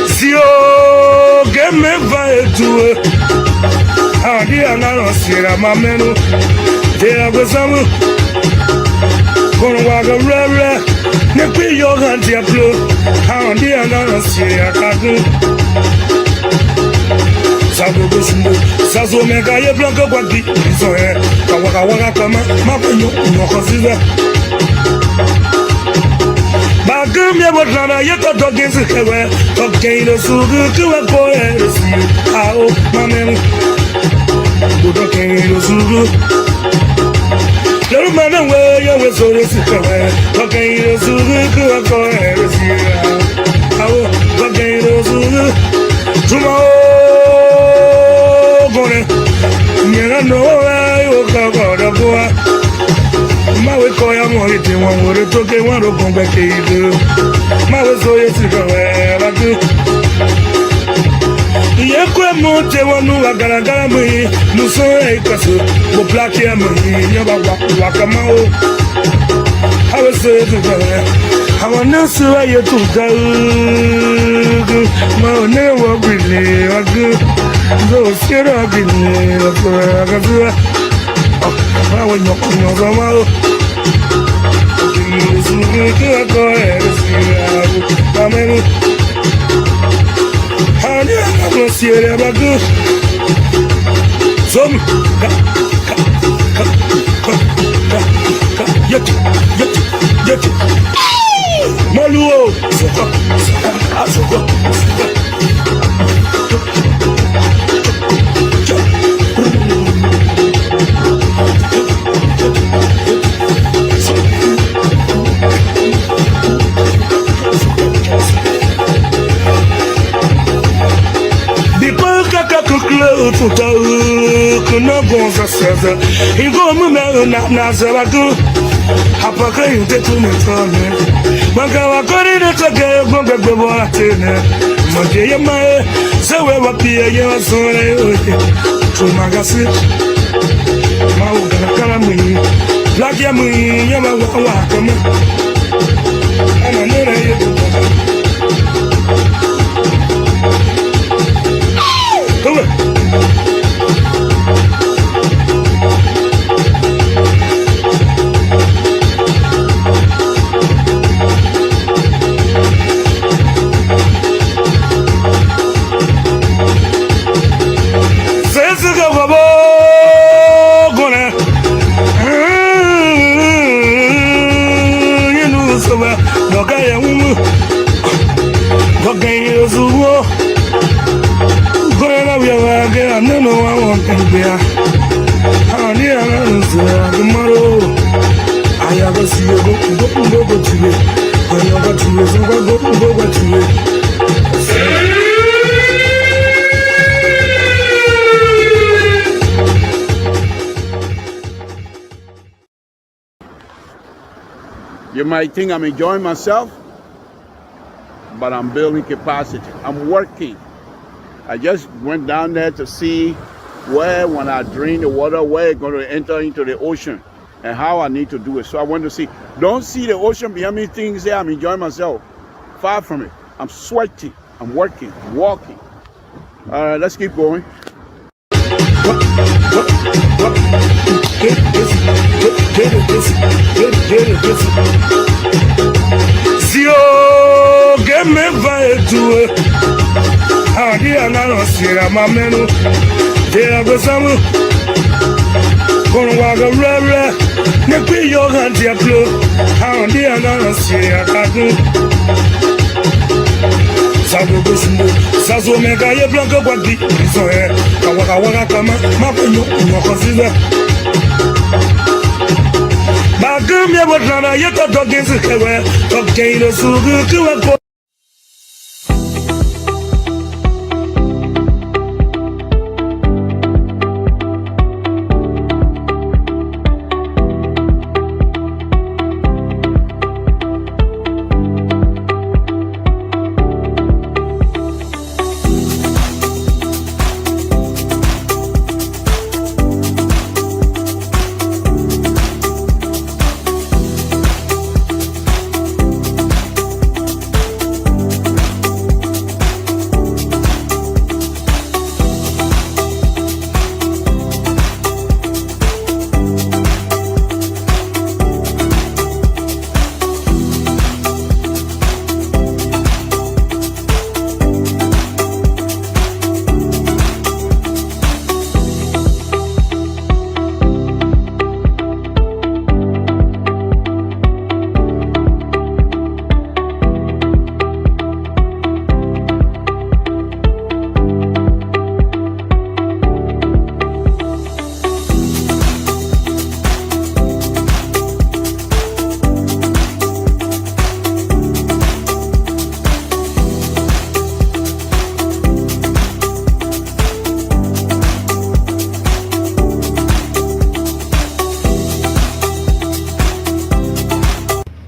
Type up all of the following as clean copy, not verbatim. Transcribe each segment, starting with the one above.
Si o game vai tu a dia na sira mamenu te abesamu kono waga rere ne pi yo ganti aplo a dia na sira kadu sabu busundo sazo mega ye blanco kwadi so e kawaka waka kama mapenyo no consider Bagum ya botrana ya to dogin se kewe to gain the sugu to a boy see how mamen do gain the sugu the man away ya we so se kewe to gain the sugu to a boy see how to gain the sugu tomorrow gone nyana no I ka ga boy Mawe koya mori te wan wore toke wan ro kon be keido Mawe so yesi kawe batu Ye kwe mo te wanu agara gara mui Muso e kaso Bo plaki ya mui Nyoba wakama o Hawe so yesi kawe Hawa nasu wa yetu daugu Mao ne wabili wagu Zo sira wabili Wakazua Mawe nyoko zama o Kuna gonza seza Igo mume na zeragu Hapaka yute tumetone Manga wakori netoke Gonga gbebo atene Manje ya mae Sewe wapia ya wasore Tumagasi Maugana kala mui Laki ya mui Yama wakama Ana nera yetu You might think I'm enjoying myself, but I'm building capacity. I'm working. I just went down there to see where, when I drain the water, where it's going to enter into the ocean and how I need to do it. So I want to see. Don't see the ocean behind me things there. I'm enjoying myself. Far from it. I'm sweating. I'm working. I'm walking. All right, let's keep going. Si o game vai tu a dia na sira mamenu te abesamu kono waga rere ne pi yo ganti aplo a dia na sira kadu sabu busundo sazo mega ye blanco kwadi so e kawaka waka kama mapenyo no consider Bagum ya botrana ya to dogin se kewe to gain the sugu to a boy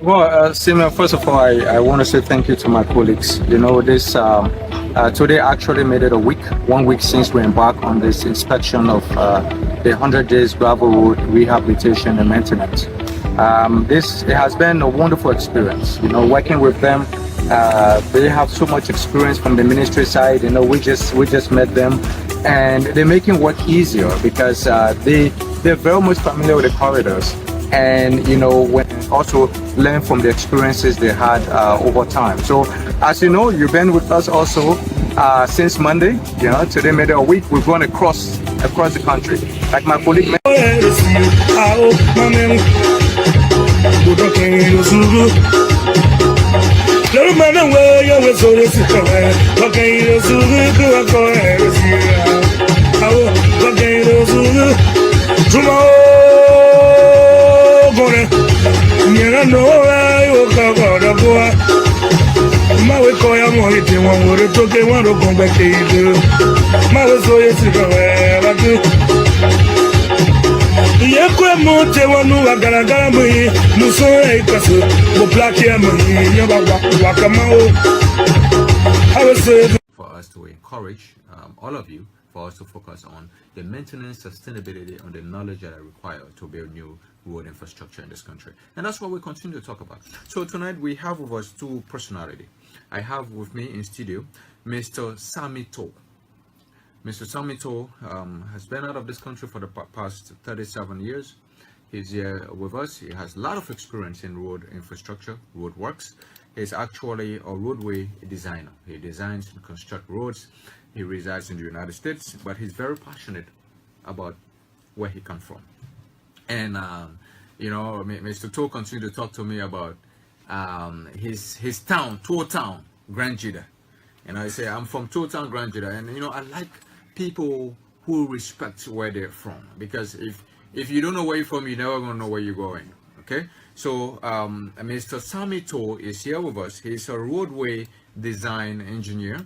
Well, Simon, first of all, I want to say thank you to my colleagues. You know, this today actually made it 1 week since we embarked on this inspection of the 100 days gravel road rehabilitation and maintenance. It has been a wonderful experience. You know, working with them. They have so much experience from the ministry side. You know, we just met them, and they're making work easier because they're very much familiar with the corridors, and you know, when also learn from the experiences they had over time. So, as you know, you've been with us also since Monday. You know, today made it 1 week. We've gone across the country, like my colleague. For us to encourage all of you, for us to focus on the maintenance, sustainability, on the knowledge that are required to build new road infrastructure in this country. And that's what we continue to talk about. So tonight we have with us two personalities. I have with me in studio Mr. Samito. Mr. Samito has been out of this country for the past 37 years. He's here with us. He has a lot of experience in road infrastructure, road works. He's actually a roadway designer. He designs and constructs roads. He resides in the United States, but he's very passionate about where he comes from. And you know, Mr. To continued to talk to me about his town, Tour Town, Grand Jida. And I say I'm from Tour Town, Grand Jida, and you know, I like people who respect where they're from, because if you don't know where you're from, you're never gonna know where you're going. Okay, so Mr. Samito is here with us. He's a roadway design engineer.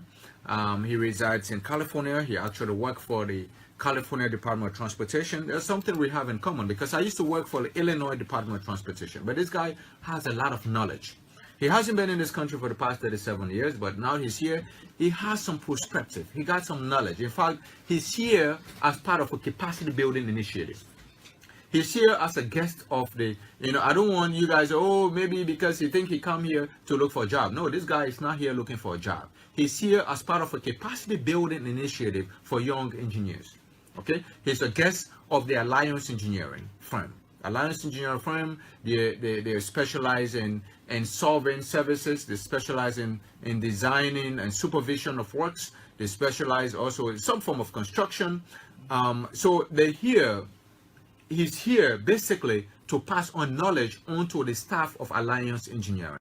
He resides in California. He actually worked for the California Department of Transportation. There's something we have in common, because I used to work for the Illinois Department of Transportation, but this guy has a lot of knowledge. He hasn't been in this country for the past 37 years, but now he's here. He has some perspective. He got some knowledge. In fact, he's here as part of a capacity building initiative. He's here as a guest of the, you know, I don't want you guys, oh, maybe because you think he come here to look for a job. No, this guy is not here looking for a job. He's here as part of a capacity building initiative for young engineers. Okay, he's a guest of the Alliance Engineering firm. Alliance Engineering firm, they specialize in solving services. They specialize in designing and supervision of works. They specialize also in some form of construction. So they're here. He's here basically to pass on knowledge onto the staff of Alliance Engineering.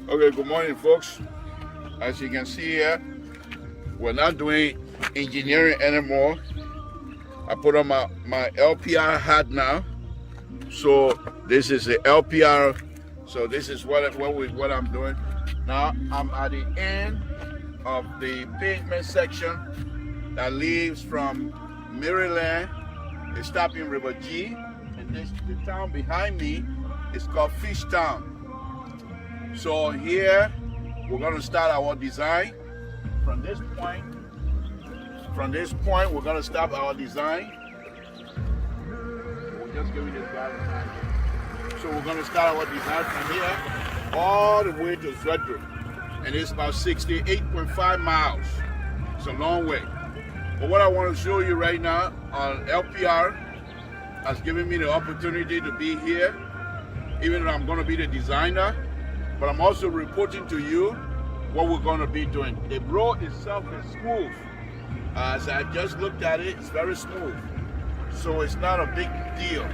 Okay, good morning, folks. As you can see here, we're not doing engineering anymore. I put on my LPR hat now. So this is the LPR. So this is what I'm doing. Now I'm at the end of the pavement section that leaves from Maryland. It's stopping River G, and the town behind me is called Fishtown. So here we're going to start our design. From this point, we're going to start our design. We'll just give you this guy time. So we're going to start our design from here all the way to Zedru, and it's about 68.5 miles. It's a long way. But what I want to show you right now on LPR has given me the opportunity to be here, even though I'm going to be the designer, but I'm also reporting to you what we're going to be doing. The road itself is smooth. As I just looked at it, it's very smooth. So it's not a big deal.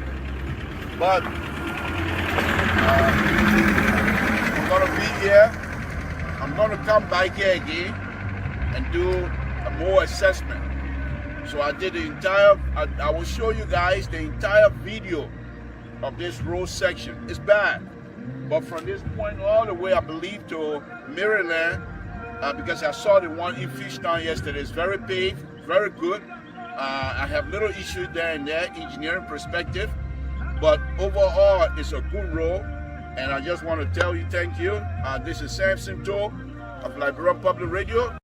but I'm gonna be here. I'm gonna come back here again and do a more assessment. So I did the entire, I will show you guys the entire video of this road section. It's bad, but from this point all the way, I believe, to Maryland, because I saw the one in Fishtown yesterday, it's very paved, very good. I have little issues there and there, engineering perspective, but overall it's a good road. And I just want to tell you thank you. This is Samson Toll of Liberian Public Radio.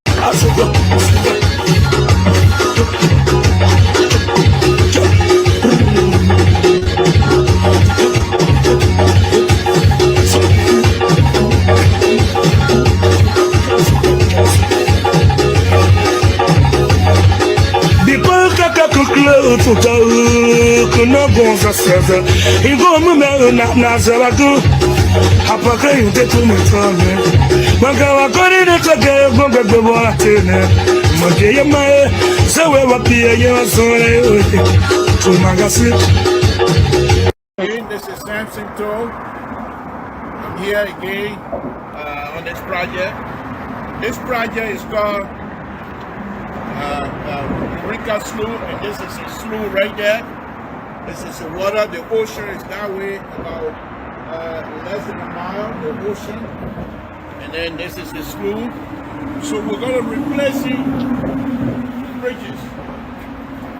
This is Samson Toll. I'm here again on this project. This project is called Eureka Slough, and this is a slough right there. This is the water. The ocean is that way, about less than a mile, the ocean. And then this is the slough. So we're going to replace bridges.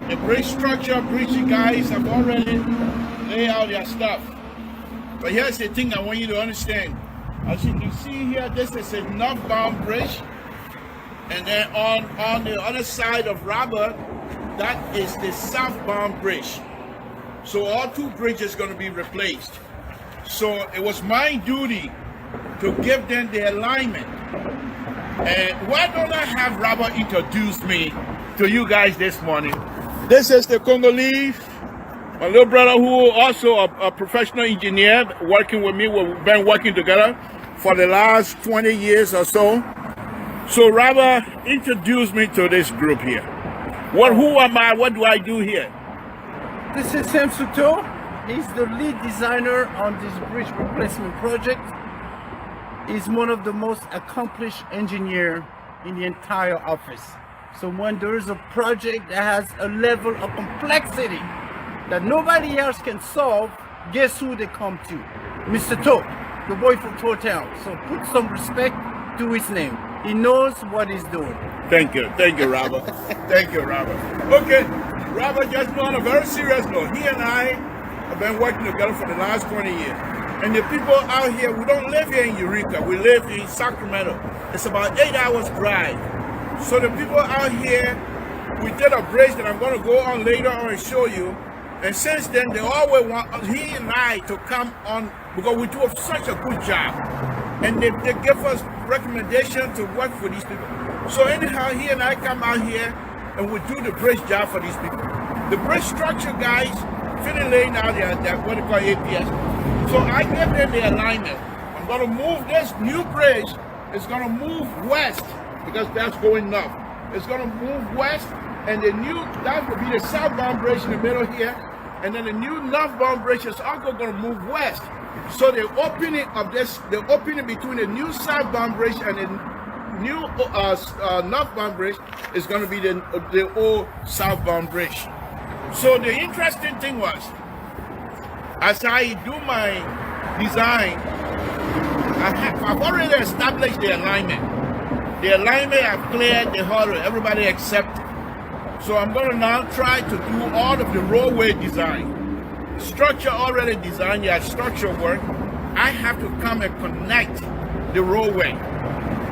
The bridge structure, bridge guys have already laid out their stuff. But here's the thing I want you to understand. As you can see here, this is a northbound bridge. And then on the other side of Robert, that is the southbound bridge. So all two bridges are going to be replaced. So it was my duty to give them the alignment. And why don't I have Robert introduce me to you guys this morning? This is the Congolese, my little brother, who also a professional engineer working with me. We've been working together for the last 20 years or so. So Robert, introduce me to this group here. Who am I? What do I do here? This is Samson Toll. He's the lead designer on this bridge replacement project. He's one of the most accomplished engineers in the entire office. So when there is a project that has a level of complexity that nobody else can solve, guess who they come to? Mr. Toll, the boy from Toll Town. So put some respect to his name. He knows what he's doing. Thank you, Robert. Thank you, Robert. Okay, Robert, just on a very serious note, he and I have been working together for the last 20 years. And the people out here, we don't live here in Eureka, we live in Sacramento. It's about 8 hours drive. So the people out here, we did a bridge that I'm going to go on later on and show you. And since then, they always want he and I to come on because we do such a good job. And they give us recommendations to work for these people. So anyhow, he and I come out here and we do the bridge job for these people. The bridge structure guys, finish laying out their what they call APS. So I give them the alignment. I'm going to move this new bridge. It's going to move west because that's going north. It's going to move west, and the new, that will be the southbound bridge in the middle here. And then the new northbound bridge is also going to move west. So the opening of this, the opening between the new southbound bridge and the new northbound bridge is going to be the old southbound bridge. So the interesting thing was, as I do my design, I've already established the alignment. The alignment I've cleared the hurdle, everybody accepted. So I'm going to now try to do all of the roadway design. Structure already designed, yeah, structure work. I have to come and connect the roadway.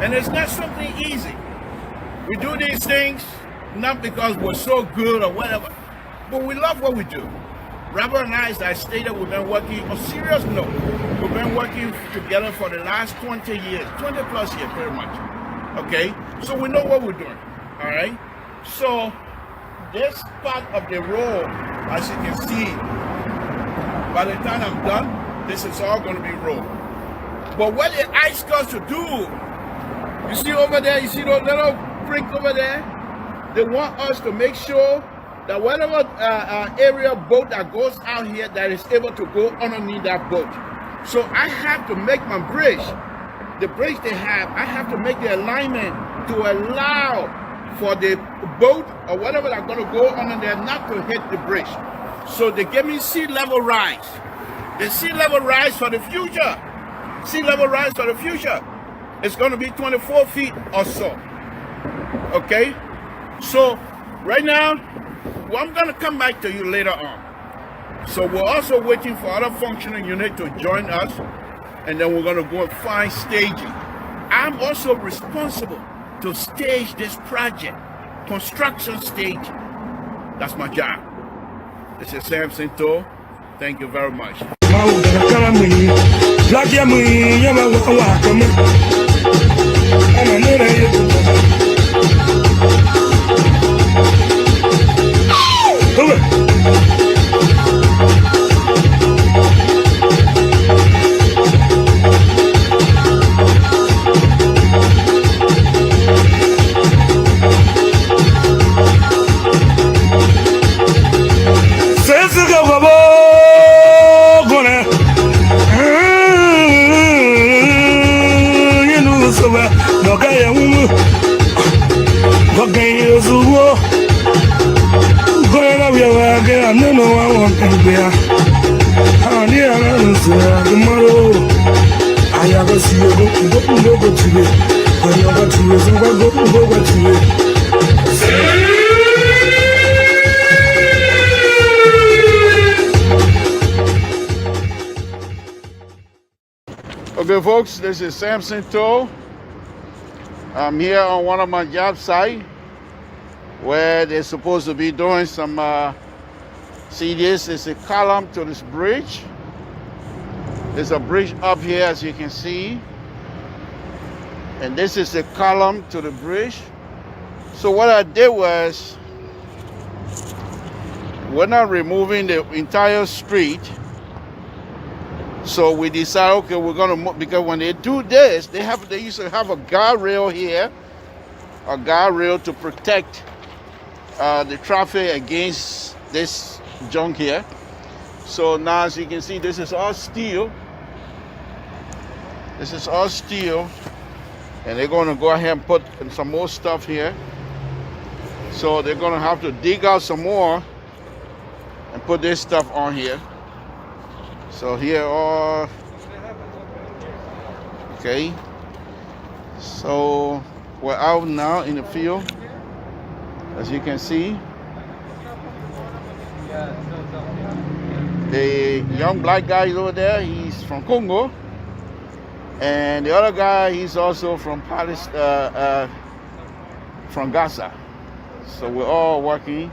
And it's not something easy. We do these things not because we're so good or whatever, but we love what we do. Robert and I, as I stated, we've been working on a serious note. We've been working together for the last 20 years, 20 plus years, pretty much. Okay, so we know what we're doing. All right. So this part of the road, as you can see, by the time I'm done, this is all going to be road. But what the ice cuts to do, you see over there, you see those little brick over there? They want us to make sure that whatever area boat that goes out here that is able to go underneath that boat. So I have to make my bridge, the bridge they have, I have to make the alignment to allow for the boat or whatever that's going to go under there not to hit the bridge. So they give me sea level rise. The sea level rise for the future. Sea level rise for the future. It's going to be 24 feet or so. Okay? So right now, well, I'm going to come back to you later on. So we're also waiting for other functioning unit to join us, and then we're going to go and find staging. I'm also responsible to stage this project, construction stage. That's my job. This is Samson Toll. Thank you very much. Okay, folks, this is Samson Toll. I'm here on one of my job sites where they're supposed to be doing some, see, this is a column to this bridge. There's a bridge up here, as you can see. And this is a column to the bridge. So what I did was, we're not removing the entire street. So we decided, okay, we're gonna move, because when they do this, they used to have a guardrail here, a guardrail to protect the traffic against this junk here. So now, as you can see, this is all steel. This is all steel, and they're gonna go ahead and put some more stuff here. So they're gonna have to dig out some more and put this stuff on here. So here are, okay, so we're out now in the field, as you can see. The young black guy is over there, he's from Congo. And the other guy, he's also from Gaza. So we're all working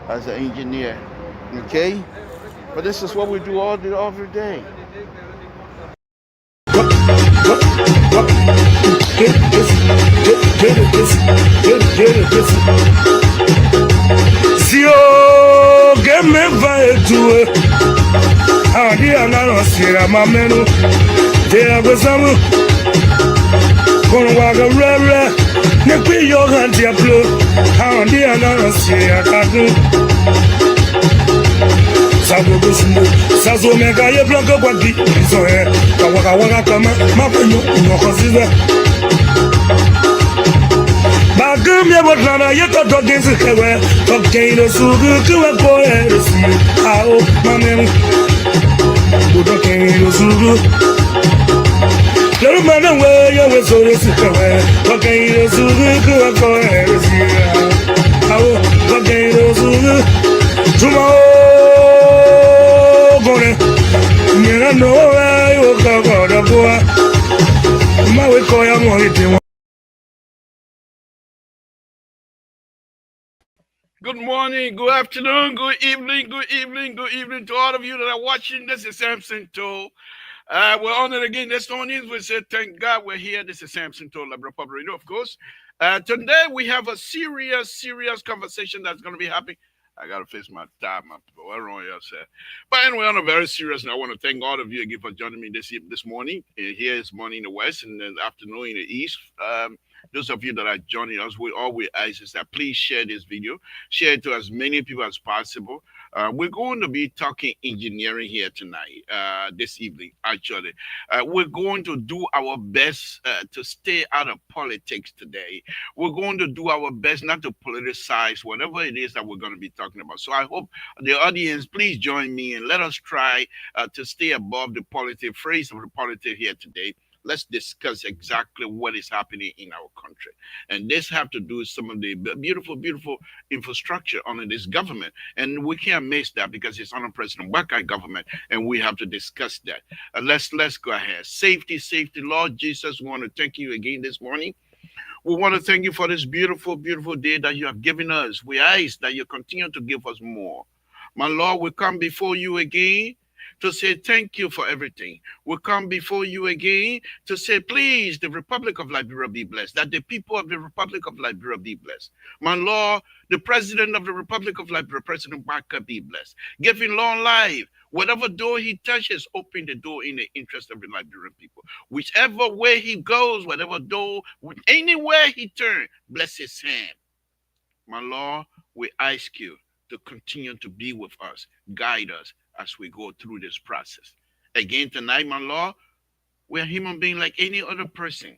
as an engineer, okay? But this is what we do all every day. Zio get me by to how the another sira mamenu there was some gonna walk a rare neck your hand your blood how the another sira Sazo mega ye blanco body so eh waka kama mapenyo consider Bagum ye botlana ye to dogins kewe to gain sugu kewe ko erisi ao mamem budo gain sugu Lero mana we ye we so resi kewe to gain sugu kewe ko erisi ao to gain sugu tomorrow Good morning, good afternoon, good evening to all of you that are watching. This is Samson Toll. We're on it again this morning. We say thank God we're here. This is Samson Toll, Labra Public Radio, of course. Today we have a serious conversation that's going to be happening. I gotta face my time up. But anyway, on a very serious note, I want to thank all of you again for joining me this morning. Here is morning in the west and then afternoon in the east. Those of you that are joining us, we always ask is that please share this video, share it to as many people as possible. We're going to be talking engineering here tonight, this evening, actually. We're going to do our best to stay out of politics today. We're going to do our best not to politicize whatever it is that we're going to be talking about. So I hope the audience, please join me and let us try to stay above the politics, phrase of the politics here today. Let's discuss exactly what is happening in our country. And this have to do with some of the beautiful, beautiful infrastructure under this government. And we can't miss that because it's under President Wakai government, and we have to discuss that. Let's go ahead. Safety, safety, Lord Jesus, we want to thank you again this morning. We want to thank you for this beautiful, beautiful day that you have given us. We ask that you continue to give us more. My Lord, we come before you again to say thank you for everything. We come before you again to say, please, the Republic of Liberia be blessed, that the people of the Republic of Liberia be blessed. My Lord, the President of the Republic of Liberia, President Baka, be blessed. Give him long life. Whatever door he touches, open the door in the interest of the Liberian people. Whichever way he goes, whatever door, anywhere he turns, bless his hand. My Lord, we ask you to continue to be with us, guide us as we go through this process. Again, tonight, my Lord, we're human beings like any other person.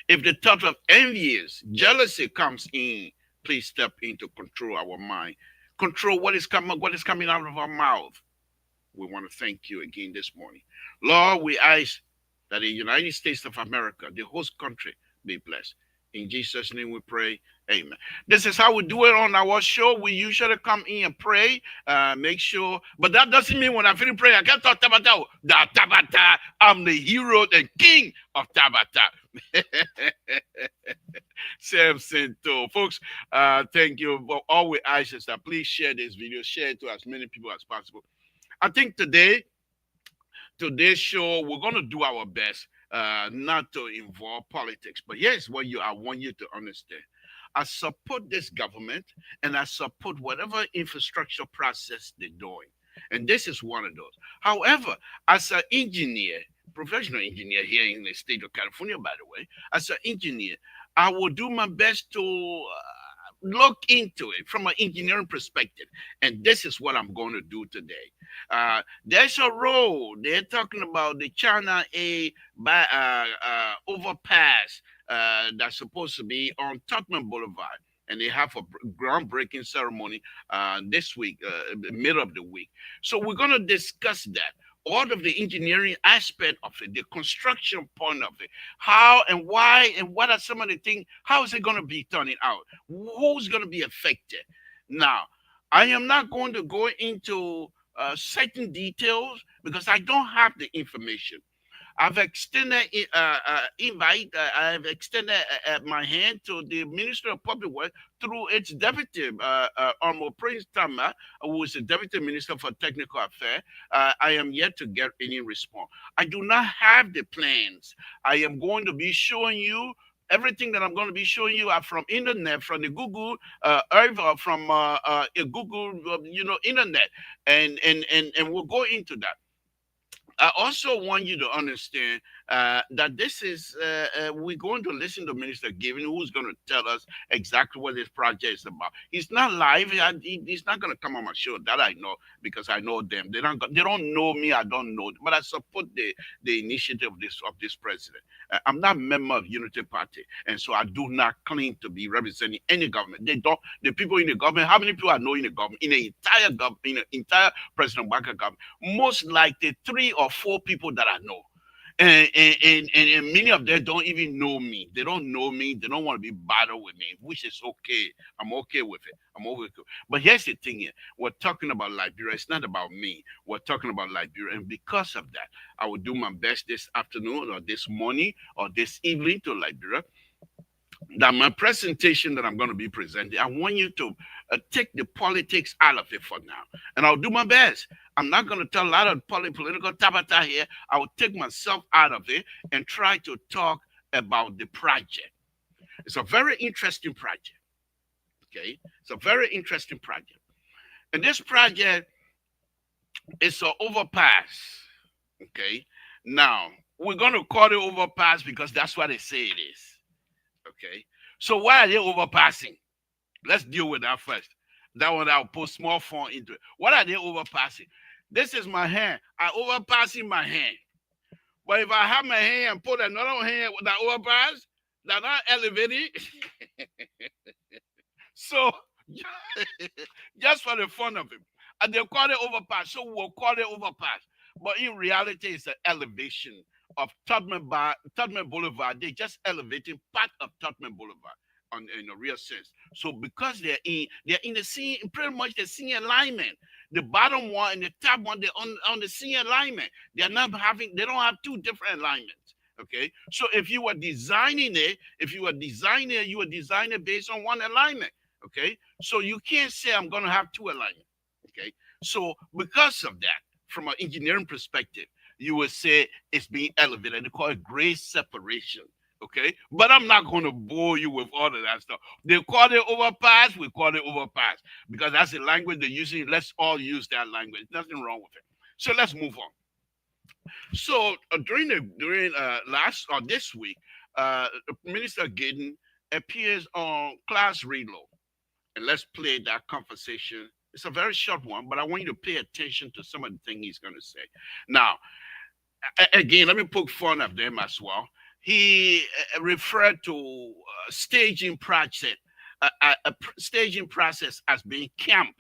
If the thought of envy, jealousy comes in, please step in to control our mind. Control what is coming out of our mouth. We want to thank you again this morning. Lord, we ask that the United States of America, the host country, be blessed. In Jesus' name we pray. Amen. This is how we do it on our show. We usually come in and pray, make sure. But that doesn't mean when I finish praying, I can't talk Tabata. Tabata, I'm the hero and king of Tabata. Samson too. Folks, thank you. But all we ask is that please share this video. Share it to as many people as possible. I think today's show, we're going to do our best not to involve politics. But here's what I want you to understand. I support this government and I support whatever infrastructure process they're doing. And this is one of those. However, as an engineer, professional engineer here in the state of California, by the way, as an engineer, I will do my best to look into it from an engineering perspective. And this is what I'm going to do today. There's a road. They're talking about the China A overpass that's supposed to be on TUBMAN Boulevard. And they have a groundbreaking ceremony this week, middle of the week. So we're going to discuss that. All of the engineering aspect of it, the construction point of it, how and why and what are some of the things, how is it going to be turning out? Who's going to be affected? Now, I am not going to go into certain details because I don't have the information. I've extended invite. I've extended my hand to the Minister of Public Works through its deputy, Honorable Prince Tama, who is the Deputy Minister for Technical Affairs. I am yet to get any response. I do not have the plans. I am going to be showing you everything that I'm going to be showing you are from internet, from the Google Earth, from Google, internet, and we'll go into that. I also want you to understand that this is, we're going to listen to Minister Giving, who's going to tell us exactly what this project is about. He's not live. He's not going to come on my show. That I know because I know them. They don't know me. I don't know them. But I support the initiative of this president. I'm not a member of Unity Party, and so I do not claim to be representing any government. They don't. The people in the government. How many people I know in the government? In the entire government, in the entire President Baka government, most likely 3 or 4 people that I know. And many of them don't even know me. They don't know me. They don't want to be bothered with me, which is okay. I'm okay with it. I'm okay with it. But here's the thing here. We're talking about Liberia. It's not about me. We're talking about Liberia. And because of that, I will do my best this afternoon or this morning or this evening to Liberia. That my presentation that I'm going to be presenting, I want you to take the politics out of it for now. And I'll do my best. I'm not going to tell a lot of political tabata here. I will take myself out of it and try to talk about the project. It's a very interesting project. Okay? It's a very interesting project. And this project is an overpass. Okay? Now, we're going to call it overpass because that's what they say it is. Okay. So why are they overpassing? Let's deal with that first. That one I'll put small font into it. What are they overpassing? This is my hand. I overpassing my hand. But if I have my hand and put another hand with that overpass, they're not elevated. So just for the fun of it. And they call it overpass. So we'll call it overpass. But in reality, it's an elevation of Tubman Boulevard. They're just elevating part of Tubman Boulevard in a real sense. So because they're in the same, pretty much the same alignment. The bottom one and the top one, they're on the same alignment. They don't have two different alignments. Okay. So if you were designing it, you were designing it based on one alignment. Okay. So you can't say I'm going to have two alignments. Okay. So because of that, from an engineering perspective, you would say it's being elevated. They call it grade separation. Okay. But I'm not going to bore you with all of that stuff. They call it overpass. We call it overpass because that's the language they're using. Let's all use that language. Nothing wrong with it. So let's move on. So during this week, Minister Gaydon appears on Class Reload. And let's play that conversation. It's a very short one, but I want you to pay attention to some of the things he's going to say. Now, again, let me poke fun of them as well. He referred to staging process, a staging process as being camp.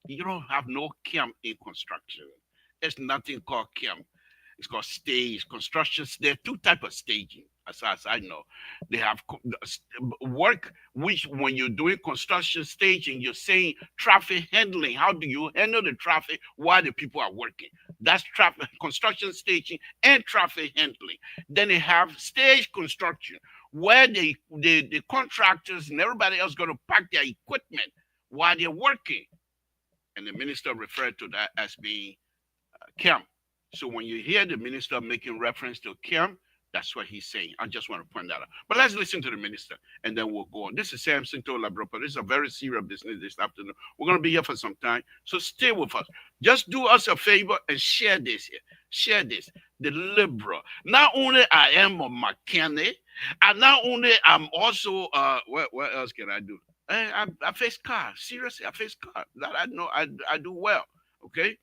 You don't have no camp in construction. There's nothing called camp. It's called stage construction. There are two types of staging, as far as I know. They have work, which when you're doing construction staging, you're saying traffic handling. How do you handle the traffic while the people are working? That's traffic construction staging and traffic handling. Then they have stage construction, where the contractors and everybody else going to pack their equipment while they're working. And the minister referred to that as being camp. So when you hear the minister making reference to camp, that's what he's saying. I just want to point that out. But let's listen to the minister, and then we'll go on. This is Samson Tolabropa. This is a very serious business this afternoon. We're going to be here for some time, so stay with us. Just do us a favor and share this here. Share this. The liberal. Not only I am a mechanic, and not only I'm also, what else can I do? I fix cars. Seriously, I fix cars. That I know I do well, okay?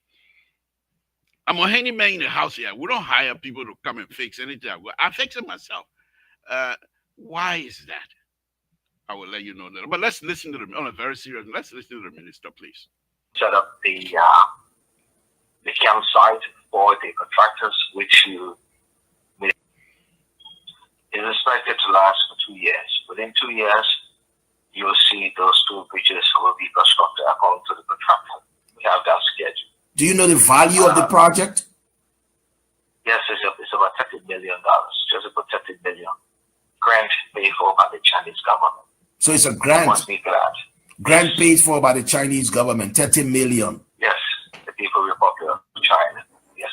I'm a handyman in the house here. We don't hire people to come and fix anything. I fix it myself. Why is that? I will let you know that. But let's listen to them on a very serious. Let's listen to the minister, please. Set up the campsite for the contractors, which is expected to last for 2 years. Within 2 years, you will see those two bridges will be constructed according to the contractor. We have that schedule. Do you know the value of the project? Yes, it's about $30 million. Just about $30 million. Grant paid for by the Chinese government. So it's a grant. Must be glad. Grant paid for by the Chinese government, 30 million. Yes, the People's Republic of China. Yes.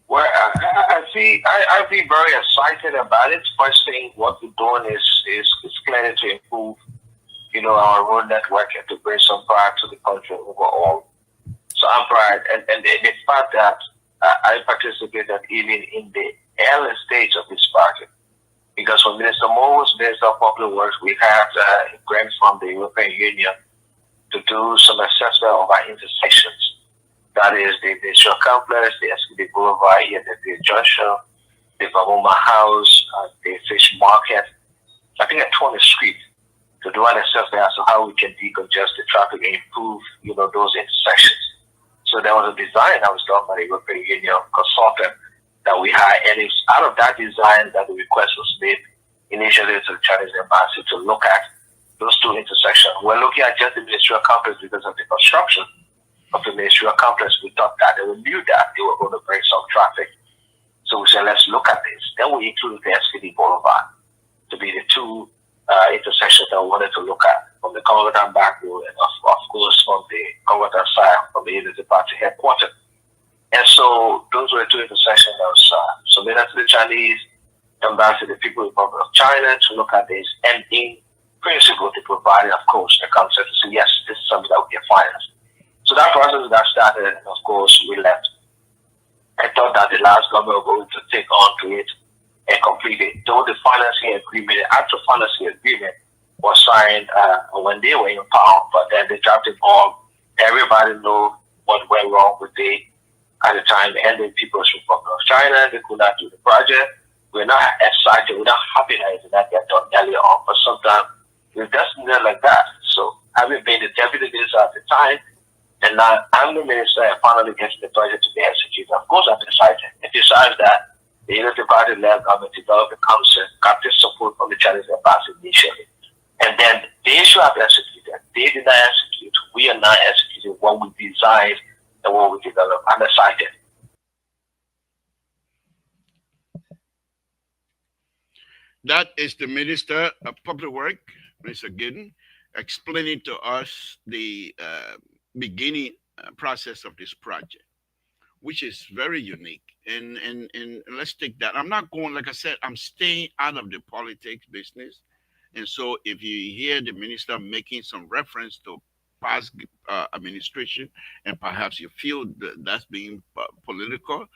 Well, I feel very excited about it. First thing, what we're doing is clearly to improve, our road network and to bring some pride to the country overall. So I'm proud, and the fact that I participated even in the early stage of this project, because when Minister Moore was Minister of Public Works, we had a grant from the European Union to do some assessment of our intersections. That is the Industrial Complex, the Boulevard here, the Junction, the Vamuma House, the Fish Market. I think at 20th Street, to do an assessment as to how we can decongest the traffic and improve, those intersections. So there was a design that was done by the European Union consultant that we hired, and it's out of that design that the request was made initially to the Chinese embassy to look at those two intersections. We're looking at just the ministerial complex because of the construction of the ministerial complex. We thought that they knew that they were going to bring some traffic. So we said, let's look at this. Then we included the SKD Boulevard to be the two intersections that we wanted to look at, from the Congleton back road and of course from the Congleton side, from the Unity Party headquarters. And so those were two intersections that was submitted to the Chinese embassy, the People's Republic of China, to look at this, and in principle to provide, of course, a concept to say, yes, this is something that we can finance. So that process got started, and of course we left. I thought that the last government was going to take on to it, and completed. Though the financing agreement, the actual financing agreement was signed when they were in power, but then they dropped the ball. Everybody knew what went wrong with it at the time, and the People's Republic of China, they could not do the project. We're not excited, we're not happy that it did not get done earlier on, but sometimes it's just not like that. So having been the deputy minister at the time, and now I'm the minister and finally gets the budget to be executed. Of course, I'm excited. It decides that the Unity Party-led government developed a council, got the support from the Chinese embassy initially. And then they should have executed. They did not execute. We are not executing what we designed and what we developed. I'm excited. That is the Minister of Public Works, Mr. Giddens, explaining to us the beginning process of this project, which is very unique. And let's take that. I'm not going, like I said, I'm staying out of the politics business. And so if you hear the minister making some reference to past administration, and perhaps you feel that that's being political,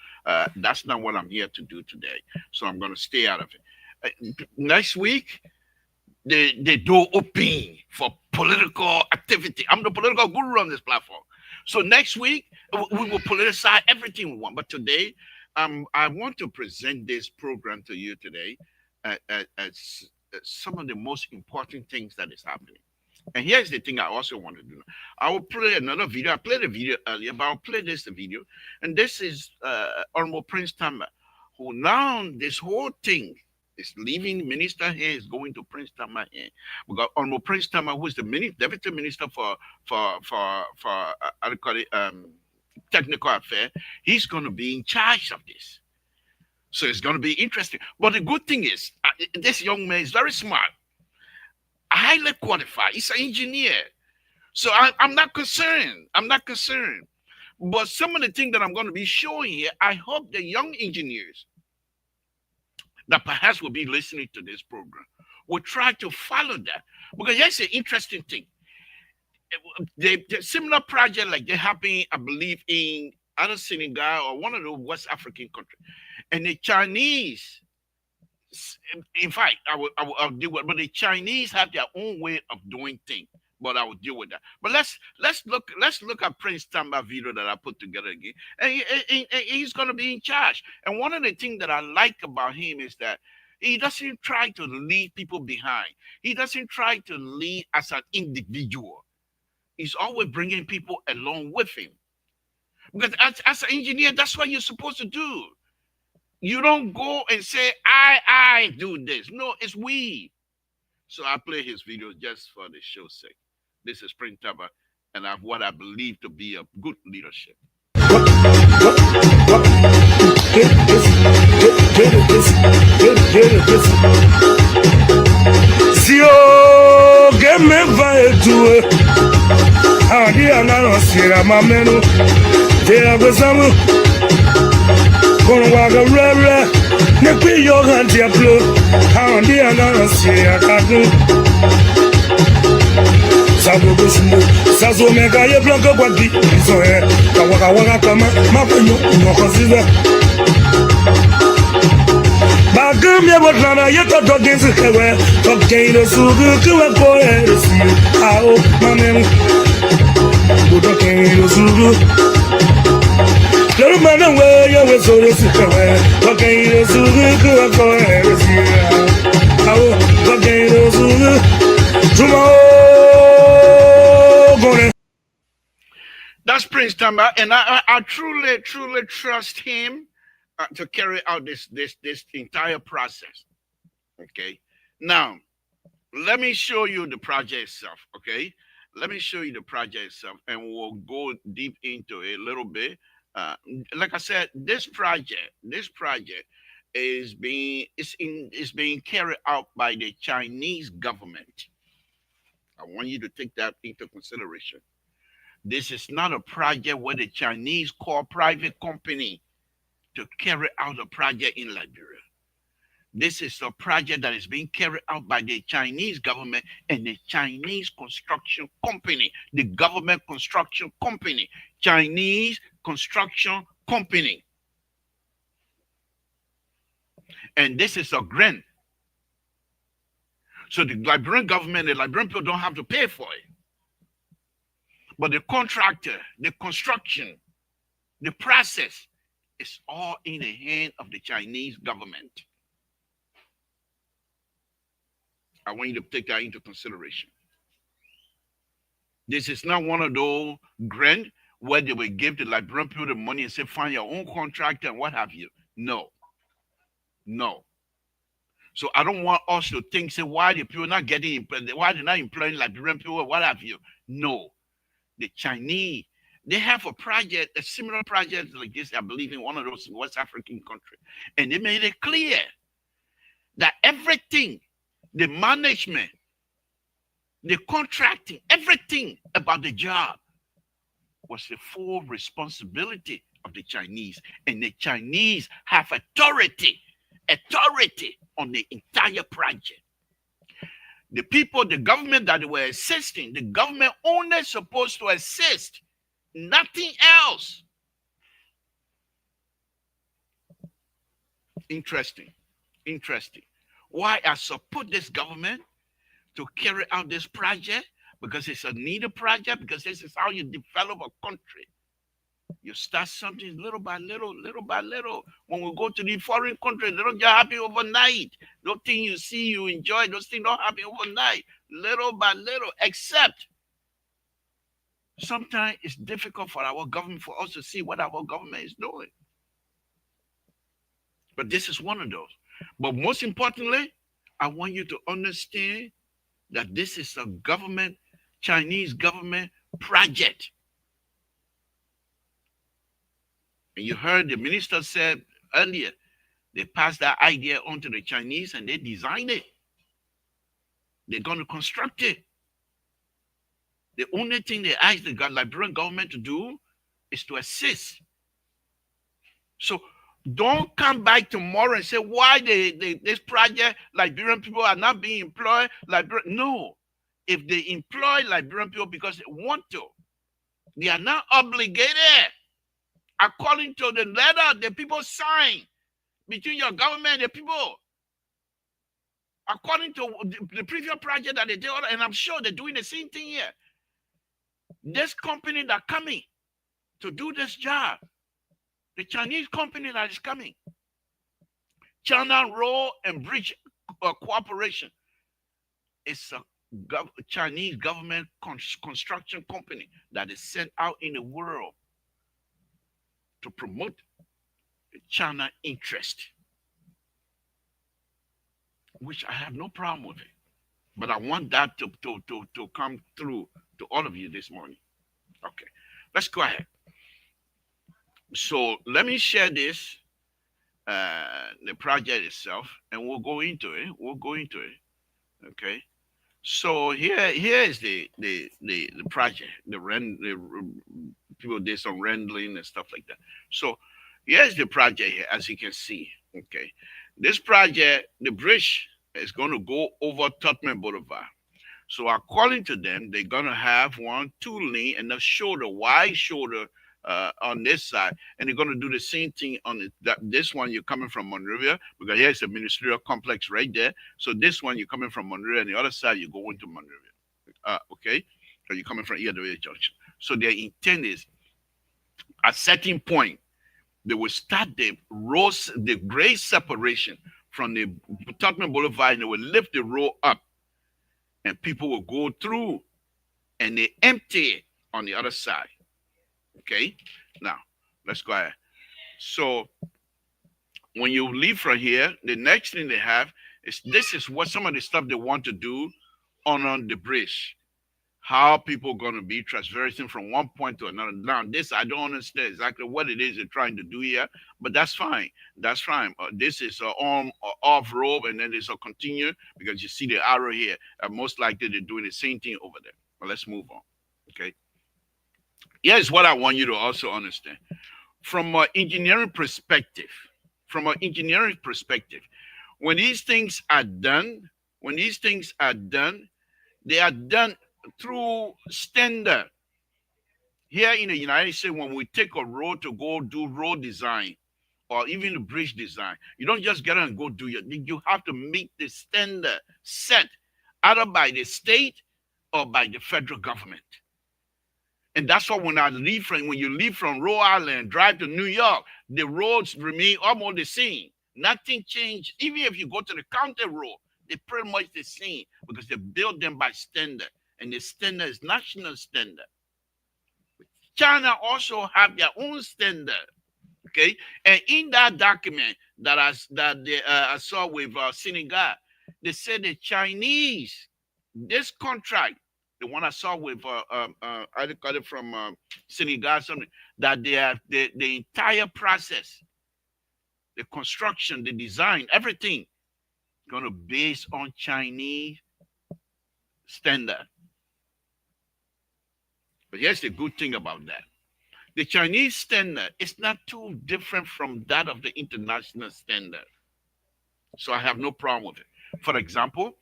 that's not what I'm here to do today. So I'm going to stay out of it. Next week, the door open for political activity. I'm the political guru on this platform. So next week, we will politicize everything we want. But today, I want to present this program to you today as some of the most important things that is happening. And here's the thing I also want to do. I will play another video. I played a video earlier, but I'll play this video. And this is Honorable Prince Tamba, who now this whole thing is leaving the minister here, is going to Prince Tamba here. We got Honorable Prince Tamba, who is the deputy minister for technical affairs. He's going to be in charge of this. So it's going to be interesting. But the good thing is, this young man is very smart, highly qualified. He's an engineer. So I'm not concerned. I'm not concerned. But some of the things that I'm going to be showing here, I hope the young engineers that perhaps will be listening to this program will try to follow that. Because that's an interesting thing. The similar project like they happen, I believe, in either Senegal or one of the West African countries. And the Chinese, in fact, I'll deal with it, but the Chinese have their own way of doing things. But I will deal with that. But let's look at Prince Tamba video that I put together again. And he's gonna be in charge. And one of the things that I like about him is that he doesn't try to leave people behind. He doesn't try to lead as an individual. He's always bringing people along with him. Because as an engineer, that's what you're supposed to do. You don't go and say, I do this. No, it's we. So I play his video just for the show's sake. This is Prince Tamba, and what I believe to be a good leadership. Si o game vai tu adi anaro sira mamenu te agosamu konwaga rere ne pi yo ganti aplo adi anaro sira kadu Sago busmu sazo mega ye blanco kwadi so e kawaka kama mapenyo ngokoziza Bagam ya botlana ye to dogins kewe to gain sugu kewe ko eresi ao mamem budo gain sugu Lero mana we ya we so resi kewe to gain sugu kewe ko eresi ao to gain sugu tomorrow That's Prince Tamba, and I truly trust him to carry out this entire process. Okay, now let me show you the project itself. Okay, let me show you the project itself, and we'll go deep into it a little bit. Like I said, this project is being carried out by the Chinese government. I want you to take that into consideration. This is not a project where the Chinese call private company to carry out a project in Liberia. This is a project that is being carried out by the Chinese government and the Chinese construction company, the government construction company, Chinese construction company. And this is a grant. So the Liberian government, the Liberian people don't have to pay for it. But the contractor, the construction, the process is all in the hand of the Chinese government. I want you to take that into consideration. This is not one of those grants where they will give the Liberian people the money and say, find your own contractor and what have you. No. No. So I don't want us to think, say, why the people not getting, why they're not employing Liberian people, what have you. No. The Chinese, they have a project, a similar project like this, I believe, in one of those West African countries. And they made it clear that everything, the management, the contracting, everything about the job was the full responsibility of the Chinese. And the Chinese have authority on the entire project. The people, the government that they were assisting, the government only supposed to assist, nothing else. Interesting. Why I support this government to carry out this project? Because it's a needed project, because this is how you develop a country. You start something little by little, little by little. When we go to the foreign country, they don't just happen overnight. Those things you see, you enjoy, those things don't happen overnight. Little by little, except sometimes it's difficult for our government, for us to see what our government is doing. But this is one of those. But most importantly, I want you to understand that this is a government, Chinese government project. And you heard the minister said earlier, they passed that idea on to the Chinese and they designed it. They're going to construct it. The only thing they asked the Liberian government to do is to assist. So don't come back tomorrow and say why this project, Liberian people are not being employed. No. If they employ Liberian people because they want to, they are not obligated. According to the letter the people sign between your government and the people. According to the previous project that they did, and I'm sure they're doing the same thing here. This company that coming to do this job, the Chinese company that is coming, China Road and Bridge Corporation, it's a Chinese government construction company that is sent out in the world to promote the China interest, which I have no problem with it. But I want that to come through to all of you this morning. Okay, let's go ahead. So let me share this, the project itself, and we'll go into it. Okay. So here is the project. The people did some rendering and stuff like that. So here's the project here, as you can see. Okay, this project, the bridge is going to go over TUBMAN Boulevard. So according to them, they're going to have 1-2 lane and a shoulder, wide shoulder on this side, and they're going to do the same thing on this one. You're coming from Monrovia, because here's a ministerial complex right there. So this one, you're coming from Monrovia, and the other side, you go into Monrovia. Okay, so you're coming from either way junction. So their intent is, at certain point, they will start the roads, the grade separation from the TUBMAN Boulevard, and they will lift the road up, and people will go through, and they empty it on the other side. Okay, now let's go ahead. So when you leave from here, the next thing they have is, this is what some of the stuff they want to do on the bridge. How people are going to be traversing from one point to another. Now, this, I don't understand exactly what it is they're trying to do here, but that's fine. That's fine. This is on off road, and then there's a continue, because you see the arrow here. Most likely they're doing the same thing over there. But let's move on. Okay. Here's what I want you to also understand. From an engineering perspective, when these things are done, they are done through standard. Here in the United States, when we take a road to go do road design, or even the bridge design. You don't just get on and go do your thing. You have to meet the standard set either by the state or by the federal government. And that's why when you leave from Rhode Island, drive to New York, the roads remain almost the same. Nothing changed. Even if you go to the county road, they're pretty much the same because they build them by standard. And the standard is national standard. China also have their own standard. Okay. And in that document that I saw with Senegal, they said the Chinese, this contract, the one I saw with I got it from Senegal, something that the entire process, the construction, the design, everything, going to base on Chinese standard. But here's the good thing about that: the Chinese standard is not too different from that of the international standard, so I have no problem with it. For example,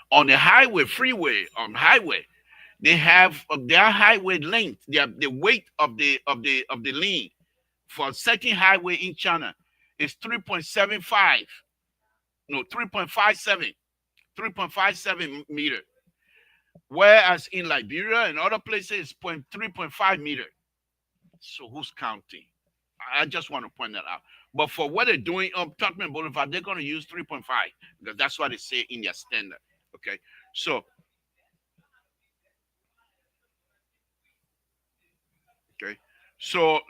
on the freeway, they have their highway length, the weight of the lane for a certain highway in China is 3.75, no 3.57 meter, whereas in Liberia and other places it's 3.5 meter. So who's counting? I just want to point that out. But for what they're doing on Tubman Boulevard, they're going to use 3.5 because that's what they say in their standard. Okay, so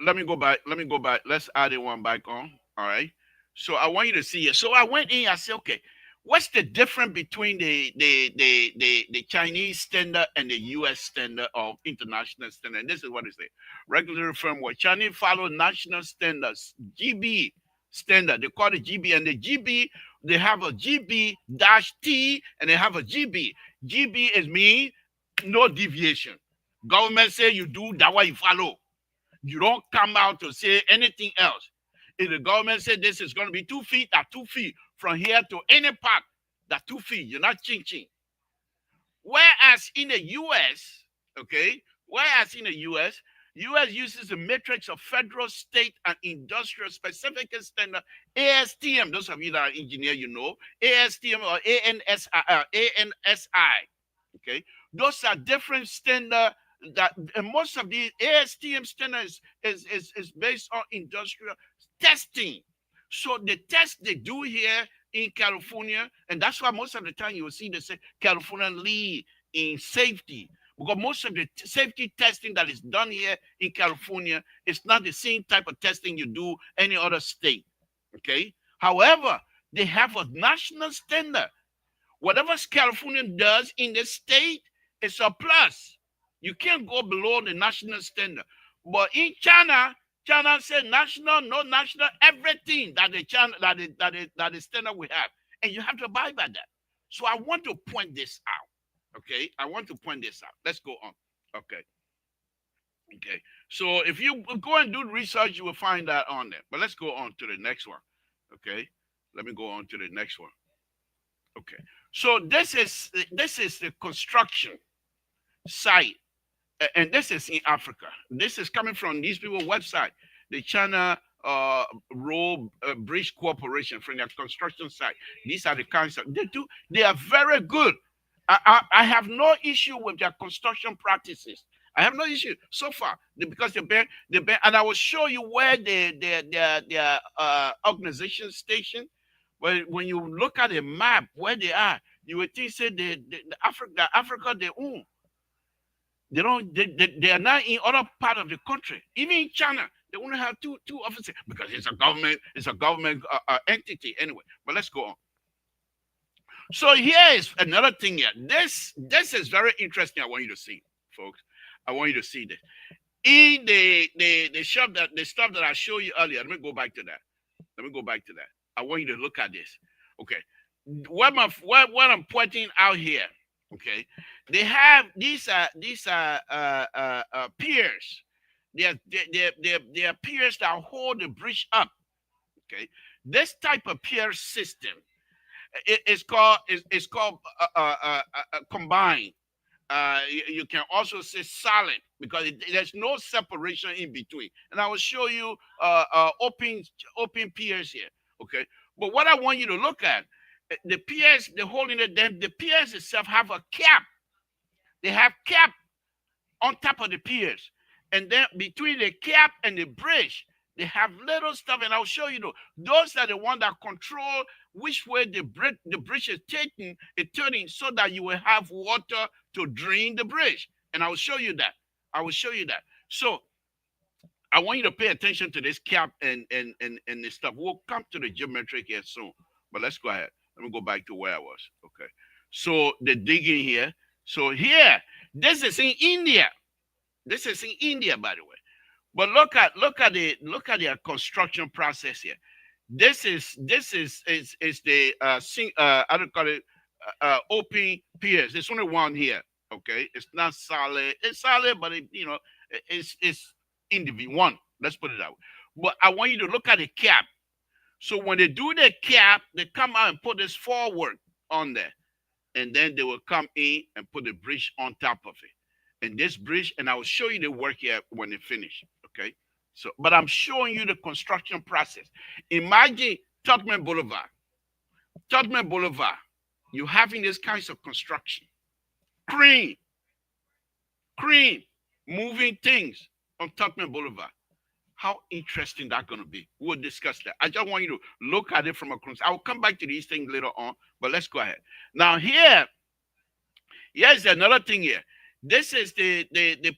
let me go back. Let's add it one back on. All right. So I want you to see it. So I went in. I said, okay, what's the difference between the Chinese standard and the U.S. standard or international standard? And this is what it says: regulatory framework. Chinese follow national standards, GB standard. They call it GB, and the GB, they have a GB-T and they have a GB. GB is mean no deviation. Government say you do that way you follow. You don't come out to say anything else. If the government said this is going to be 2 feet, at 2 feet from here to any park, that 2 feet. You're not ching. Whereas in the U.S., okay, U.S. uses a matrix of federal, state, and industrial specific standard, ASTM. Those of you that are engineer, you know, ASTM or ANSI. Okay, those are different standard. That and most of the ASTM standards is based on industrial testing. So the test they do here in California, and that's why most of the time you will see they say California lead in safety, because most of the safety testing that is done here in California is not the same type of testing you do any other state. Okay. However, they have a national standard. Whatever California does in the state is a plus. You can't go below the national standard. But in China said national, no national, everything that the standard we have. And you have to abide by that. So I want to point this out. Okay. I want to point this out. Let's go on. Okay. Okay. So if you go and do research, you will find that on there. But let's go on to the next one. Okay. Let me go on to the next one. Okay. So this is the construction site. And this is in Africa. This is coming from these people's website, the China Road Bridge Corporation, from their construction site. These are the kinds of they are very good. I have no issue with their construction practices. I have no issue so far because they've been, and I will show you where their organization station. But when you look at a map where they are, you would think say Africa they own. They are not in other part of the country. Even in China, they only have two offices because it's a government entity anyway. But let's go on. So here is another thing here. This is very interesting. I want you to see, folks. I want you to see this. In the stuff that I showed you earlier. Let me go back to that. I want you to look at this. Okay. What I'm pointing out here. Okay, they have these piers. They are piers that hold the bridge up. Okay, this type of pier system is called combined. you can also say solid because there's no separation in between. And I will show you open piers here. Okay. But what I want you to look at, the piers, the holding it, then the piers itself have a cap. They have cap on top of the piers. And then between the cap and the bridge, they have little stuff, and I'll show you those are the ones that control which way the bridge is turning so that you will have water to drain the bridge. And I will show you that. I will show you that. So I want you to pay attention to this cap and this stuff. We'll come to the geometric here soon. But let's go ahead. Let me go back to where I was. Okay. So the digging here. So here, this is in India. This is in India, by the way. But look at the construction process here. This is the I don't call it open piers. There's only one here. Okay, it's not solid. It's solid, but it's individual one. Let's put it that way. But I want you to look at the cap. So when they do the cap, they come out and put this forward on there, and then they will come in and put the bridge on top of it. And this bridge, and I will show you the work here when they finish. Okay. So, but I'm showing you the construction process. Imagine Tubman Boulevard. Tubman Boulevard. You're having these kinds of construction. Crane, moving things on Tubman Boulevard. How interesting that's going to be. We'll discuss that. I just want you to look at it from a close. I will come back to these things later on, but let's go ahead. Now here's another thing here. This is the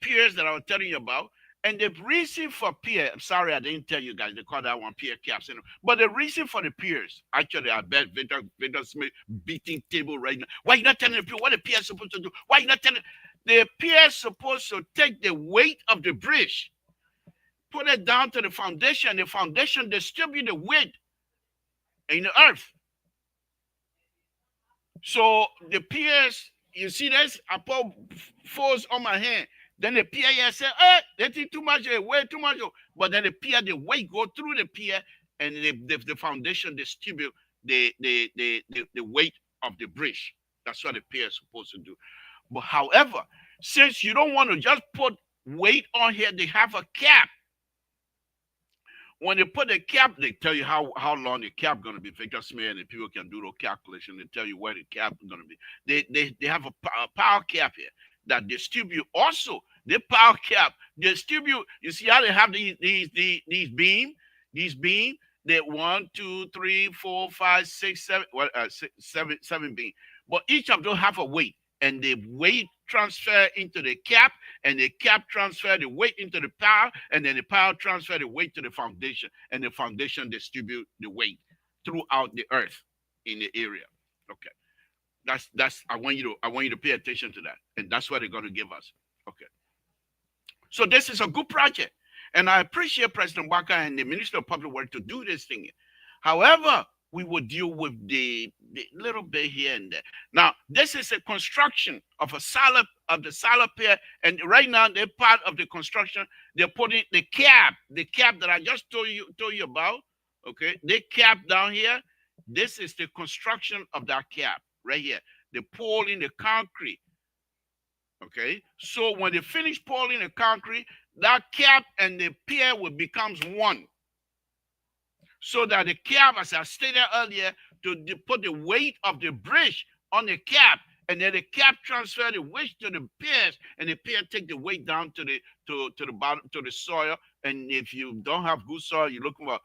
piers that I was telling you about. And the reason for pier, I'm sorry I didn't tell you guys, they call that one pier caps. But the reason for the piers, actually, I bet Victor Smith beating table right now. Why you not telling the pier what the pier is supposed to do? Why you not telling the pier is supposed to take the weight of the bridge, put it down to the foundation distribute the weight in the earth. So the piers, you see this? I put force on my hand. Then the pier here say, they think too much, way too much. But then the weight go through the pier, and the foundation distribute the weight of the bridge. That's what the pier is supposed to do. But however, since you don't want to just put weight on here, they have a cap. When they put the cap, they tell you how long the cap going to be. Victor Smith and the people can do the calculation. They tell you where the cap is going to be. They have a power cap here that distribute also. The power cap distribute. You see how they have these beam. They 1, 2, 3, 4, 5, 6, 7. Well, seven beam. But each of them have a weight, and the weight transfer into the cap, and the cap transfer the weight into the power, and then the power transfer the weight to the foundation, and the foundation distribute the weight throughout the earth in the area. Okay. That's I want you to pay attention to that. And that's what they're going to give us. Okay. So this is a good project. And I appreciate President Waka and the Minister of Public Works to do this thing. However, we will deal with the little bit here and there. Now, this is a construction of the solid pier, and right now they're part of the construction. They're putting the cap that I just told you about. Okay, they cap down here. This is the construction of that cap right here. They're pouring the concrete. Okay, so when they finish pouring the concrete, that cap and the pier will become one. So that the cap, as I stated earlier, to put the weight of the bridge on the cap, and then the cap transfer the weight to the piers, and the pier take the weight down to the bottom, to the soil. And if you don't have good soil, you're looking for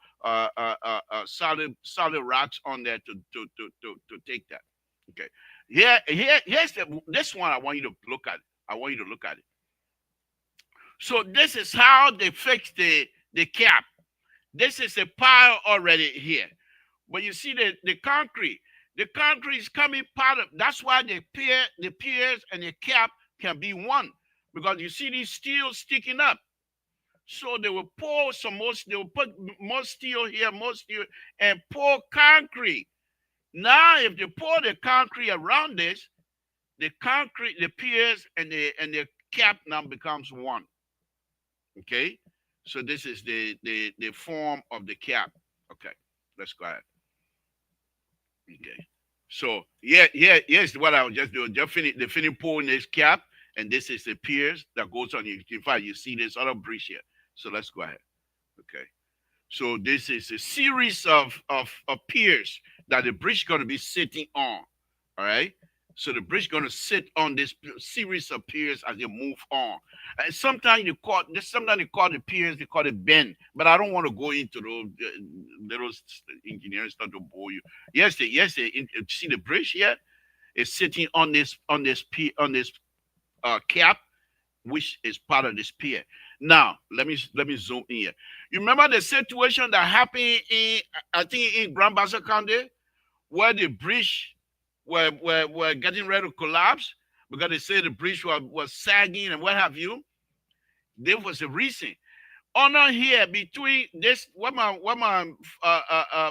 solid rocks on there to take that. Okay. Here's this one. I want you to look at it. So this is how they fix the cap. This is a pile already here. But you see the concrete is coming part of, that's why the piers and the cap can be one. Because you see these steel sticking up. So they will pour they will put more steel here, and pour concrete. Now, if they pour the concrete around this, the piers and the cap now becomes one. Okay, so this is the form of the cap. Okay, let's go ahead. Okay, so here's what I was just doing. Just finish pouring this cap, And this is the piers that goes on. In fact, you see this other bridge here. So let's go ahead. Okay. So this is a series of piers that the bridge is going to be sitting on. All right. So the bridge is going to sit on this series of piers as they move on. And sometimes they call the piers, they call it bend. But I don't want to go into those engineering stuff to bore you. Yes, see the bridge here is sitting on this cap, which is part of this pier. Now let me zoom in here. You remember the situation that happened in Grand Bassa County, where the bridge were getting ready to collapse because they say the bridge was sagging and what have you. There was a reason. Honor here between this what my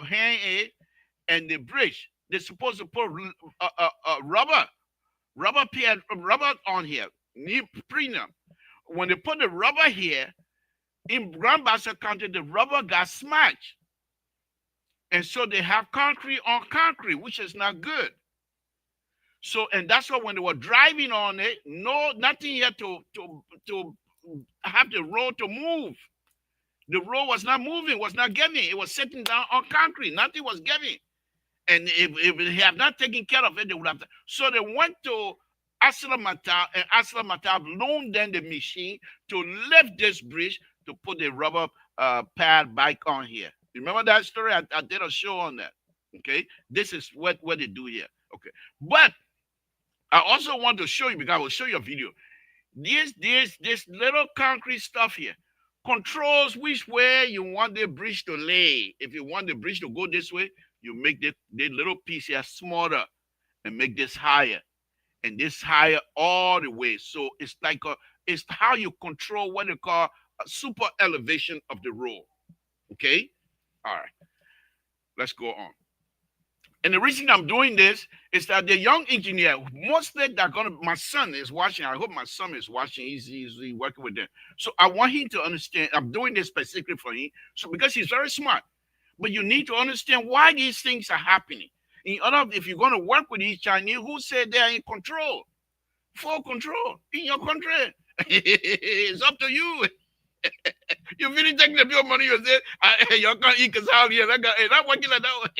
hand is and the bridge. They're supposed to put rubber on here, neoprene. When they put the rubber here in Grand Bassa County, the rubber got smashed, and so they have concrete on concrete, which is not good. So, and that's why when they were driving on it, nothing here to have the road to move. The road was not moving, was not getting. It was sitting down on concrete. Nothing was getting. And if they have not taken care of it, they would have. So they went to Aslamata, and Aslamata loaned them the machine to lift this bridge to put the rubber pad back on here. Remember that story? I did a show on that. Okay, this is what they do here. Okay, but I also want to show you, because I will show you a video. This little concrete stuff here controls which way you want the bridge to lay. If you want the bridge to go this way, you make the little piece here smaller and make this higher, and this higher all the way. So it's like it's how you control what they call a super elevation of the road. Okay, all right. Let's go on. And the reason I'm doing this is that the young engineer, mostly my son is watching. I hope my son is watching. He's working with them. So I want him to understand. I'm doing this specifically for him. So because he's very smart. But you need to understand why these things are happening. If you're going to work with these Chinese, who said they're in control? Full control in your country. It's up to you. You really taking the your money, you say, you're going to eat because how here. It's not working like that.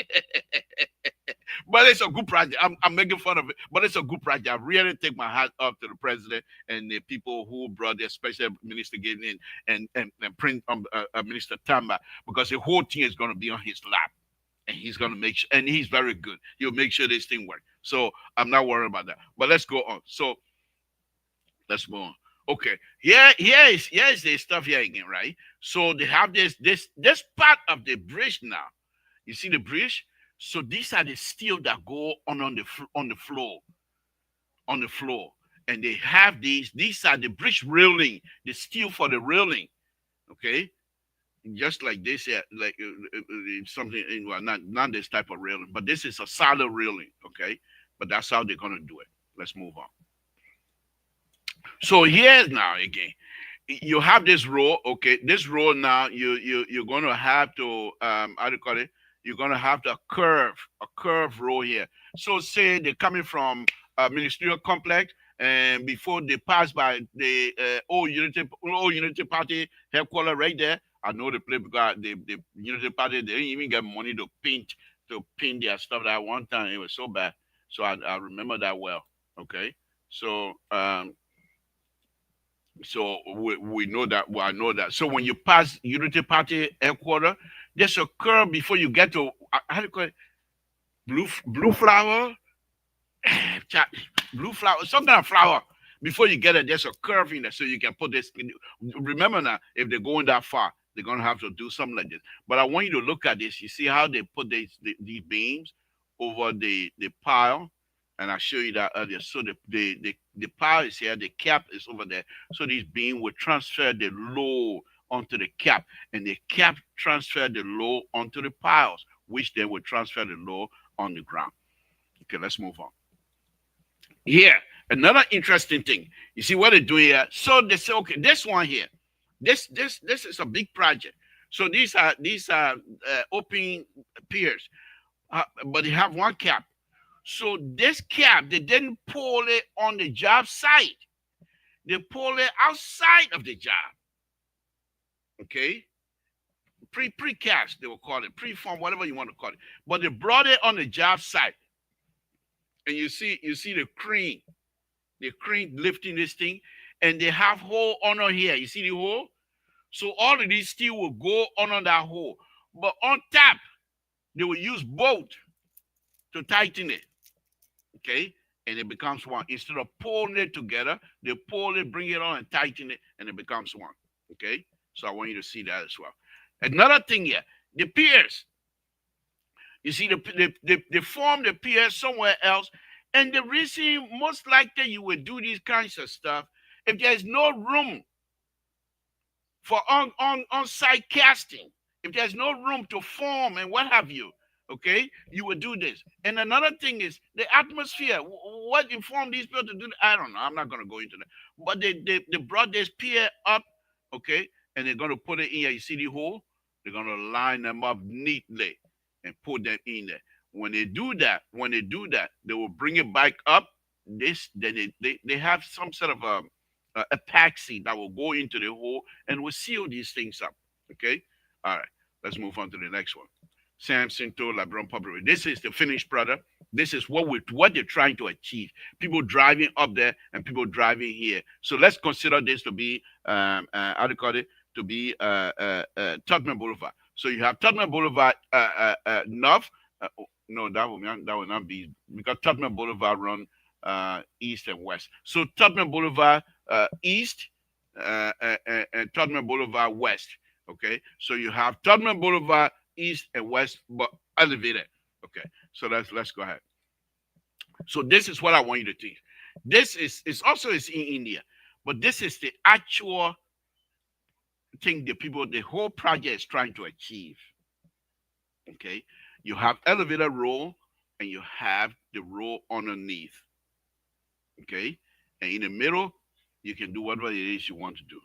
But it's a good project. I'm making fun of it, but it's a good project. I really take my hat off to the president and the people who brought their special minister getting in and Minister TUBMAN, because the whole thing is going to be on his lap, and he's going to make sure, and he's very good. He'll make sure this thing works. So I'm not worried about that. But let's go on. So let's move on. Okay, here is the stuff here again, right? So they have this part of the bridge now. You see the bridge? So these are the steel that go on the floor, and they have these. These are the bridge railing, the steel for the railing. Okay, just like this here, like something. Well, not this type of railing, but this is a solid railing. Okay, but that's how they're gonna do it. Let's move on. So here now again, you have this row. Okay, this row now you're gonna have to how do you call it? You're gonna have to curve row here. So say they're coming from a ministerial complex, and before they pass by the old Unity Party headquarters right there. I know the place because the Unity Party, they didn't even get money to paint their stuff that one time. It was so bad. So I remember that well. Okay. So so we know that. Well, I know that. So when you pass Unity Party headquarters, there's a curve before you get to how do you call it? Blue flower, some kind of flower. Before you get it, there's a curve in there, so you can put this. Remember now, if they're going that far, they're gonna have to do something like this. But I want you to look at this. You see how they put these beams over the pile, and I show you that earlier. So the pile is here, the cap is over there. So this beam will transfer the load onto the cap, and the cap transfer the load onto the piles, which then will transfer the load on the ground. Okay, let's move on. Here, another interesting thing. You see what they're doing here? So they say, okay, this one here, this is a big project. So these are open piers, but they have one cap. So this cap, they didn't pull it on the job site. They pull it outside of the job. Okay? Precast, they will call it, preform, whatever you want to call it. But they brought it on the job site. And you see the crane lifting this thing, and they have hole under here. You see the hole? So all of these steel will go under that hole. But on top, they will use bolt to tighten it. Okay? And it becomes one. Instead of pulling it together, they pull it, bring it on, and tighten it, and it becomes one. Okay? So I want you to see that as well. Another thing here, the piers. You see, they form the piers somewhere else. And the reason most likely you will do these kinds of stuff, if there's no room for on-site casting, if there's no room to form and what have you, okay, you will do this. And another thing is the atmosphere. What informed these people to do that? I don't know. I'm not going to go into that. But they brought this pier up, okay, and they're going to put it in here. You see the hole? They're going to line them up neatly and put them in there. When they do that, they will bring it back up. Then they have some sort of a epoxy that will go into the hole and will seal these things up. Okay? All right. Let's move on to the next one. Samson told LeBron publicly, this is the finished product. This is what they're trying to achieve. People driving up there and people driving here. So let's consider this to be how do you call it? To be TUBMAN Boulevard. So you have TUBMAN Boulevard north. No, that will not be, because TUBMAN Boulevard run east and west. So TUBMAN Boulevard east and TUBMAN Boulevard west. Okay, so you have TUBMAN Boulevard east and west, but elevated. Okay, so let's go ahead. So this is what I want you to think. This is also in India, but this is the actual thing the whole project is trying to achieve. Okay. You have elevator row and you have the row underneath. Okay? And in the middle, you can do whatever it is you want to do.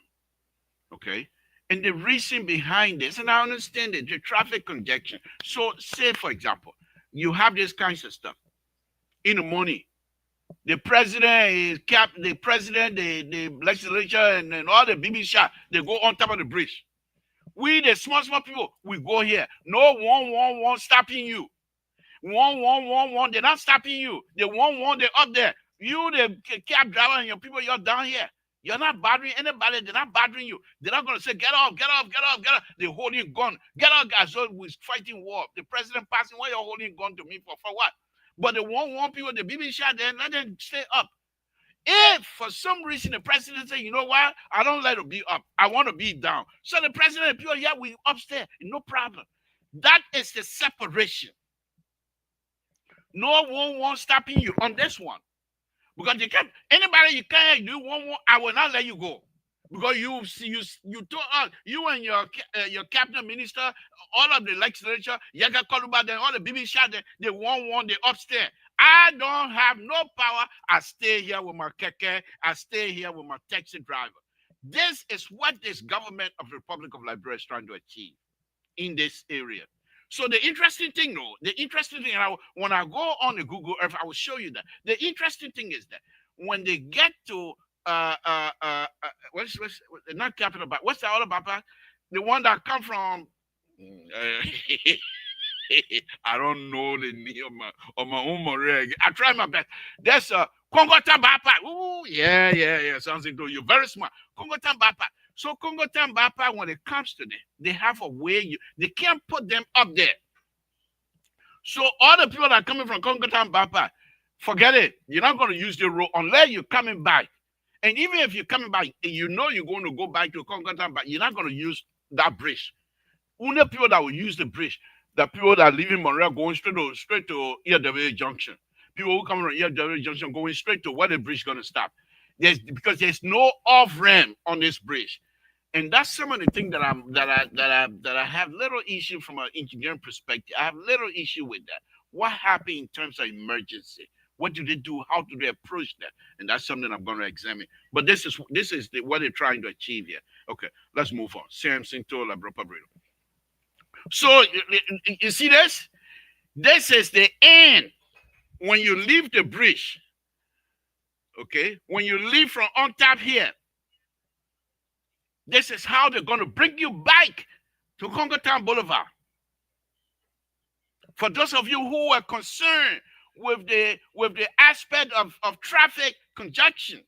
Okay? And the reason behind this, and I understand it, the traffic congestion. So say, for example, you have this kinds of stuff. In the morning, the president, the legislature, and all the BB shot, they go on top of the bridge. We, the small people, we go here. No one stopping you. One, they're not stopping you. The one, they're up there. You, the cab driver, and your people, you're down here. You're not bothering anybody. They're not bothering you. They're not going to say, get off. They're holding gun. Get off, guys. So we're fighting war. The president passing, why you're holding gun to me for what? But the one people, the BB shot there, let them stay up. If for some reason the president say, you know what, I don't let it be up, I want to be down. So the president and people, yeah, we upstairs, no problem. That is the separation. No one stopping you on this one. Because anybody you can't do one, I will not let you go. Because you told us, you and your cabinet minister, all of the legislature, Yaga Koluba, then all the BB shot, they one, they upstairs. I don't have no power. I stay here with my keke. I stay here with my taxi driver. This is what this government of the Republic of Liberia is trying to achieve in this area. So the interesting thing, when I go on the Google Earth, I will show you that. The interesting thing is that when they get to what's not capital, but what's the other Bapa? The one that come from I don't know the name of my own Moreg. I try my best. There's a Kongota Bapa. Oh, yeah. Sounds like you're very smart. Kongota Bapa. So Kongota Bapa, when it comes to them, they have a way they can't put them up there. So all the people that are coming from Kongota Bapa, forget it. You're not going to use the road unless you're coming back. And even if you're coming back, you know you're going to go back to Kongota, but you're not going to use that bridge. Only people that will use the bridge, the people that live in Monroe going straight to EW Junction. People who come from EW Junction going straight to where the bridge is going to stop. Because there's no off-ramp on this bridge. And that's some of the things that I have little issue from an engineering perspective. I have little issue with that. What happened in terms of emergency? What do they do? How do they approach that? And that's something I'm going to examine. But this is what they're trying to achieve here. Okay, let's move on. Samson told Labropa Brito. So you see this? This is the end. When you leave the bridge, Okay? When you leave from on top here, this is how they're going to bring you back to Congotown Boulevard. For those of you who are concerned with the aspect of traffic congestion,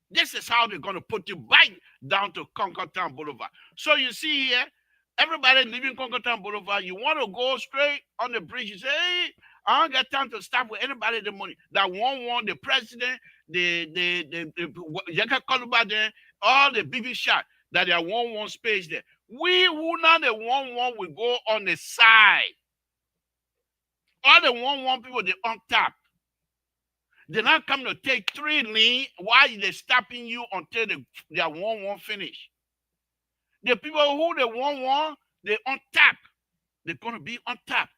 this is how they're going to put you back down to Congotown Boulevard. So you see here, everybody leaving Congotown Boulevard, you want to go straight on the bridge. You say, hey, I don't got time to stop with anybody the money. That want the president, all the BB shot, that they want space there. We who not the want will go on the side. All the want people, they on top. They're not coming to take 3 lanes while they're stopping you until their one finish. The people who they want, they're on top. They're going to be on top.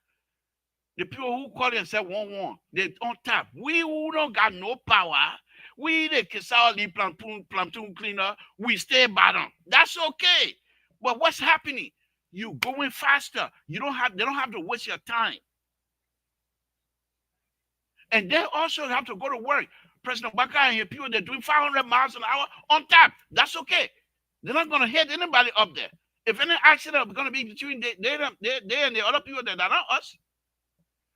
The people who call themselves one, they're on top. We who don't got no power, we the Kisali platoon cleaner, we stay bottom. That's okay. But what's happening? You going faster. They don't have to waste your time. And they also have to go to work. President Baka and his people, they're doing 500 miles an hour on top. That's okay. They're not going to hit anybody up there. If any accident is going to be between they and the other people that are not us.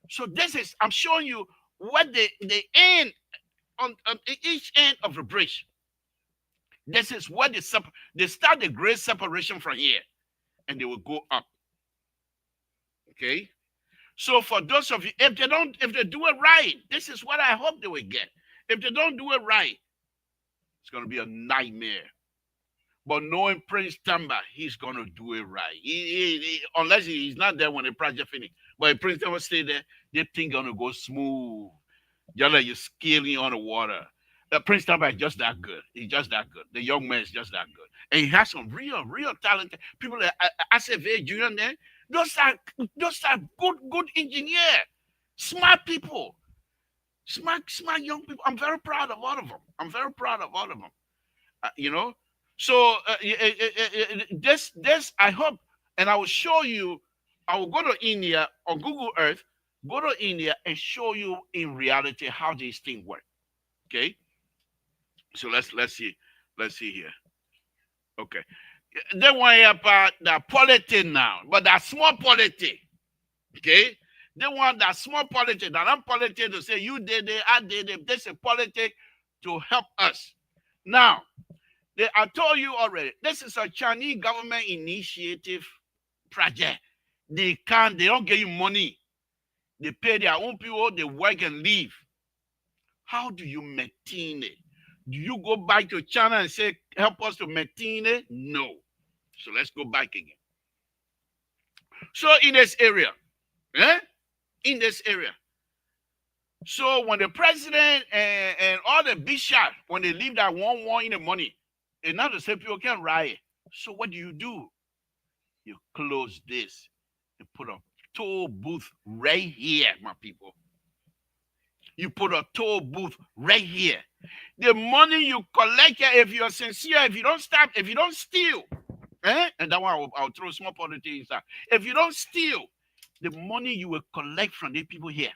So this is, I'm showing you what the end, on each end of the bridge. This is what they start the great separation from here. And they will go up. Okay? So for those of you, if they do it right, this is what I hope they will get. If they don't do it right, it's going to be a nightmare. But knowing Prince Tamba, he's going to do it right. Unless he's not there when the project finishes. But if Prince Tamba stay there, this thing going to go smooth. Just like you're scaling on the water. Prince Tamba is just that good. He's just that good. The young man is just that good. And he has some real talented people. ACV Junior there. Those are good engineers, smart people, smart young people. I'm very proud of all of them. You know, so this I hope, and I will show you. I will go to India on Google Earth, go to India and show you in reality how these things work. Okay, so let's see here. Okay. They want to about that politics now, but that small politics. Okay? They want that small politics, that not politics to say you did it, I did it. This is politics to help us. Now, I told you already, this is a Chinese government initiative project. They don't give you money. They pay their own people, they work and leave. How do you maintain it? Do you go back to China and say, help us to maintain it? No. So let's go back again. So in this area, so when the president and all the bishops, when they leave that one in the money, and now the same people can riot. So what do? You close this and put a toll booth right here, my people. You put a toll booth right here. The money you collect here, if you're sincere, if you don't stop, if you don't steal, and that one I'll throw small politics inside. If you don't steal, the money you will collect from the people here,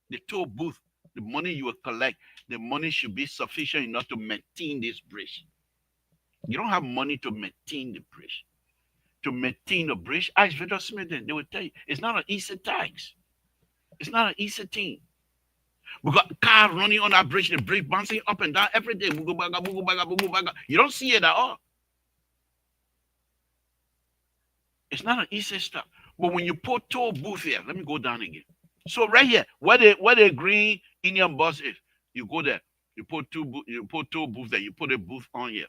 the toll booth, the money you will collect, the money should be sufficient enough to maintain this bridge. You don't have money to maintain the bridge. To maintain the bridge, ask Victor Smith, they will tell you, it's not an easy tax. It's not an easy thing. We got cars running on that bridge, the bridge bouncing up and down every day. You don't see it at all. It's not an easy stuff. But when you put toll booth here, let me go down again. So right here, where the green Indian bus is, you go there. You put toll booth there. You put a booth on here.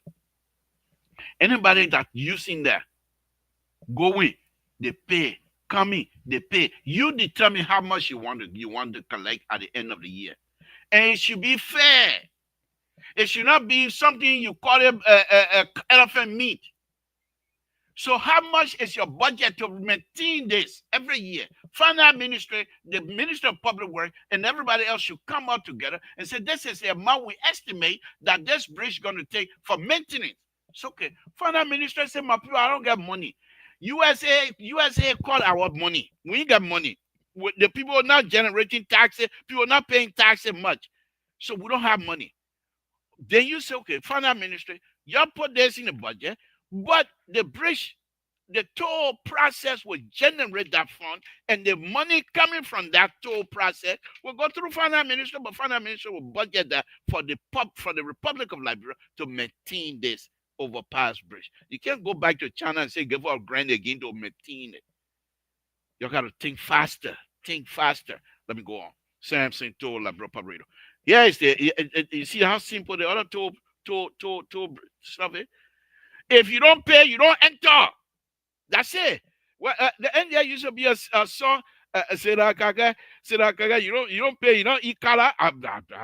Anybody that using there, go in, they pay. Come in, they pay. You determine how much you want to collect at the end of the year, and it should be fair. It should not be something you call it elephant meat. So how much is your budget to maintain this every year? Finance Ministry, the Minister of Public Works, and everybody else should come out together and say, this is the amount we estimate that this bridge is going to take for maintenance. It's okay. Finance Minister said, my people, I don't get money. USA call our money. We got money. The people are not generating taxes. People are not paying taxes much. So we don't have money. Then you say, okay, finance ministry, y'all put this in the budget, but the bridge, the toll process will generate that fund, and the money coming from that toll process will go through finance ministry, but finance ministry will budget that for the Republic of Liberia to maintain this overpass bridge. You can't go back to China and say give us a grant again to maintain it. You got to think faster. Think faster. Let me go on. Samson told Labro Paredo. Yeah, it's there. You see how simple the other toll stuff is? If you don't pay, you don't enter. That's it. Well, the NDI used to be a song. Sedakaga, you don't pay, you don't eat color. I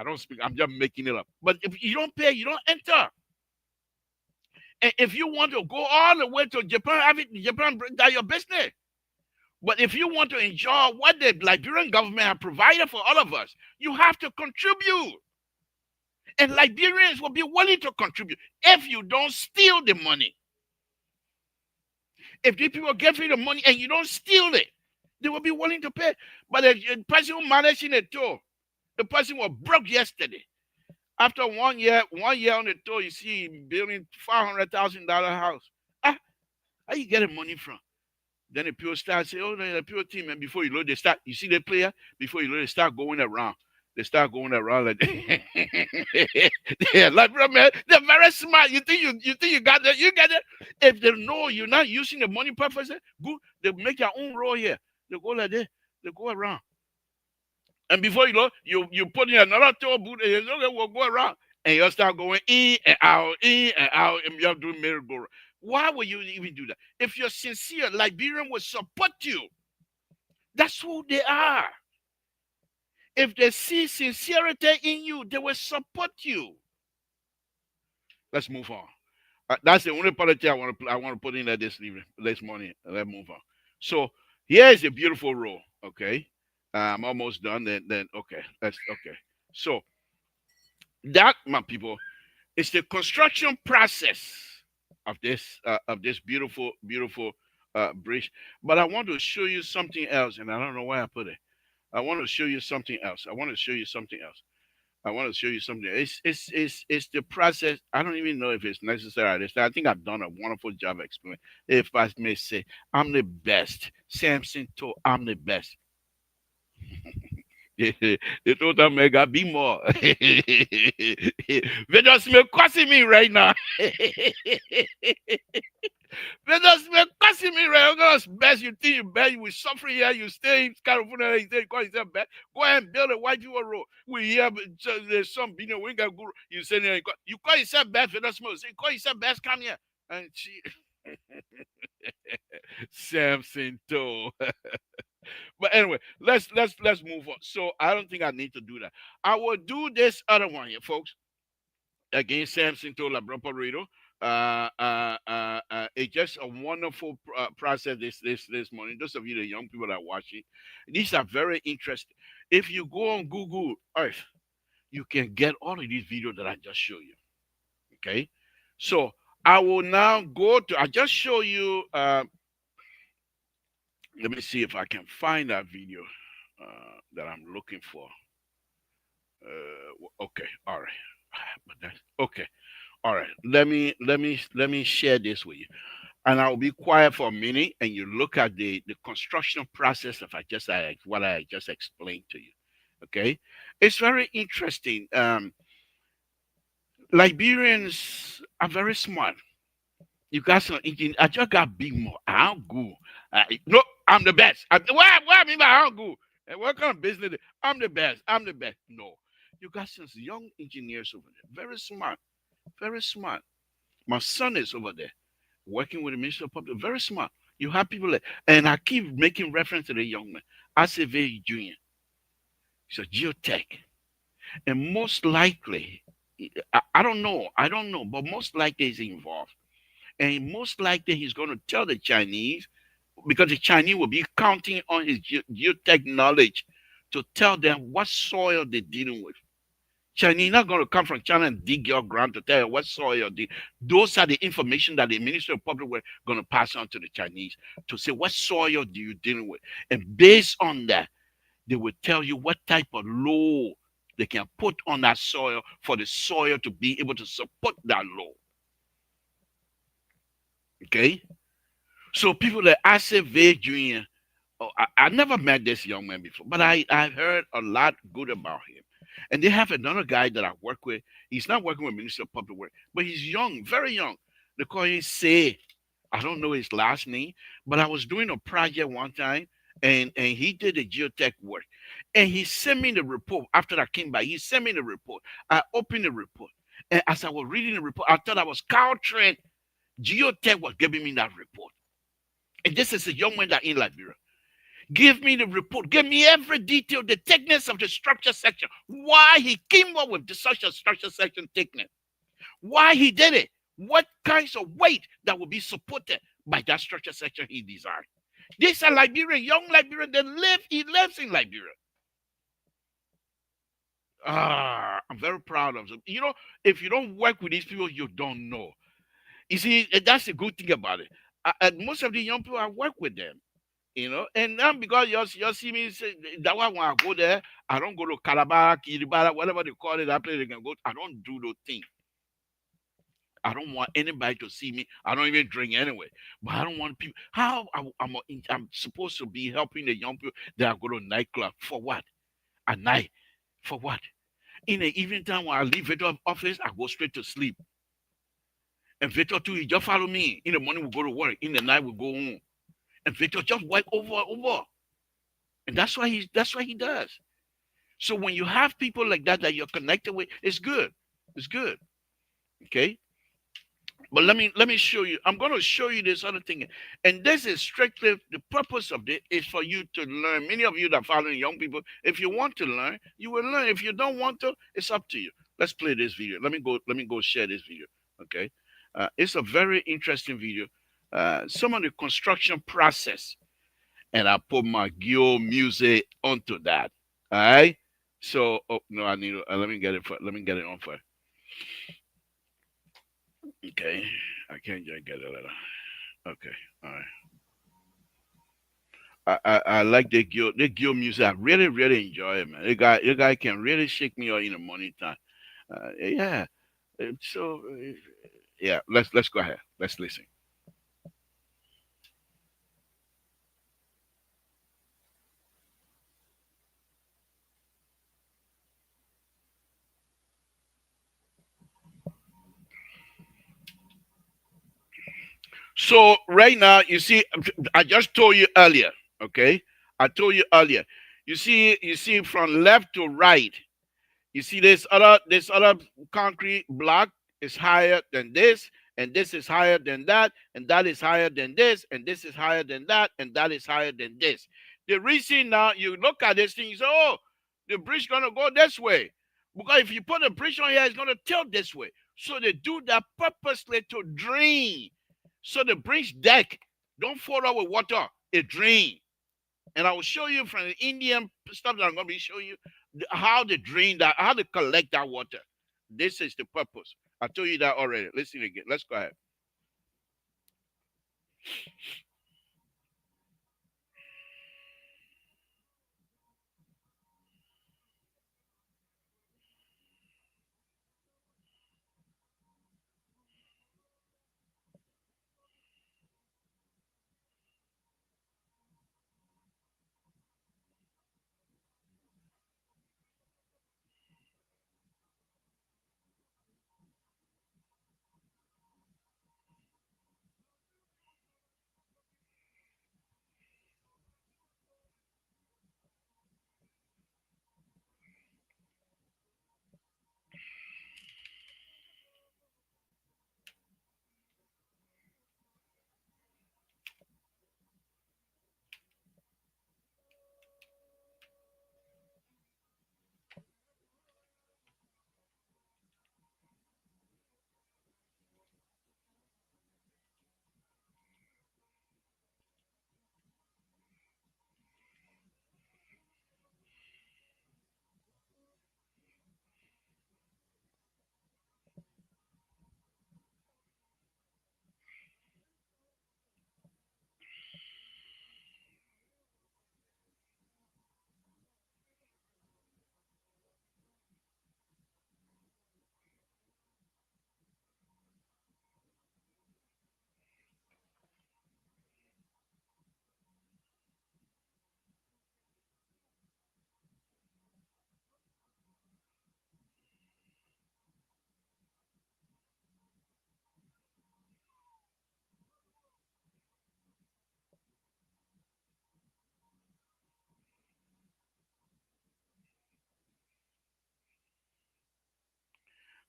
don't speak. I'm just making it up. But if you don't pay, you don't enter. And if you want to go all the way to Japan, have it Japan bring down your business. But if you want to enjoy what the Liberian government have provided for all of us, you have to contribute. And Liberians will be willing to contribute if you don't steal the money. If the people give you the money and you don't steal it, they will be willing to pay. But the person who managing the tour, the person was broke yesterday. After 1 year on the tour, you see him building $500,000 house. How you getting money from? Then the people start saying, oh, the people team, and before you know, they start, you see the player, before you know, they start going around. They start going around like yeah, like, bro, man, they're very smart. You think you got that? You get it? If they know you're not using the money purpose, good, they make your own road here. They go like that, they go around. And before you know, you put in another tour booth, and okay, we'll go around. And you'll start going in and out, and you're doing merry-go-round. Why would you even do that? If you're sincere, Liberian will support you. That's who they are. If they see sincerity in you, they will support you. Let's move on. That's the only politics I want to put in there this morning. Let's move on. So here's a beautiful row. Okay, I'm almost done. Then okay, okay. So that, my people, is the construction process of this beautiful bridge. But I want to show you something else, and I don't know why I put it. I want to show you something else. It's the process. I don't even know if it's necessary. I think I've done a wonderful job explaining. If I may say, I'm the best. Samson told I'm the best. They told them mega be more. They just cussing me right now. They just cussing me right now. Best, you think you best, you will suffer here, you stay in California, you call yourself best. Go ahead and build a white people road. We have there's some we ain't got guru. You say you call yourself best, they don't smoke. Say call yourself best, come here. And she Samson told. But anyway, let's move on. So I don't think I need to do that. I will do this other one here, folks. Again, Samson told Labropa Redo. It's just a wonderful process this morning. Those of you, the young people that are watching, these are very interesting. If you go on Google Earth, you can get all of these videos that I just showed you. Okay, so I will now I just show you. Let me see if I can find that video that I'm looking for. Okay, all right, but that's okay. All right, let me share this with you, and I'll be quiet for a minute, and you look at the construction process of what I just explained to you. Okay, it's very interesting. Liberians are very smart. You got some engine. I just got big more. I'm good. No, I'm the best. What I mean by I'm good? And what kind of business? I'm the best. I'm the best. No, you got some young engineers over there. Very smart. Very smart. My son is over there working with the Ministry of Public. Very smart. You have people there. And I keep making reference to the young man. I say very junior. He's a geotech. And most likely, I don't know, but most likely he's involved. And most likely he's going to tell the Chinese, because the Chinese will be counting on his geotech knowledge to tell them what soil they're dealing with. Chinese not going to come from China and dig your ground to tell you what soil you're dealing. Those are the information that the Ministry of Public Works going to pass on to the Chinese to say what soil do you dealing with. And based on that, they will tell you what type of load they can put on that soil for the soil to be able to support that load. Okay? So people that I say Jr., I never met this young man before, but I've heard a lot good about him. And they have another guy that I work with. He's not working with Minister of Public Works, but he's young, very young. They call him Say. I don't know his last name, but I was doing a project one time, and he did the geotech work. And he sent me the report after I came by. He sent me the report. I opened the report. And as I was reading the report, I thought I was countering. Geotech was giving me that report. And this is a young man that in Liberia. Give me the report. Give me every detail, the thickness of the structure section. Why he came up with such a structure section thickness. Why he did it. What kinds of weight that will be supported by that structure section he designed. This is Liberian, young Liberian that he lives in Liberia. I'm very proud of them. You know, if you don't work with these people, you don't know. You see, that's a good thing about it. Most of the young people, I work with them. And now because you see me say that one when I go there, I don't go to Calabar, Kiribara, whatever they call it, that place they can go. I don't do those things. I don't want anybody to see me. I don't even drink anyway. But I don't want people. How I'm supposed to be helping the young people that I go to nightclub for what? At night for what? In the evening time when I leave Victor's office, I go straight to sleep. And Victor too, he just follow me. In the morning we go to work. In the night we go home. And Victor just work over and over. And that's why he does. So when you have people like that you're connected with, it's good. It's good. Okay. But let me show you. I'm going to show you this other thing. And this is strictly the purpose of this is for you to learn. Many of you that follow young people, if you want to learn, you will learn. If you don't want to, it's up to you. Let's play this video. Let me go share this video. Okay. It's a very interesting video. Some of the construction process. And I put my Gil music onto that. All right. So, oh no, I need. Let me get it. Let me get it on first. Okay, I can't just get it. Okay, all right. I like the Gil music. I really enjoy it, man. The guy can really shake me up in the morning time. Yeah. So, yeah. Let's go ahead. Let's listen. So right now, you see, I just told you earlier. Okay, I told you earlier. You see from left to right. You see this other concrete block is higher than this, and this is higher than that, and that is higher than this, and this is higher than that, and that is higher than this. The reason now you look at this thing, you say, oh, the bridge gonna go this way. Because if you put a bridge on here, it's gonna tilt this way. So they do that purposely to drain. So the bridge deck don't fall out with water, it drain. And I will show you from the Indian stuff that I'm going to be showing you how they drain that, how they collect that water. This is the purpose. I told you that already. Listen again. Let's go ahead.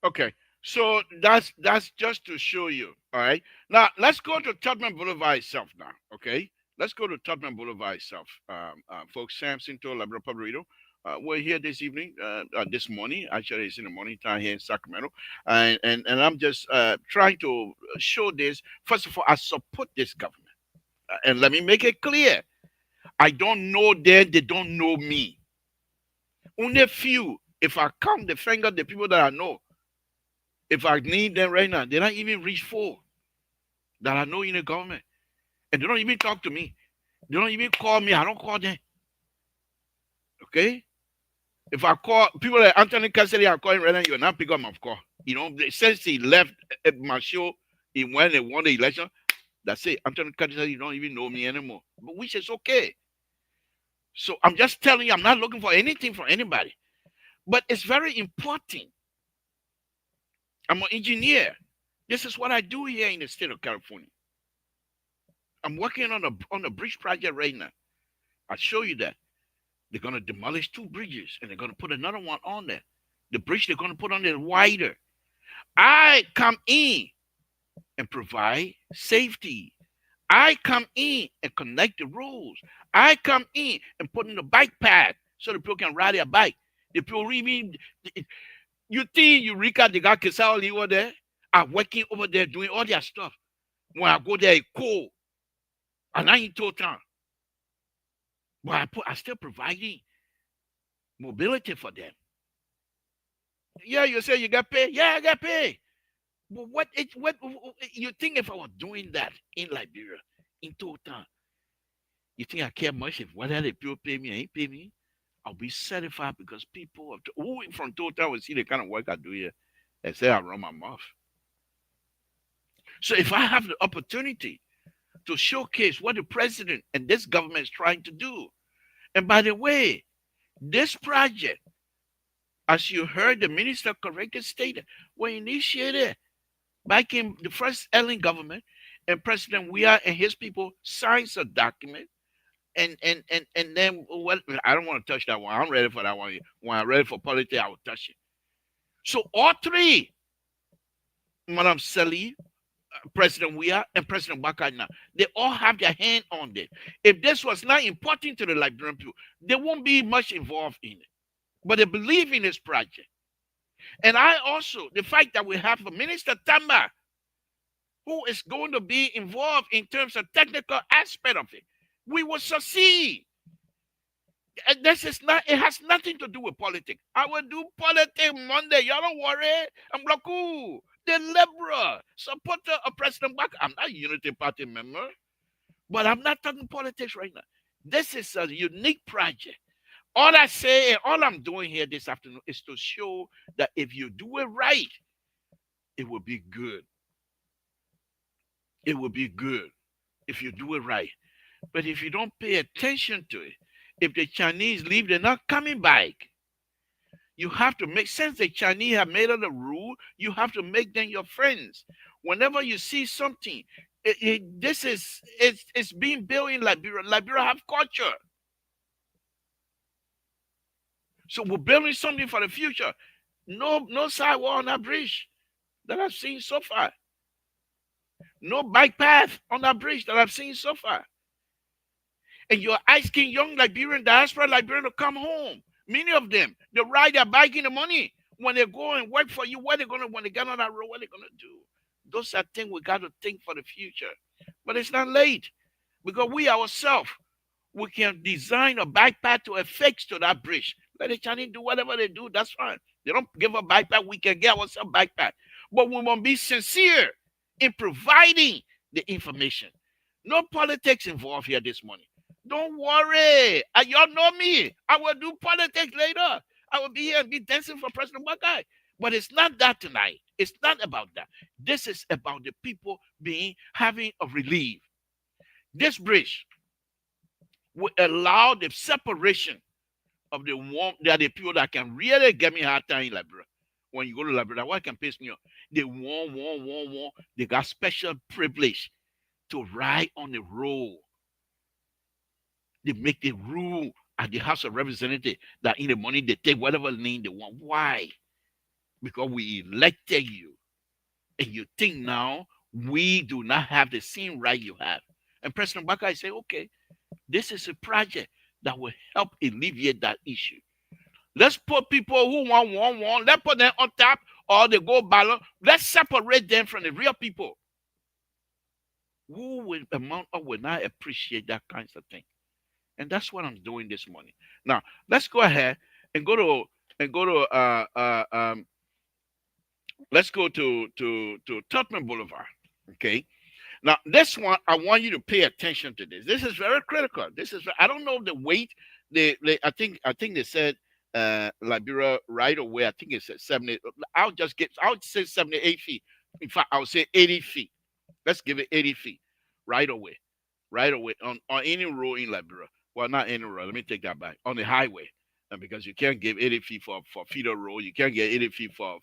Okay. So that's just to show you. All right. Now let's go to Tubman Boulevard itself now. Okay. Let's go to Tubman Boulevard itself. Folks, Samson told Labrador Public Radio. We're here this evening, this morning. Actually, it's in the morning time here in Sacramento, and I'm just trying to show this. First of all, I support this government, and let me make it clear: I don't know them; they don't know me. Only few. If I count the finger, the people that I know, if I need them right now, they don't even reach 4 that I know in the government. And they don't even talk to me. They don't even call me. I don't call them. Okay? If I call people like Anthony Cassidy, I call him right now, you'll not pick up my call. You know, since he left my show, when they won the election, that's it. Anthony Cassidy, you don't even know me anymore. But which is okay. So I'm just telling you, I'm not looking for anything from anybody. But it's very important. I'm an engineer. This is what I do here in the state of California. I'm working on a bridge project right now. I'll show you that. They're going to demolish 2 bridges and they're going to put another one on there. The bridge they're going to put on there is wider. I come in and provide safety. I come in and connect the roads. I come in and put in the bike path so the people can ride their bike. The people really, you think Eureka, they got Kesao over there, are working over there doing all their stuff. When I go there, it's cold. And I ain't total. But I still providing mobility for them. Yeah, you say you got paid. Yeah, I got paid. But what you think if I was doing that in Liberia, in total, you think I care much if whether the people pay me or ain't pay me? I'll be satisfied because people who from total will see the kind of work I do here and say I run my mouth. So if I have the opportunity to showcase what the president and this government is trying to do. And by the way, this project, as you heard the minister correctly stated, were initiated back in the first Ellen government, and President Weah and his people signed a document. And then, well, I don't want to touch that one. I'm ready for that one. When I'm ready for politics, I will touch it. So all 3, Madam Sally, President Weah, and President Bakana, they all have their hand on it. If this was not important to the Liberian people, they won't be much involved in it. But they believe in this project. And I also, the fact that we have a Minister TUBMAN who is going to be involved in terms of technical aspect of it, we will succeed. And this is not, it has nothing to do with politics. I will do politics Monday. Y'all don't worry. I'm like, ooh, the liberal supporter of President Bak. I'm not a Unity Party member, but I'm not talking politics right now. This is a unique project. All I say and all I'm doing here this afternoon is to show that if you do it right, it will be good. It will be good if you do it right. But if you don't pay attention to it, if the Chinese leave, they're not coming back. You have to make sense. The Chinese have made it a rule. You have to make them your friends. Whenever you see something, it's being built in Liberia. Liberia have culture. So we're building something for the future. No sidewalk on that bridge that I've seen so far. No bike path on that bridge that I've seen so far. And you're asking young Liberian, diaspora Liberian to come home. Many of them, they ride their bike in the money. When they go and work for you, when they get on that road, what are they gonna do? Those are things we got to think for the future. But it's not late. Because we ourselves, we can design a bike path to affix to that bridge. Let the Chinese do whatever they do, that's fine. They don't give a bike path, we can get ourselves a bike path. But we must be sincere in providing the information. No politics involved here this morning. Don't worry. Y'all know me. I will do politics later. I will be here and be dancing for President Wakai. But it's not that tonight. It's not about that. This is about the people having a relief. This bridge will allow the separation of the people that can really get me a hard time in Liberia. When you go to Liberia, what can piss me off? They want. They got special privilege to ride on the road. They make the rule at the House of Representatives that in the money they take whatever lane they want. Why? because we elected you, and you think now we do not have the same right you have. And President Baka say, okay, this is a project that will help alleviate that issue. Let's put people who want, let's put them on top, or they go ballot. Let's separate them from the real people who will amount or will not appreciate that kinds of thing. And that's what I'm doing this morning. Now, let's go ahead and go to let's go to Tubman Boulevard. Okay. Now, this one, I want you to pay attention to this. This is very critical. This is, I don't know the weight. I think they said Liberia right away. I think it said 70. I would say 78 feet. In fact, I would say 80 feet. Let's give it 80 feet right away. Right away on any road in Liberia. Well, not any road. Let me take that back. On the highway. And because you can't give 80 feet for feeder road. You can't get 80 feet for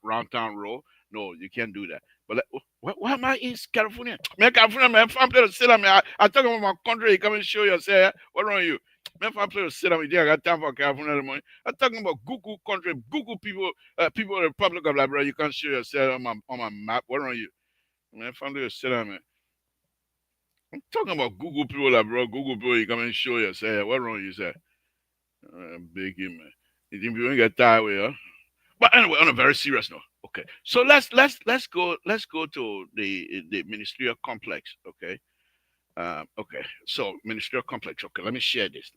round town road. No, you can't do that. But why am I in California? Man, California, man, if I'm playing to sit on me, I talk about my country, you come and show yourself. What wrong with you? Man, if I'm playing to sit on me, I got time for California in the morning. I'm talking about Google country, Google people, people in the Republic of Liberia, you can't show yourself on my map. What wrong with you? Man, if I'm playing to sit on me. I'm talking about Google people, Liberia, Google people, you come and show yourself. What wrong with you, sir? Big man. You think people ain't get tired with you? But anyway, on a very serious note, okay. So let's go to the ministerial complex, okay. Okay. So ministerial complex, okay. Let me share this.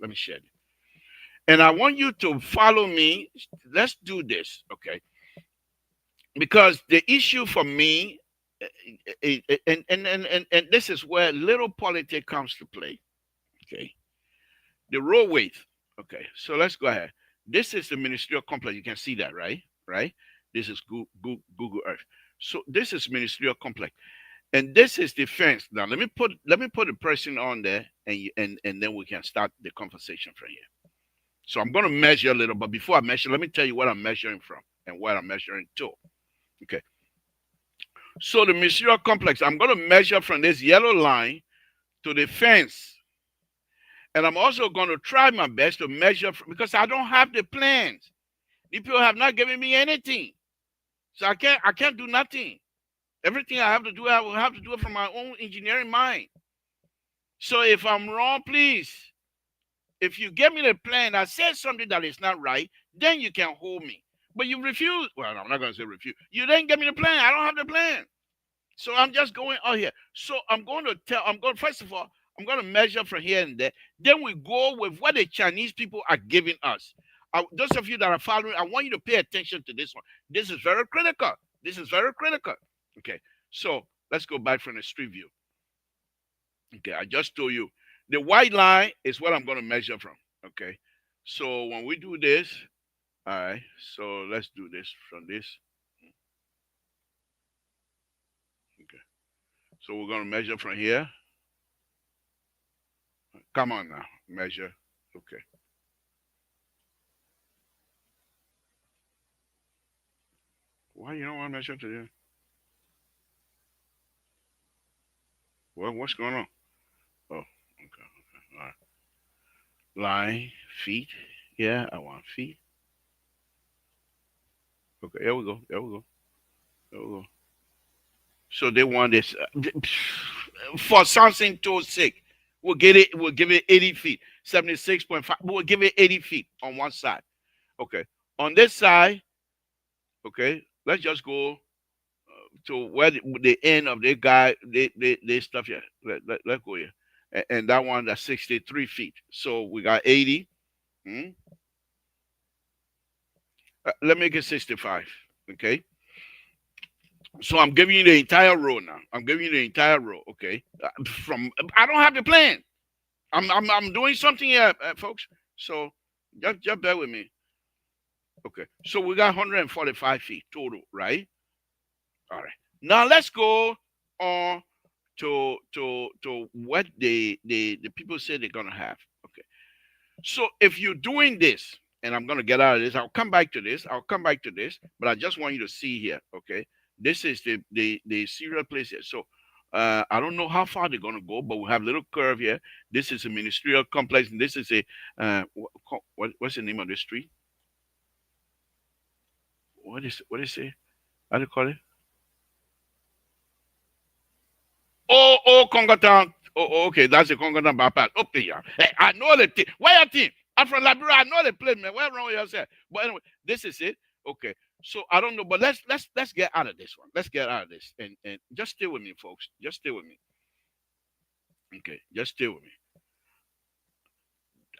And I want you to follow me. Let's do this, okay. Because the issue for me, and this is where little politics comes to play, okay. The road weight, okay. So let's go ahead. This is the ministerial complex. You can see that, right? Right? This is Google Earth. So this is ministerial complex, and this is the fence. Now let me put the person on there, and then we can start the conversation from here. So I'm going to measure a little, but before I measure, let me tell you what I'm measuring from and what I'm measuring to. Okay. So the ministerial complex, I'm going to measure from this yellow line to the fence, and I'm also going to try my best to measure because I don't have the plans. These people have not given me anything. So I can't do nothing. Everything I have to do, I will have to do it from my own engineering mind. So if I'm wrong, please, if you give me the plan, I said something that is not right, then you can hold me. But you refuse. Well, no, I'm not going to say refuse. You didn't give me the plan. I don't have the plan. So I'm just going out here. So first of all, I'm going to measure from here and there. Then we go with what the Chinese people are giving us. Those of you that are following, I want you to pay attention to this one. This is very critical. Okay, so let's go back from the street view. Okay, I just told you. The white line is what I'm going to measure from. Okay, so when we do this, all right, so let's do this from this. Okay, so we're going to measure from here. Come on now, measure. Okay. Why you don't want to measure to you? Well, what's going on? Oh, okay. All right. Line, feet. Yeah, I want feet. Okay, there we go. So they want this for Samson told sake. We'll give it 80 feet. 76.5. We'll give it 80 feet on one side. Okay. On this side, okay, let's just go to where the end of the guy, they stuff here. Let's go here. And that one, that's 63 feet. So we got 80. Let me make it 65. Okay. So I'm giving you the entire row now. Okay. I don't have the plan. I'm doing something here, folks. So just bear with me. Okay. So we got 145 feet total, right? All right. Now let's go on to what the people say they're gonna have. Okay. So if you're doing this, and I'm gonna get out of this, I'll come back to this, but I just want you to see here. Okay. This is the serial place here. So I don't know how far they're gonna go, but we have a little curve here. This is a ministerial complex, and this is a what's the name of the street? what is it? How do you call it? Oh, Congotown. Okay, that's the Congotown bypass. Okay, yeah. Hey, I know the thing. Where your team? I'm from Liberia. I know the place, man. Where wrong with yourself? But anyway, this is it. Okay. So I don't know, but let's get out of this one. Let's get out of this, and just stay with me, folks. Just stay with me. Okay, just stay with me.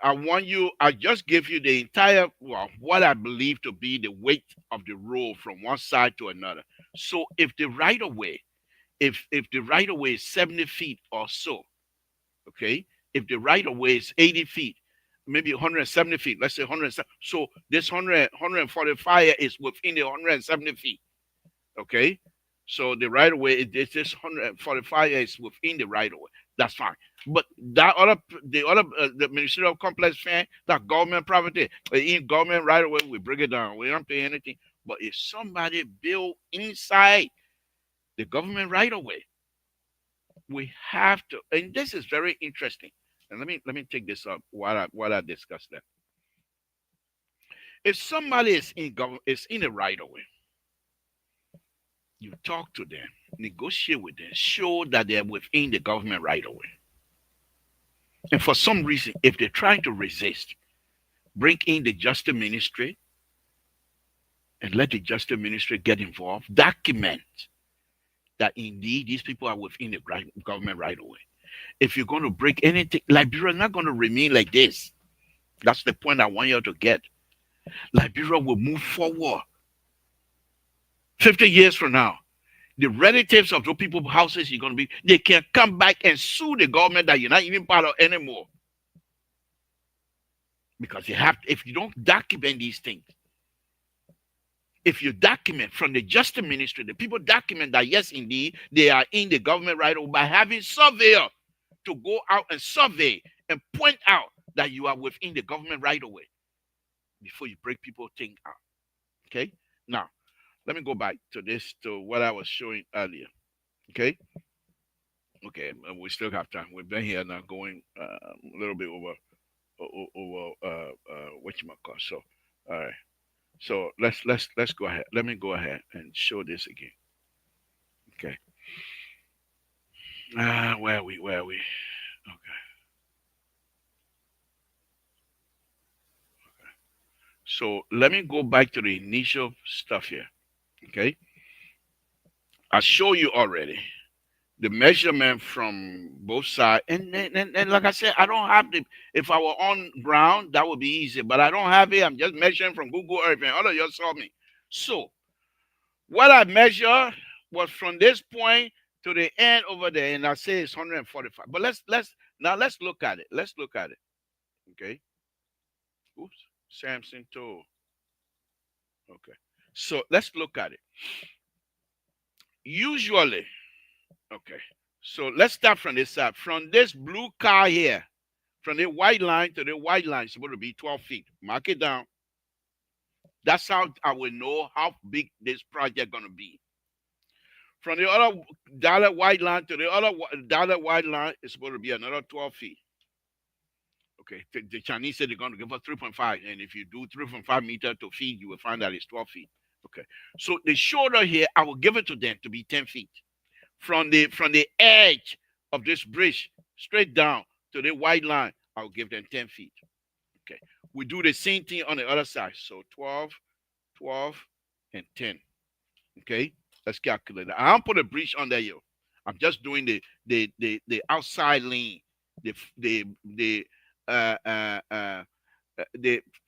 I just gave you the entire, well, what I believe to be the weight of the road from one side to another. So if the right of way, if the right of way is 70 feet or so, okay, if the right of way is 80 feet, maybe 170 feet, let's say 170. So this 145 is within the 170 feet, okay? So the right of way, it's this 145 is within the right of way. That's fine. But the ministerial complex fan, that government property, in government right away, we bring it down. We don't pay anything. But if somebody build inside the government right away, we have to, and this is very interesting. And let me take this up while I discuss that. If somebody is in the right away, you talk to them, negotiate with them, show that they're within the government right away. And for some reason, if they're trying to resist, bring in the justice ministry and let the justice ministry get involved, document that indeed these people are within the government right away. If you're going to break anything, Liberia is not going to remain like this. That's the point I want you to get. Liberia will move forward. 50 years from now, the relatives of those people's houses you're going to be, they can come back and sue the government that you're not even part of anymore. Because you have, if you don't document these things, if you document from the justice ministry, the people document that yes, indeed, they are in the government right away by having surveyor to go out and survey and point out that you are within the government right away before you break people thing out. Okay? Now, let me go back to this, to what I was showing earlier. Okay? Okay, we still have time. We've been here now going a little bit over what you might call. So, all right. So let's go ahead. Let me go ahead and show this again. Okay. Where are we? Okay. So let me go back to the initial stuff here. Okay. I show you already the measurement from both sides. And like I said, I don't have the, if I were on ground, that would be easy, but I don't have it. I'm just measuring from Google Earth, and all of you saw me. So what I measure was from this point to the end over there, and I say it's 145. But let's look at it. Let's look at it. Okay. Oops. Samson tool. Okay. So let's look at it. Usually, okay. So let's start from this side. From this blue car here, from the white line to the white line, it's supposed to be 12 feet. Mark it down. That's how I will know how big this project gonna be. From the other dotted white line to the other dotted white line, it's supposed to be another 12 feet. Okay, the Chinese said they're going to give us 3.5, and if you do 3.5 meters to feet, you will find that it's 12 feet. Okay, so the shoulder here, I will give it to them to be 10 feet. From the edge of this bridge straight down to the white line, I'll give them 10 feet. Okay, we do the same thing on the other side. So 12, 12, and 10. Okay, let's calculate that. I don't put a bridge on there, yo. I'm just doing the outside lane, the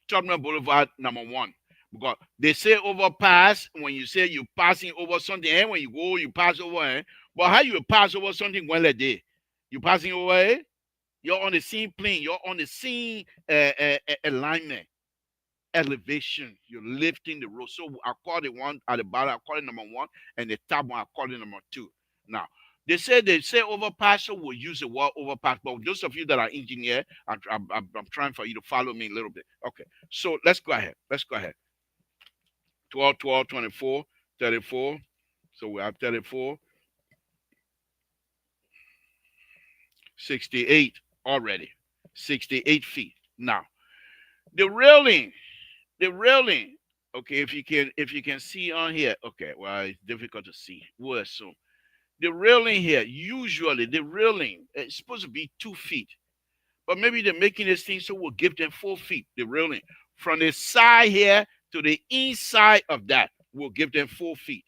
TUBMAN Boulevard #1. Because they say overpass when you say you're passing over something, and when you go, you pass over. But how you pass over something when a day? You passing over, you're on the same plane, you're on the same alignment, elevation, you're lifting the road. So I call the one at the bottom, I call it #1, and the top one, I call it #2. Now, they say overpass, so we'll use the word overpass. But those of you that are engineer, I'm trying for you to follow me a little bit. Okay, so let's go ahead. 12, 12, 24, 34. So we have 34. 68 already. 68 feet. Now, the railing Okay, if you can see on here, okay, well, it's difficult to see. We'll assume the railing here, usually the railing is supposed to be 2 feet, but maybe they're making this thing so we'll give them 4 feet. The railing from the side here to the inside of that, we'll give them 4 feet.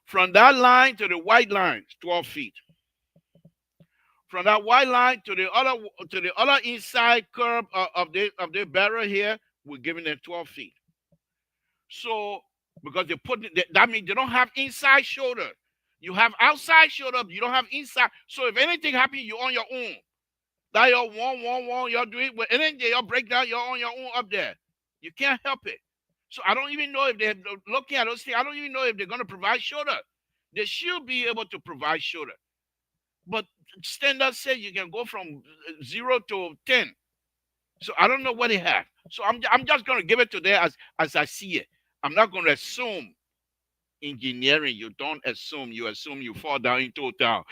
From that line to the white line, 12 feet. From that white line to the other inside curb of the barrel here, we're giving them 12 feet. So because they put that means they don't have inside shoulder. You have outside shoulder, you don't have inside. So if anything happens, you're on your own. That you're one, you're doing well, and then you'll break down, you're on your own up there. You can't help it. So I don't even know if they're looking at those things. I don't even know if they're going to provide shoulder. They should be able to provide shoulder. But standard says you can go from 0 to 10. So I don't know what they have. So I'm just going to give it to them as I see it. I'm not going to assume engineering. You don't assume. You assume you fall down in total.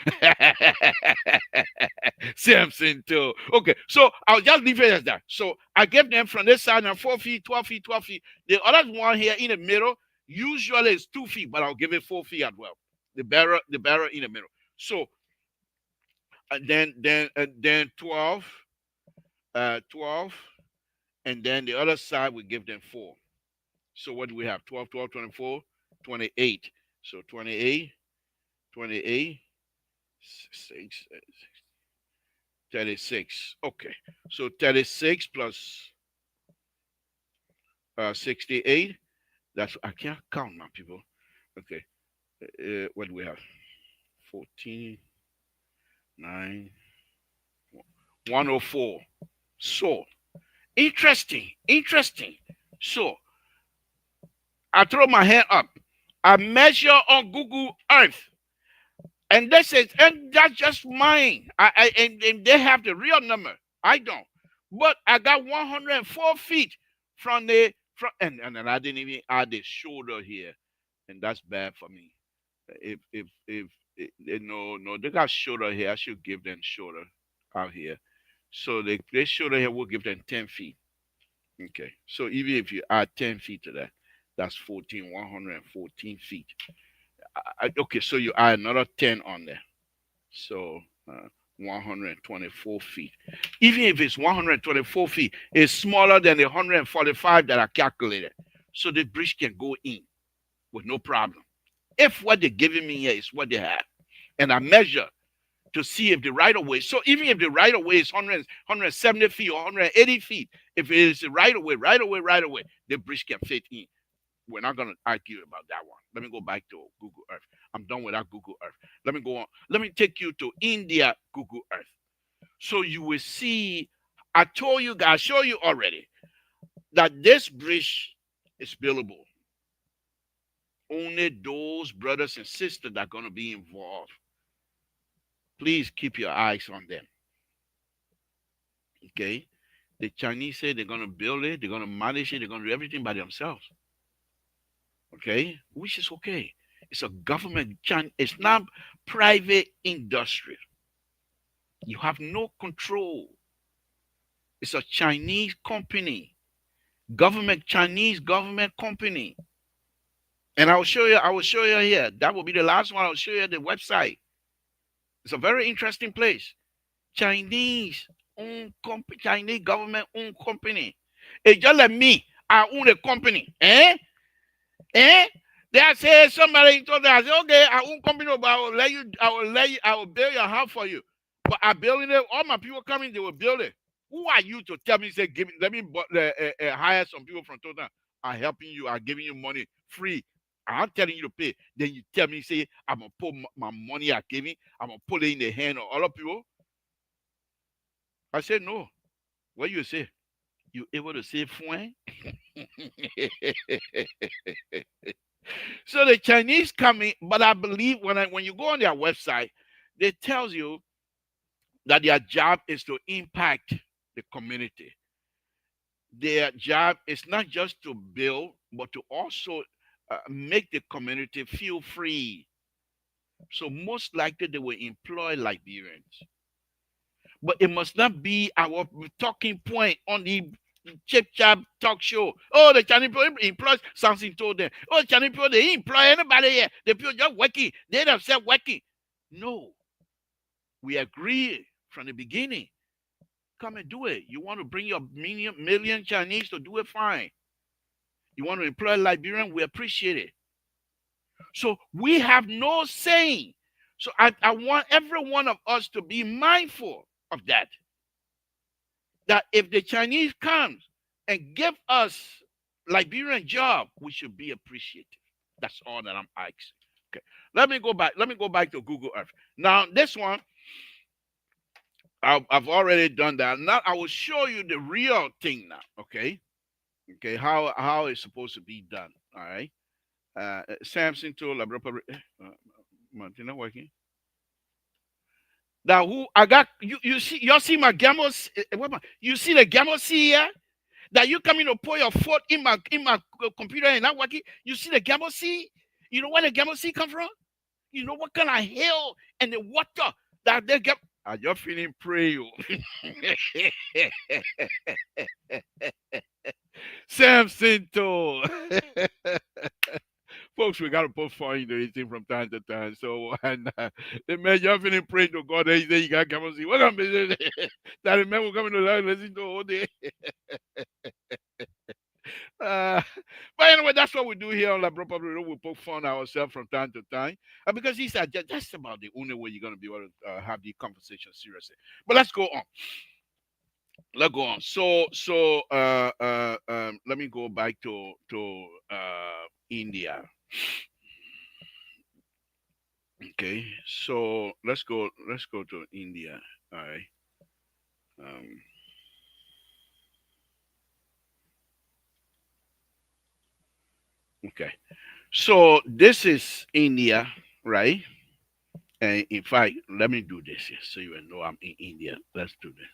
Samson too. Okay, so I'll just leave it as that. So I gave them from this side now 4 feet, 12 feet, 12 feet. The other one here in the middle usually is 2 feet, but I'll give it 4 feet as well. The barrel in the middle. So then 12, 12, and then the other side we give them 4. So what do we have? 12, 12, 24, 28. So 28, 6, 36. Okay. So 36 plus 68. That's, I can't count now, people. Okay. What do we have? 14, 9, 104. So interesting. So I throw my hand up. I measure on Google Earth, and they say, and that's just mine. And they have the real number. I don't. But I got 104 feet from and I didn't even add the shoulder here, and that's bad for me. If no, they got shoulder here. I should give them shoulder out here. So they shoulder here, we'll give them 10 feet. Okay. So even if you add 10 feet to that, that's 114 feet. Okay, so you add another 10 on there. So 124 feet. Even if it's 124 feet, it's smaller than the 145 that I calculated. So the bridge can go in with no problem. If what they're giving me here is what they have, and I measure to see if the right-of-way, so even if the right-of-way is 170 feet or 180 feet, if it is the right-of-way, the bridge can fit in. We're not going to argue about that one. Let me go back to Google Earth. I'm done with that Google Earth. Let me go on. Let me take you to India Google Earth. So you will see, I told you guys, show you already, that this bridge is buildable. Only those brothers and sisters that are going to be involved. Please keep your eyes on them. Okay? The Chinese say they're going to build it, they're going to manage it, they're going to do everything by themselves. Okay? Which is okay. It's a government, it's not private industry. You have no control. It's a Chinese company. Chinese government company. And I will show you here. That will be the last one. I'll show you the website. It's a very interesting place. Chinese government owned company. It's just like me. I own a company. They say somebody told me, I said, okay, I own company, but I will build your house for you. But I building it, all my people coming, they will build it. Who are you to tell me, say, let me hire some people from Total? I'm helping you, I'm giving you money free. I'm telling you to pay. Then you tell me, say, I'm going to put my money I gave me, I'm going to put it in the hand of other people. I said, no. What you say? You able to say fuen? So the Chinese coming, but I believe when you go on their website, they tells you that their job is to impact the community. Their job is not just to build, but to also make the community feel free. So most likely they will employ Liberians. But it must not be our talking point on the chip chap talk show. Oh, the Chinese people employ Samson told them. Oh, Chinese people they employ anybody here. The people just working. They themselves working. No, we agree from the beginning. Come and do it. You want to bring your million Chinese to do it, fine. You want to employ Liberian, we appreciate it. So we have no saying. So I want every one of us to be mindful of that. That if the Chinese comes and give us Liberian job, we should be appreciative. That's all that I'm asking. Okay. Let me go back. Let me go back to Google Earth. Now, this one, I've already done that. Now I will show you the real thing now. Okay. Okay, how it's supposed to be done. All right. Samson told Martina working. Now who I got you see y'all see my gamos you see the gamos here that you coming to put your foot in my computer and not working. You see the gamos, you know where the gamos come from? You know what kind of hill and the water that they get. Are you feeling pray? Samson told. Folks, we gotta post for you anything from time to time. So and the man you're feeling pray to God, he said you gotta come and see what I'm that the man will come to listen to all day. But anyway, that's what we do here on La Public Radio. We poke fun ourselves from time to time, because these are just about the only way you're going to be able to have the conversation seriously. But let's go on. Let's go on. So let me go back to India. Okay, so let's go to India. All right. Okay, so this is India, right? And in fact, let me do this here so you will know I'm in India. Let's do this.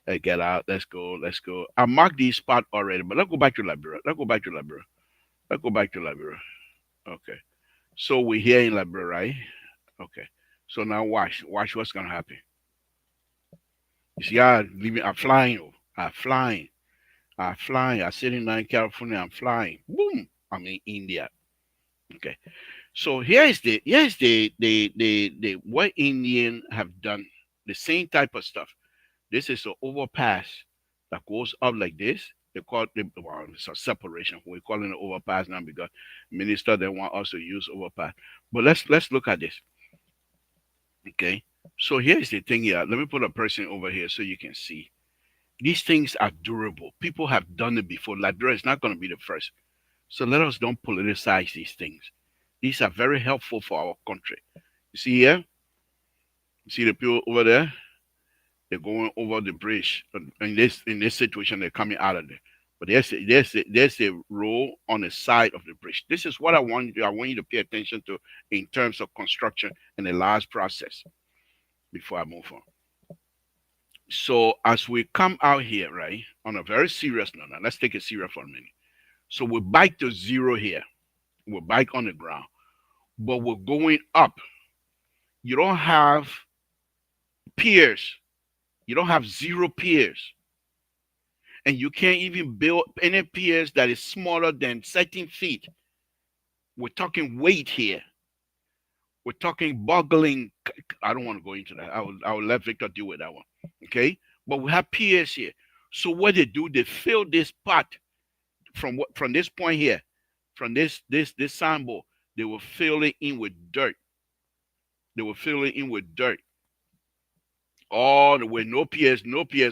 Let's get out. Let's go. Let's go. I marked this spot already, but let's go back to Liberia. Let's go back to Liberia. Let's go back to Liberia. Okay. So we're here in Liberia, right? Okay. So now watch what's gonna happen. You see, I'm flying. I'm flying. I'm flying. I'm sitting now in California. I'm flying. Boom. I'm in India. Okay. So here's the what Indian have done the same type of stuff. This is an overpass that goes up like this. They call it it's a separation. We're calling it overpass now because minister they want us to use overpass. But let's look at this. Okay. So here's the thing here. Let me put a person over here so you can see. These things are durable. People have done it before. Liberia is not going to be the first. So let us don't politicize these things. These are very helpful for our country. You see here? You see the people over there? They're going over the bridge. In this situation, they're coming out of there. But there's a road on the side of the bridge. This is what I want you to do. I want you to pay attention to in terms of construction and the last process before I move on. So as we come out here, right, on a very serious note, now let's take it serious for a minute. So we're back to zero here. We're back on the ground, but we're going up. You don't have piers. You don't have zero piers. And you can't even build any piers that is smaller than 13 feet. We're talking weight here. We're talking boggling. I don't want to go into that. I will let Victor deal with that one. Okay? But we have piers here. So what they do, they fill this pot from this point here, from this signboard, they will fill it in with dirt. They will fill it in with dirt. All the way, no piers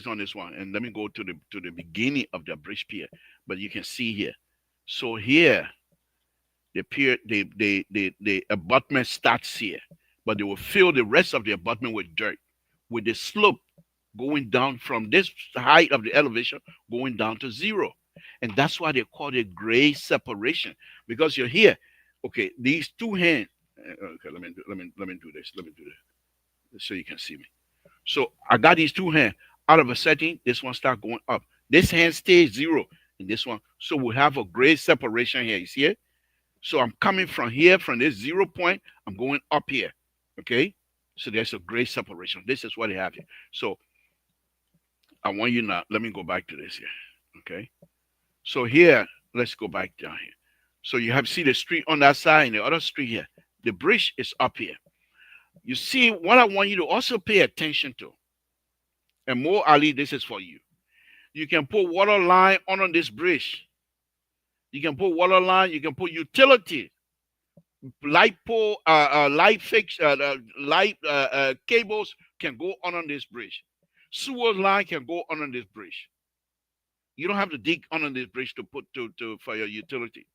on this one. And let me go to the beginning of the bridge pier. But you can see here. So here, the pier, the abutment starts here, but they will fill the rest of the abutment with dirt, with the slope going down from this height of the elevation going down to zero. And that's why they call it grade separation, because you're here. Okay, these two hands. Okay, let me do this. Let me do this so you can see me. So I got these two hands. Out of a setting, this one start going up. This hand stays zero, and this one. So we have a grade separation here. You see it? So I'm coming from here, from this 0 point. I'm going up here. Okay. So there's a grade separation. This is what they have here. So I want you now. Let me go back to this here. Okay. So here, let's go back down here. So you have see the street on that side and the other street here. The bridge is up here. You see what I want you to also pay attention to. And more Ali, this is for you. You can put water line on this bridge. You can put water line. You can put utility, light pole, light fix, light cables can go on this bridge. Sewer line can go on this bridge. You don't have to dig under this bridge to put to for your utility.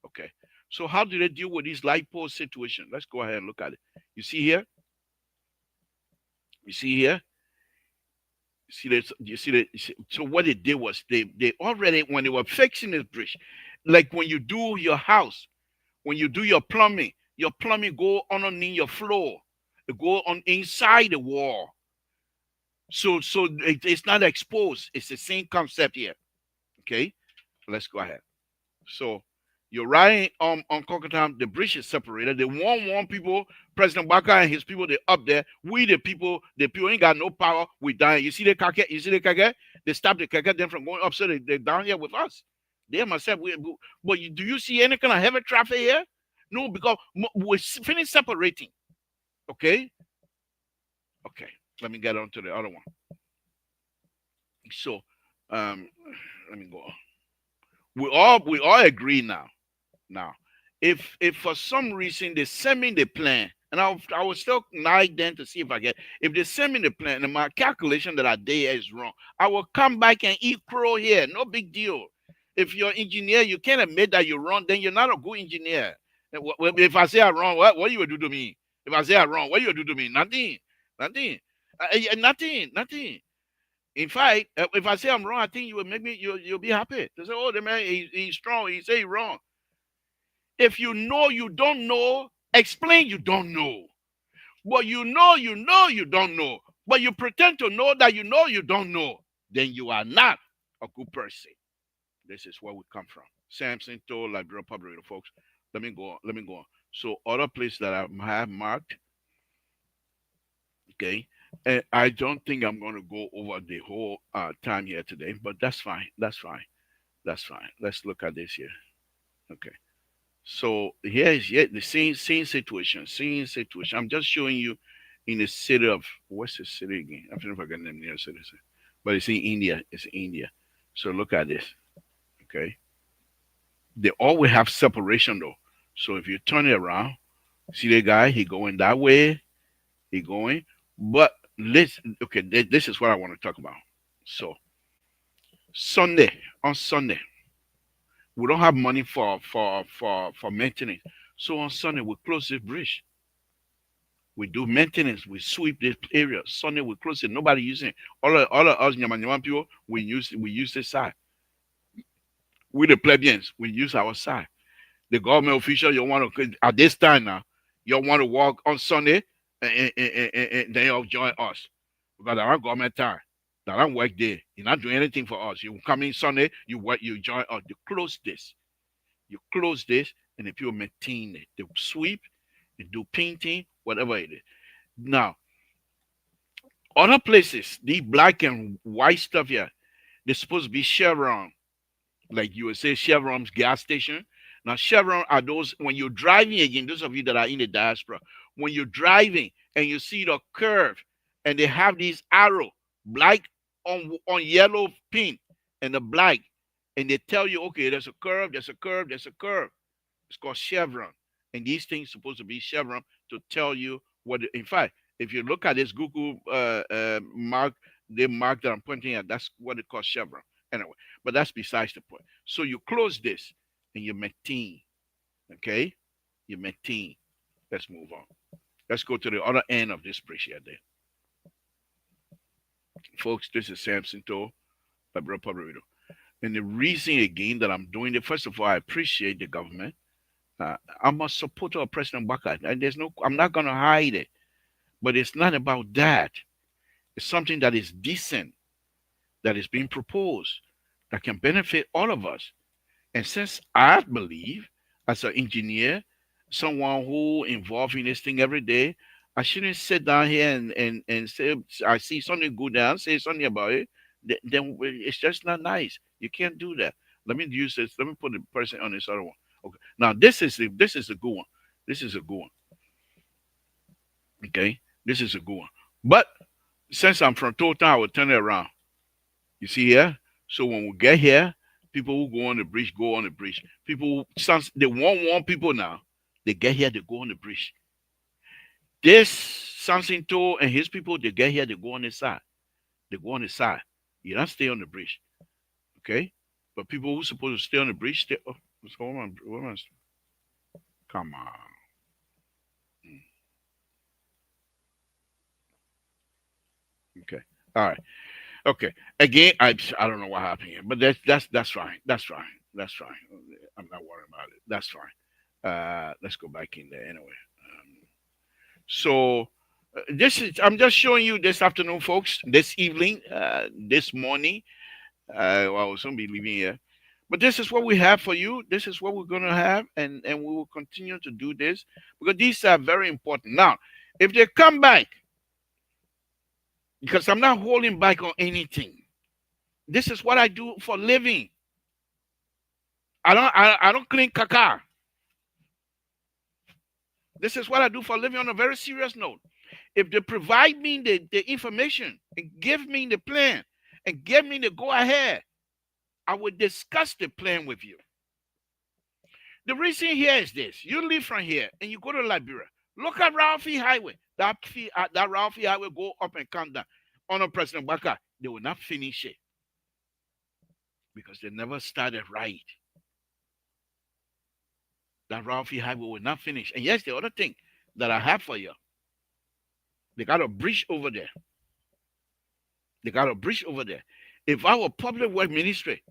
Okay. So how do they deal with this light pole situation? Let's go ahead and look at it. You see here? You see here? See this? You see that? So what they did was they already, when they were fixing this bridge, like when you do your house, when you do your plumbing go underneath your floor, it go on inside the wall. So it's not exposed. It's the same concept here. Okay, let's go ahead. So you're riding on Cocotown, the bridge is separated. The one people, President Baka and his people, they're up there. We the people ain't got no power. We dying. You see the kake? They stop the kake them from going up, so they're down here with us. They must have. But do you see any kind of heavy traffic here? No, because we're finished separating. Okay. Okay. Let me get on to the other one. So, let me go on. We all agree now. Now, if for some reason they send me the plan, and I will still nag them to see if they send me the plan and my calculation that I did is wrong, I will come back and eat crow here. No big deal. If you're an engineer, you can't admit that you're wrong, then you're not a good engineer. If I say I'm wrong, what you will do to me? If I say I'm wrong, what you will do to me? Nothing. Nothing. In fact, if I say I'm wrong, I think you will make me. You'll be happy. They say, "Oh, the man, he's strong. He say he's wrong." If you know you don't know, explain you don't know. But you know you don't know. But you pretend to know that you know you don't know. Then you are not a good person. This is where we come from. Samson told Liberia Public, folks. Let me go on. So other place that I have marked. Okay. And I don't think I'm going to go over the whole time here today, but that's fine. Let's look at this here. Okay. So here is the same situation. I'm just showing you in the city of, what's the city again? I don't know if I can name the city, but it's in India. It's India. So look at this. Okay. They always have separation though. So if you turn it around, see the guy, he going that way, but this is what I want to talk about. So on Sunday, we don't have money for maintenance. So on Sunday we close this bridge. We do maintenance. We sweep this area. Sunday we close it. Nobody using it. All of us Nyaman people, we use this side. We the plebeians, we use our side. The government official, you want to at this time now, you want to walk on Sunday and then you'll join us. Because our government time, that don't work there. You're not doing anything for us. You come in Sunday, you join us. You close this, and the people maintain it. They sweep, they do painting, whatever it is. Now, other places, the black and white stuff here, they're supposed to be Chevron. Like you would say Chevron's gas station. Now, Chevron are those, when you're driving again, those of you that are in the diaspora, when you're driving and you see the curve and they have these arrow, black on yellow pin and the black, and they tell you, okay, there's a curve. It's called Chevron. And these things supposed to be Chevron to tell you what, in fact, if you look at this Google mark, the mark that I'm pointing at, that's what it calls Chevron. Anyway, but that's besides the point. So you close this and you maintain. Okay? You maintain. Let's move on. Let's go to the other end of this bridge here there. Folks, this is Samson told by Brother Pablo. And the reason again that I'm doing it, first of all, I appreciate the government. I'm a supporter of President Baka. And I'm not gonna hide it. But it's not about that. It's something that is decent, that is being proposed, that can benefit all of us. And since I believe, as an engineer, someone who involved in this thing every day, I shouldn't sit down here and say, I see something good down, say something about it. Then it's just not nice. You can't do that. Let me use this. Let me put the person on this other one. Okay. Now this is a good one. This is a good one. Okay. This is a good one. But since I'm from Total, I will turn it around. You see here? So when we get here, people who go on the bridge go on the bridge. People who, they want people now. They get here, they go on the bridge. This Samson and his people, they get here, they go on the side. They go on the side. You don't stay on the bridge. Okay? But people who supposed to stay on the bridge, stay. Oh, come on. Okay. All right. Okay. Again, I don't know what happened here, but that's fine. That's fine. That's fine. I'm not worried about it. That's fine. Let's go back in there anyway. So this is, I'm just showing you this afternoon, folks. This evening, this morning. I will soon be leaving here. But this is what we have for you. This is what we're going to have. And we will continue to do this because these are very important. Now, if they come back, because I'm not holding back on anything. This is what I do for living. I don't clean caca. This is what I do for living on a very serious note. If they provide me the information and give me the plan and give me the go ahead, I will discuss the plan with you. The reason here is this. You live from here and you go to Liberia. Look at Ralphie Highway. That Ralphie Highway go up and come down. Under President Baka, they will not finish it because they never started right. That Ralphie Highway will not finish. And yes, the other thing that I have for you, they got a bridge over there. They got a bridge over there. If I were public work ministry,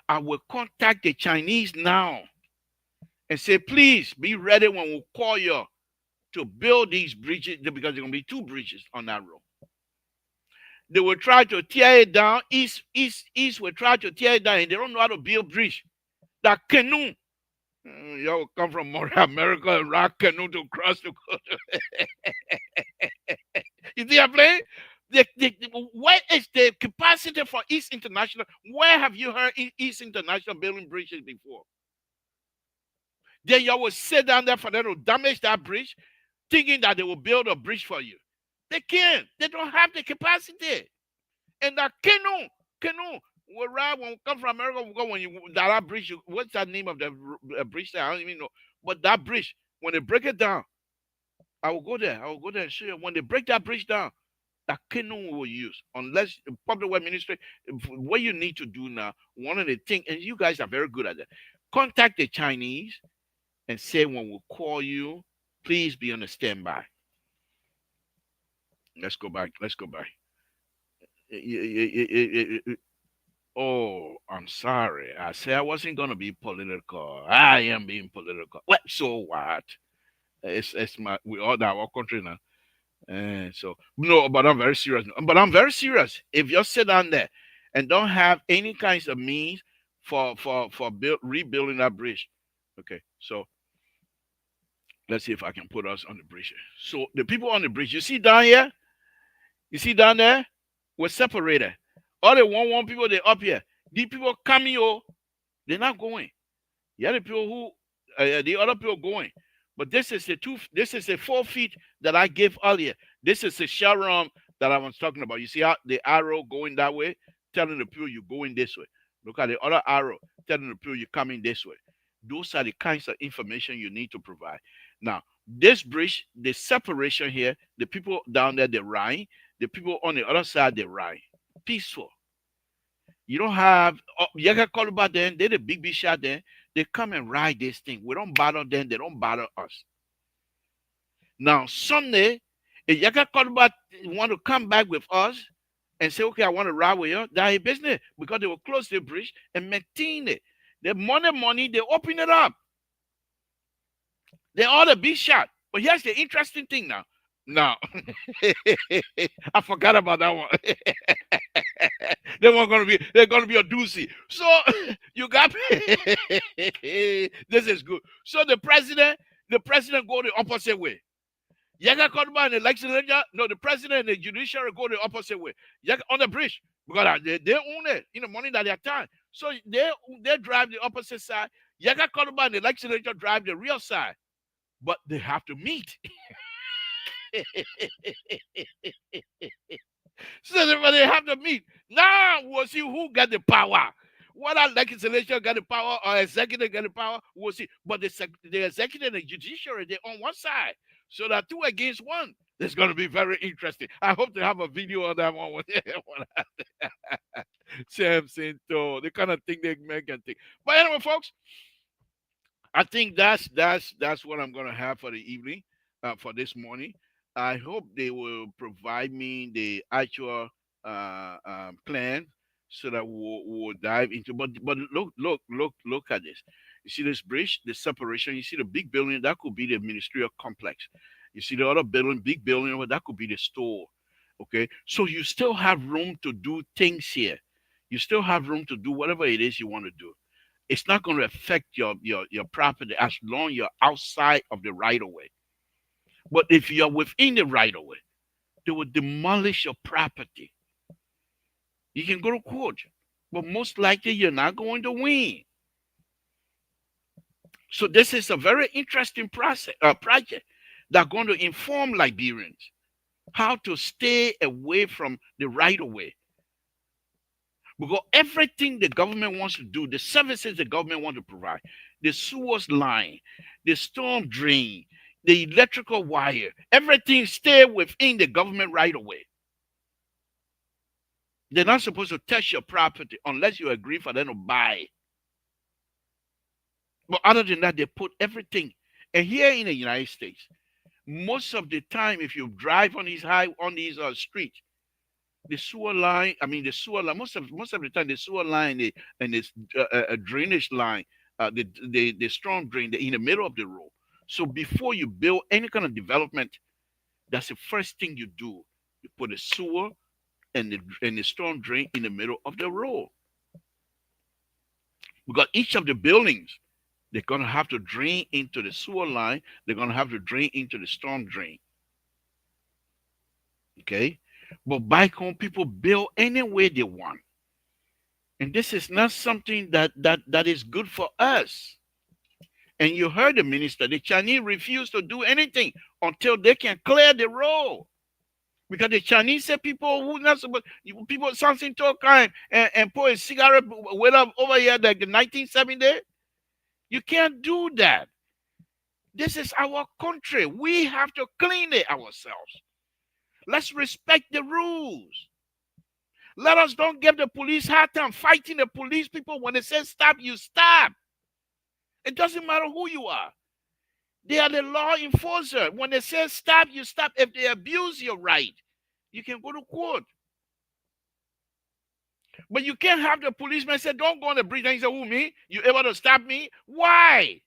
I will contact the Chinese now and say, please be ready when we call you to build these bridges, because there are going to be 2 bridges on that road. They will try to tear it down. East will try to tear it down, and they don't know how to build bridge. That canoe, y'all will come from America and rock canoe to cross the You see I'm playing? Where is the capacity for East International? Where have you heard East International building bridges before? Then you will sit down there for them to damage that bridge, thinking that they will build a bridge for you. They can't. They don't have the capacity. And that canoe will ride when we come from America. We go when you that bridge. What's that name of the bridge there? I don't even know. But that bridge, when they break it down, I will go there. I will go there and show you. When they break that bridge down, that canoe will use. Unless the public work ministry, what you need to do now, one of the things, and you guys are very good at that, contact the Chinese and say when we call you, please be on the standby. Let's go back. Let's go back. Oh, I'm sorry. I said I wasn't going to be political. I am being political. What? So what? It's we all our country now. And so no, but I'm very serious. But I'm very serious. If you sit down there and don't have any kinds of means for rebuilding that bridge, okay. So let's see if I can put us on the bridge. So the people on the bridge, you see down here. You see down there? We're separated. All the one people, they're up here. These people coming, they're not going. The other people the other people going. But this is the 4 feet that I gave earlier. This is the shell that I was talking about. You see how the arrow going that way, telling the people you're going this way. Look at the other arrow, telling the people you're coming this way. Those are the kinds of information you need to provide. Now, this bridge, the separation here, the people down there, they ride. The people on the other side, they ride. Peaceful. You don't have Yaga Koluba then, they're the big shot then. They come and ride this thing. We don't bother them, they don't bother us. Now, Sunday, if Yaga Koluba want to come back with us and say, okay, I want to ride with you, that's a business, because they will close the bridge and maintain it. The money, they open it up. They all the big shot. But here's the interesting thing now. Now, I forgot about that one. They're gonna be a doozy. So you got this is good. So the president go the opposite way. Yaga Kodba and the legislature, no, the president and the judiciary go the opposite way. On the bridge, because they own it in the money that they have time. So they drive the opposite side. Yaga Konoba and the legislature drive the real side, but they have to meet. So they have to meet. Now we'll see who got the power. Whether legislature got the power or executive got the power, we'll see. But the executive and the judiciary, they're on one side. So that 2 against 1. It's going to be very interesting. I hope to have a video on that one. Samson, the kind of thing they make and think. But anyway, folks, I think that's what I'm gonna have for the evening, for this morning. I hope they will provide me the actual plan so that we'll dive into. But look at this. You see this bridge, the separation. You see the big building that could be the ministerial complex. You see the other building, big building, that could be the store. Okay, so you still have room to do things here. You still have room to do whatever it is you want to do. It's not going to affect your property as long as you're outside of the right of way. But if you're within the right of way, they will demolish your property. You can go to court, but most likely you're not going to win. So this is a very interesting project that's going to inform Liberians how to stay away from the right of way. Because everything the government wants to do, the services the government wants to provide, the sewers line, the storm drain, the electrical wire, everything stay within the government right away. They're not supposed to touch your property unless you agree for them to buy. But other than that, they put everything. And here in the United States, most of the time, if you drive on these streets, the sewer line, most of the time, the sewer line and this drainage line, the storm drain, in the middle of the road. So before you build any kind of development, that's the first thing you do. You put a sewer and the storm drain in the middle of the road. Because each of the buildings, they're going to have to drain into the sewer line. They're going to have to drain into the storm drain. Okay? But back home, people build any way they want. And this is not something that is good for us. And you heard the minister, the Chinese refuse to do anything until they can clear the road. Because the Chinese say people who not supposed, people something talk and put a cigarette way up over here like the 1970. You can't do that. This is our country. We have to clean it ourselves. Let's respect the rules. Let us don't give the police hard time fighting the police people. When they say stop, you stop. It doesn't matter who you are. They are the law enforcer. When they say stop, you stop. If they abuse your right, you can go to court. But you can't have the policeman say, don't go on the bridge. And he say, who, me? You able to stop me? Why?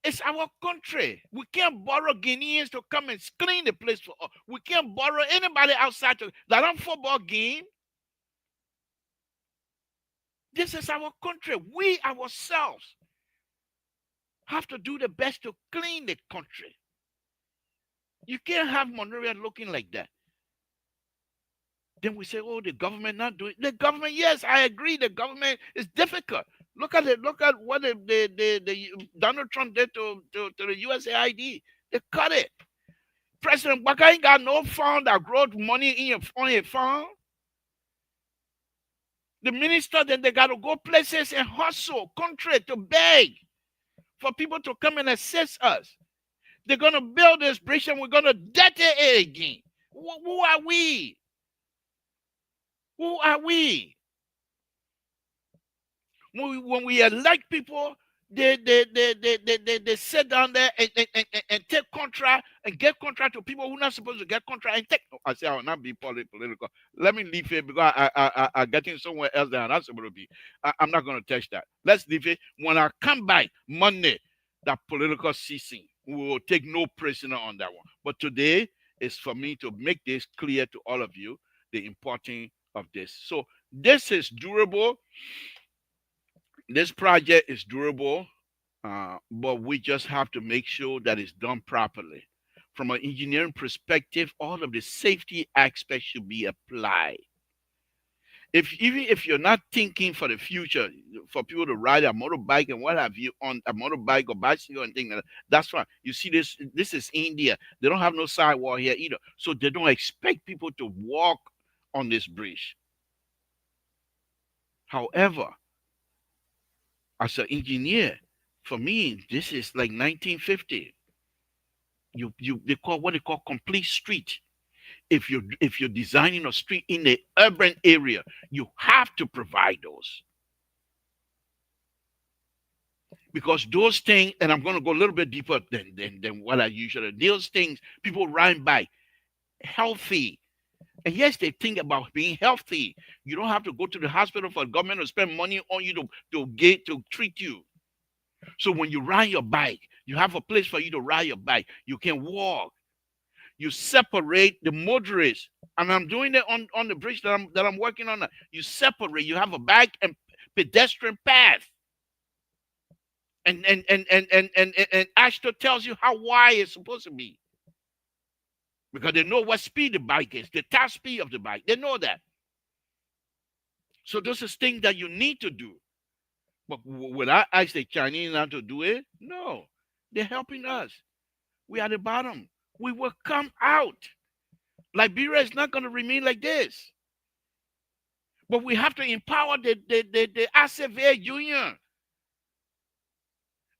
It's our country. We can't borrow Guineans to come and clean the place for us. We can't borrow anybody outside that on football game. This is our country. We ourselves have to do the best to clean the country. You can't have Monrovia looking like that. Then we say, oh, the government not doing. The government, yes, I agree. The government is difficult. Look at it. Look at what the Donald Trump did to the USAID. They cut it. President Baka ain't got no fund that growth money on a farm. The minister, then they got to go places and hustle country to beg for people to come and assist us. They're going to build this bridge and we're going to debt it again. Who are we? Who are we? When we elect people, they sit down there and take contract and get contract to people who are not supposed to get contract and take. I say I will not be political. Let me leave it because I getting somewhere else that I'm not supposed to be. I'm not going to touch that. Let's leave it. When I come back Monday, that political ceasing, we will take no prisoner on that one. But today is for me to make this clear to all of you, the importance of this. So this is durable. This project is durable, but we just have to make sure that it's done properly. From an engineering perspective, all of the safety aspects should be applied. Even if you're not thinking for the future, for people to ride a motorbike and what have you on a motorbike or bicycle and things like that, that's fine. You see, this is India. They don't have no sidewalk here either, so they don't expect people to walk on this bridge. However, as an engineer, for me, this is like 1950. They call what they call complete street. If you're designing a street in the urban area, you have to provide those, because those things, and I'm going to go a little bit deeper than what I usually. Those things people ride by healthy. And yes, they think about being healthy. You don't have to go to the hospital for the government to spend money on you to treat you. So when you ride your bike, you have a place for you to ride your bike. You can walk. You separate the motorists, and I'm doing it on the bridge that I'm working on. You separate. You have a bike and pedestrian path, and Ashton tells you how wide it's supposed to be, because they know what speed the bike is, the top speed of the bike. They know that. So those are things that you need to do. But would I ask the Chinese not to do it? No, they're helping us. We are at the bottom. We will come out. Liberia is not going to remain like this. But we have to empower the ACV Union,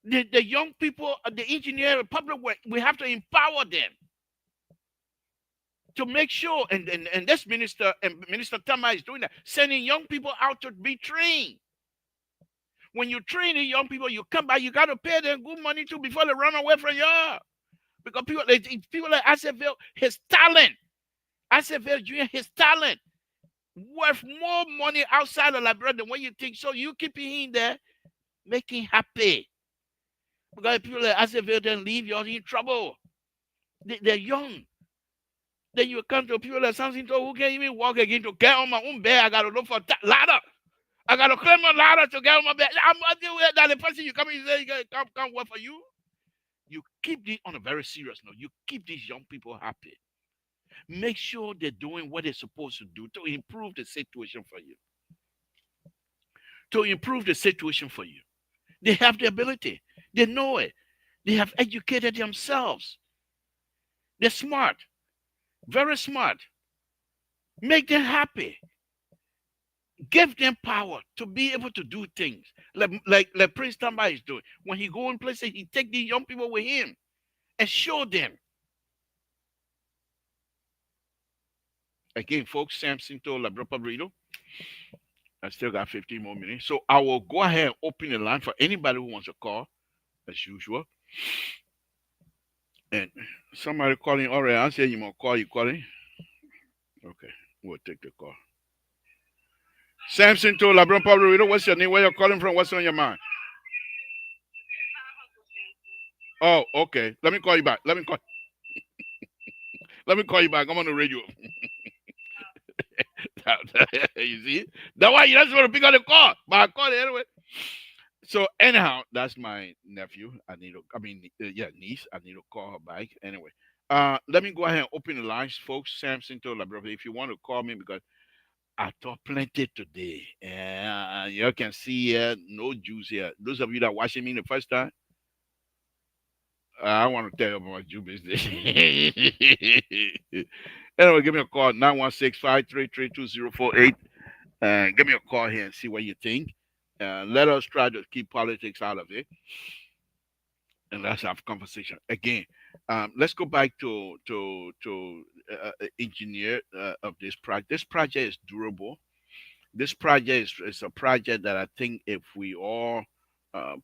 the young people, the engineer, public work. We have to empower them to make sure. And this minister and Minister TUBMAN is doing that, sending young people out to be trained. When you train the young people, you come back, you got to pay them good money too before they run away from you. Because people like ACV, his talent, ACV Junior, his talent, worth more money outside of Liberia than what you think. So you keep him in there, make him happy. Because people like ACV then leave, you're in trouble. They're young. Then you come to people like Samson who can't even walk again to get on my own bed. I got to look for a ladder. I got to climb a ladder to get on my bed. I'm not doing that. The person you come in and say, can't work for you. You keep this on a very serious note. You keep these young people happy. Make sure they're doing what they're supposed to do to improve the situation for you. To improve the situation for you. They have the ability. They know it. They have educated themselves. They're smart. Very smart. Make them happy. Give them power to be able to do things like Prince TUBMAN is doing. When he go in places, he take these young people with him and show them. Again, folks, Samson told La Pabrito. I still got 15 more minutes. So I will go ahead and open the line for anybody who wants to call, as usual. And somebody calling, all right, I'll say you want to call, you calling? Okay, we'll take the call. Samson to LeBron Pablo, what's your name? Where you're calling from? What's on your mind? Oh, okay. Let me call you back. Let me call you back. I'm on the radio. You see? That's why you're not supposed to pick up the call. But I called it anyway. So anyhow, that's my nephew. Niece. I need to call her back. Anyway. Let me go ahead and open the lines, folks. Samson to LeBron. If you want to call me, because I talk plenty today. And you can see no juice here. Those of you that are watching me the first time, I want to tell you about my Jew business. Anyway, give me a call, 916-533-2048. Give me a call here and see what you think. Let us try to keep politics out of it. And let's have a conversation. Again, let's go back to engineer of this project. This project is durable. This project is a project that I think if we all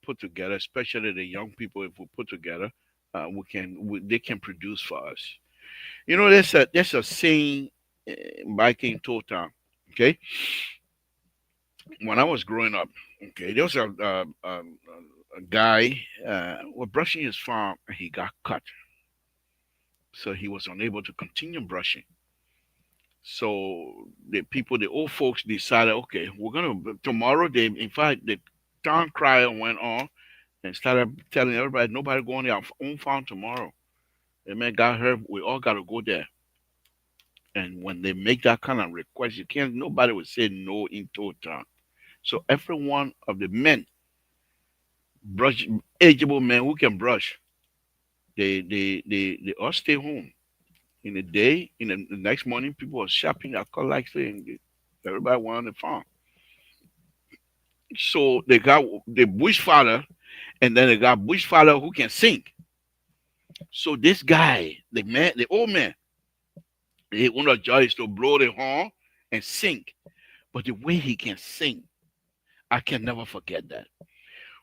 put together, especially the young people, if we put together, they can produce for us. You know, there's a saying back in Total, okay? When I was growing up, okay, there was a guy was brushing his farm and he got cut. So he was unable to continue brushing. So the old folks decided, okay, we're gonna tomorrow. In fact, the town crier went on and started telling everybody, nobody going to their own farm tomorrow. The man got hurt. We all got to go there. And when they make that kind of request, you can't. Nobody will say no in total. So every one of the men, brush, ageable men who can brush, they all stay home. In the day, in the next morning, people are shopping at like saying everybody went on the farm. So they got the bush father, and then they got bush father who can sing. So this guy, the man, the old man, he one of joy is to blow the horn and sing. But the way he can sing, I can never forget that.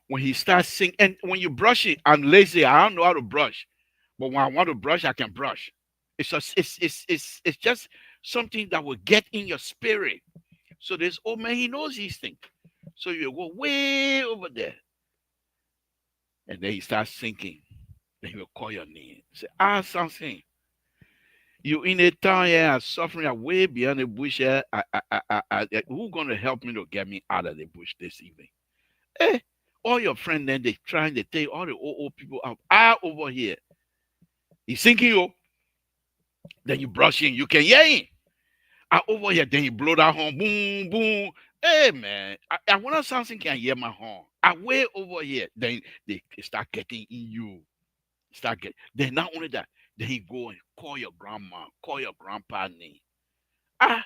When he starts singing, and when you brush it, I'm lazy. I don't know how to brush, but when I want to brush, I can brush. It's just it's just something that will get in your spirit. So this old man, he knows these things. So you go way over there, and then he starts singing. Then he will call your name. Say, Samson, you in a town here suffering way beyond the bush here. Who gonna help me to get me out of the bush this evening? Eh, all your friends then they trying to take all the old people out. Over here. He's singing you. Then you brush in, you can hear him. Over here, then you blow that horn, boom, boom. Hey man, I wonder something can hear my horn. I way over here, then they start getting in you. Start getting. Then not only that, then he go and call your grandma, call your grandpa name. Ah,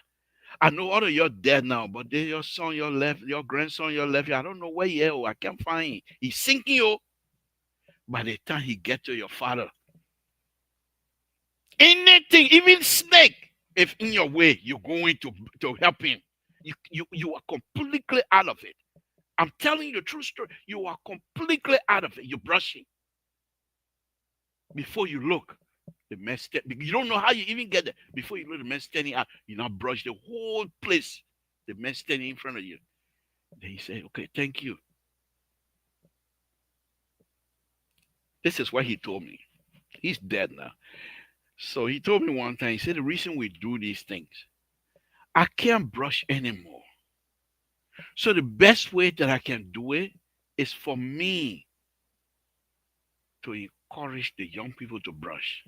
I know all of you dead now, but then your son, your left, your grandson, your left. I don't know where he is. Oh, I can't find him. He's sinking you. By the time he get to your father, anything, even snake, if in your way, you're going to help him. You are completely out of it. I'm telling you the true story. You are completely out of it. You're brushing. Before you look, the man you don't know how you even get there. Before you look, the man standing out, you now brush the whole place. The man standing in front of you. Then he said, okay, thank you. This is what he told me. He's dead now. So he told me one time, he said, the reason we do these things, I can't brush anymore. So the best way that I can do it is for me to encourage the young people to brush.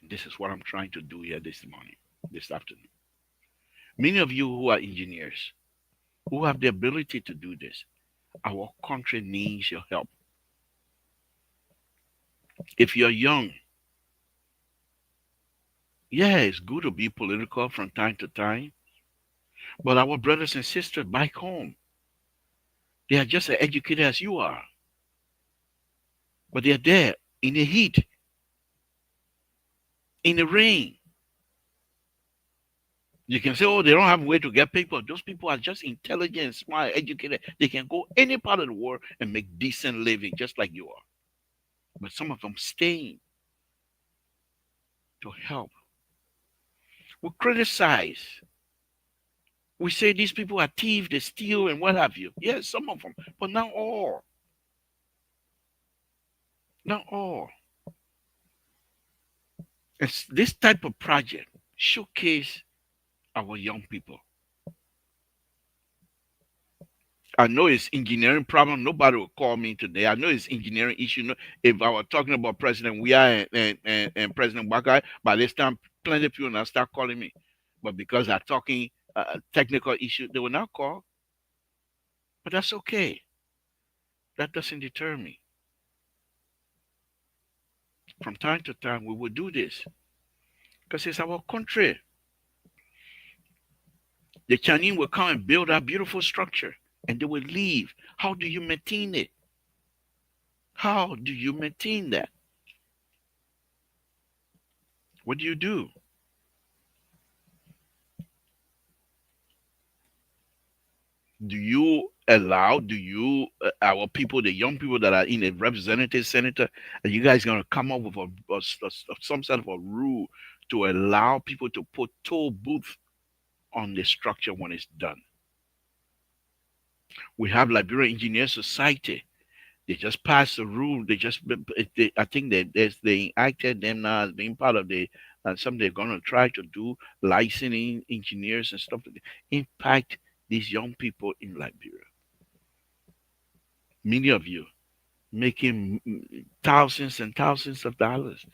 And this is what I'm trying to do here this morning, this afternoon. Many of you who are engineers, who have the ability to do this, our country needs your help. If you're young, yeah, it's good to be political from time to time. But our brothers and sisters back home, they are just as educated as you are. But they're there in the heat, in the rain. You can say, oh, they don't have a way to get paper. Those people are just intelligent, smart, educated. They can go any part of the world and make decent living just like you are. But some of them staying to help. We criticize. We say these people are thieves, they steal and what have you. Yes, some of them, but not all. Not all. It's this type of project showcase our young people. I know it's engineering problem. Nobody will call me today. I know it's engineering issue. If I were talking about President Weah and President Bakai, by this time, plenty of people now start calling me. But because I'm talking technical issue, they will not call. But that's okay. That doesn't deter me. From time to time, we will do this because it's our country. The Chinese will come and build our beautiful structure and they will leave. How do you maintain it? How do you maintain that? What do you do? Do you allow, our people, the young people that are in the representative senator, are you guys going to come up with some sort of a rule to allow people to put toll booth on the structure when it's done? We have Liberian Engineer Society. They just passed a rule. I think they acted them now as being part of something they're going to try to do, licensing engineers and stuff that impact these young people in Liberia. Many of you making thousands and thousands of dollars.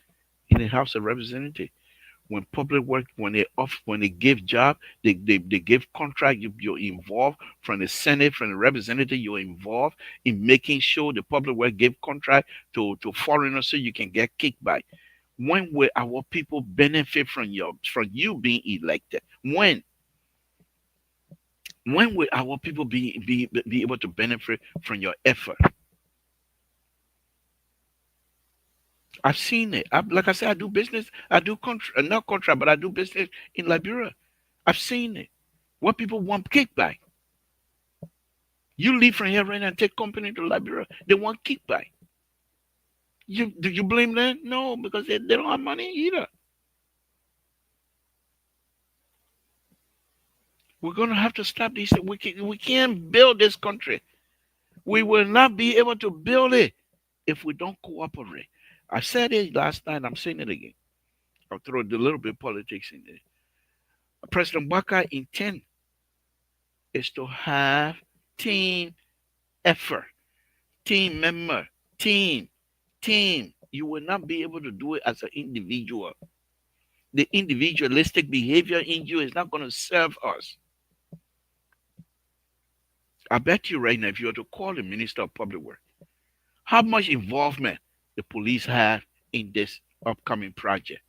in the House of Representatives. When public work, when they give job, they give contract, you're involved. From the Senate, from the representative, you're involved in making sure the public work give contract to foreigners so you can get kickback. When will our people benefit from you being elected? When will our people be able to benefit from your effort? I've seen it. Like I said, I do business. I do not contract, but I do business in Liberia. I've seen it. What people want kickback. You leave from here right now and take company to Liberia. They want kickback. Do you blame them? No, because they don't have money either. We're gonna have to stop these things. We can't build this country. We will not be able to build it if we don't cooperate. I said it last night. I'm saying it again. I'll throw a little bit of politics in there. President Waka intent is to have team effort, team member, team. You will not be able to do it as an individual. The individualistic behavior in you is not going to serve us. I bet you right now, if you were to call the Minister of Public Works, how much involvement the police have in this upcoming project?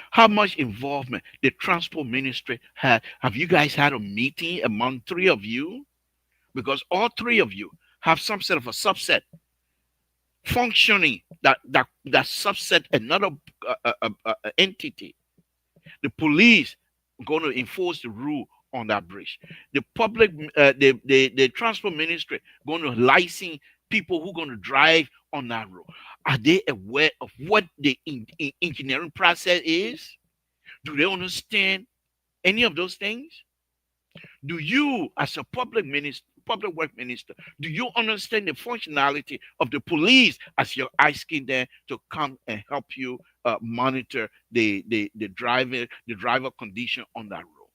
How much involvement the transport ministry had? Have you guys had a meeting among three of you? Because all three of you have some sort of a subset functioning that subset another entity. The police going to enforce the rule on that bridge. The public, the transport ministry going to license people who are going to drive on that road. Are they aware of what the engineering process is? Do they understand any of those things? Do you, as a public work minister, do you understand the functionality of the police as you're asking them to come and help you monitor the driver condition on that road?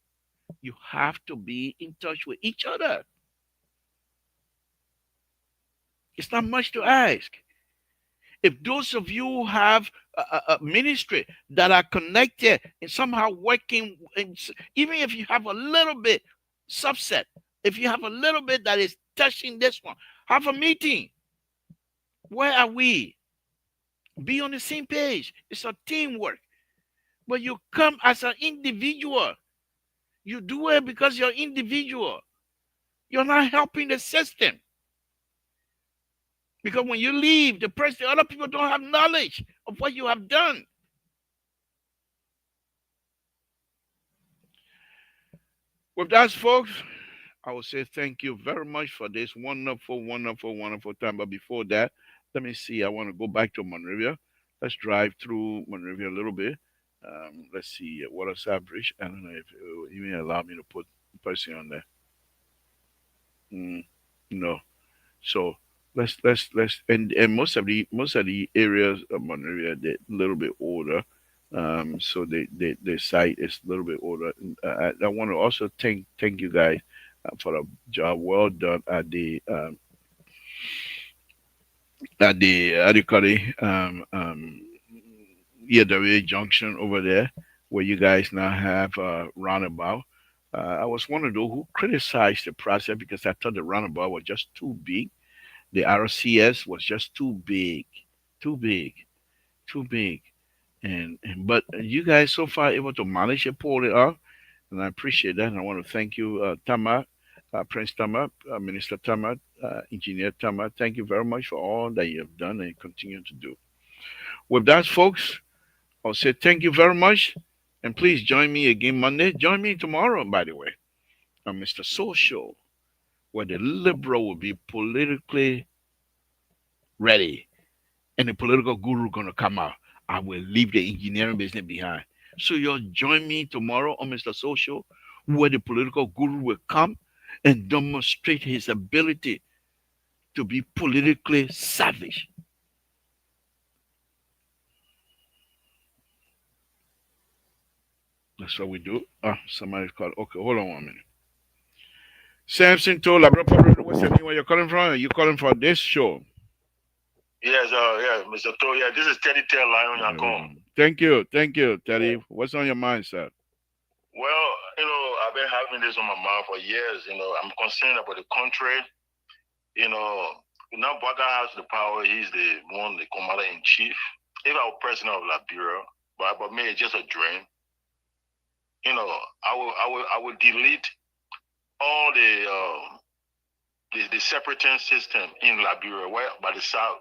You have to be in touch with each other. It's not much to ask. If those of you who have a ministry that are connected and somehow working, even if you have a little bit subset, if you have a little bit that is touching this one, have a meeting. Where are we? Be on the same page. It's a teamwork. But you come as an individual. You do it because you're individual. You're not helping the system. Because when you leave, the other people don't have knowledge of what you have done. With that, folks, I will say thank you very much for this wonderful time. But before that, let me see. I want to go back to Monrovia. Let's drive through Monrovia a little bit. Let's see. Waterside Bridge. I don't know if you may allow me to put a person on there. No. So let's and most of the areas of Monrovia, they're a little bit older. So the site is a little bit older. I want to also thank you guys for a job well done at the how do you call it, EWA junction over there, where you guys now have a roundabout. I was one of those who criticized the process because I thought the roundabout was just too big. The RCS was just too big, too big, too big. But you guys so far able to manage it, pull it off, and I appreciate that. And I want to thank you, Tamar, Prince Tamar, Minister Tamar, Engineer Tamar. Thank you very much for all that you have done and continue to do. With that, folks, I'll say thank you very much, and please join me again Monday. Join me tomorrow, by the way, on Mr. Social, where the liberal will be politically ready, and the political guru gonna come out. I will leave the engineering business behind. So you'll join me tomorrow on Mr. Social, where the political guru will come and demonstrate his ability to be politically savage. That's what we do. Somebody's called. Okay, hold on 1 minute. Samson told Labrador, what's your name? Where you're calling from? Are you calling for this show? Yes, yeah, Mr. To. Yeah, this is Teddy Tail Lion Yakon. Thank you, Teddy. What's on your mind, sir? Well, I've been having this on my mind for years. I'm concerned about the country. Now Baka has the power. He's the commander in chief. If I were president of Liberia, but me, it's just a dream. I will delete all the separatist system in Liberia, where by the south.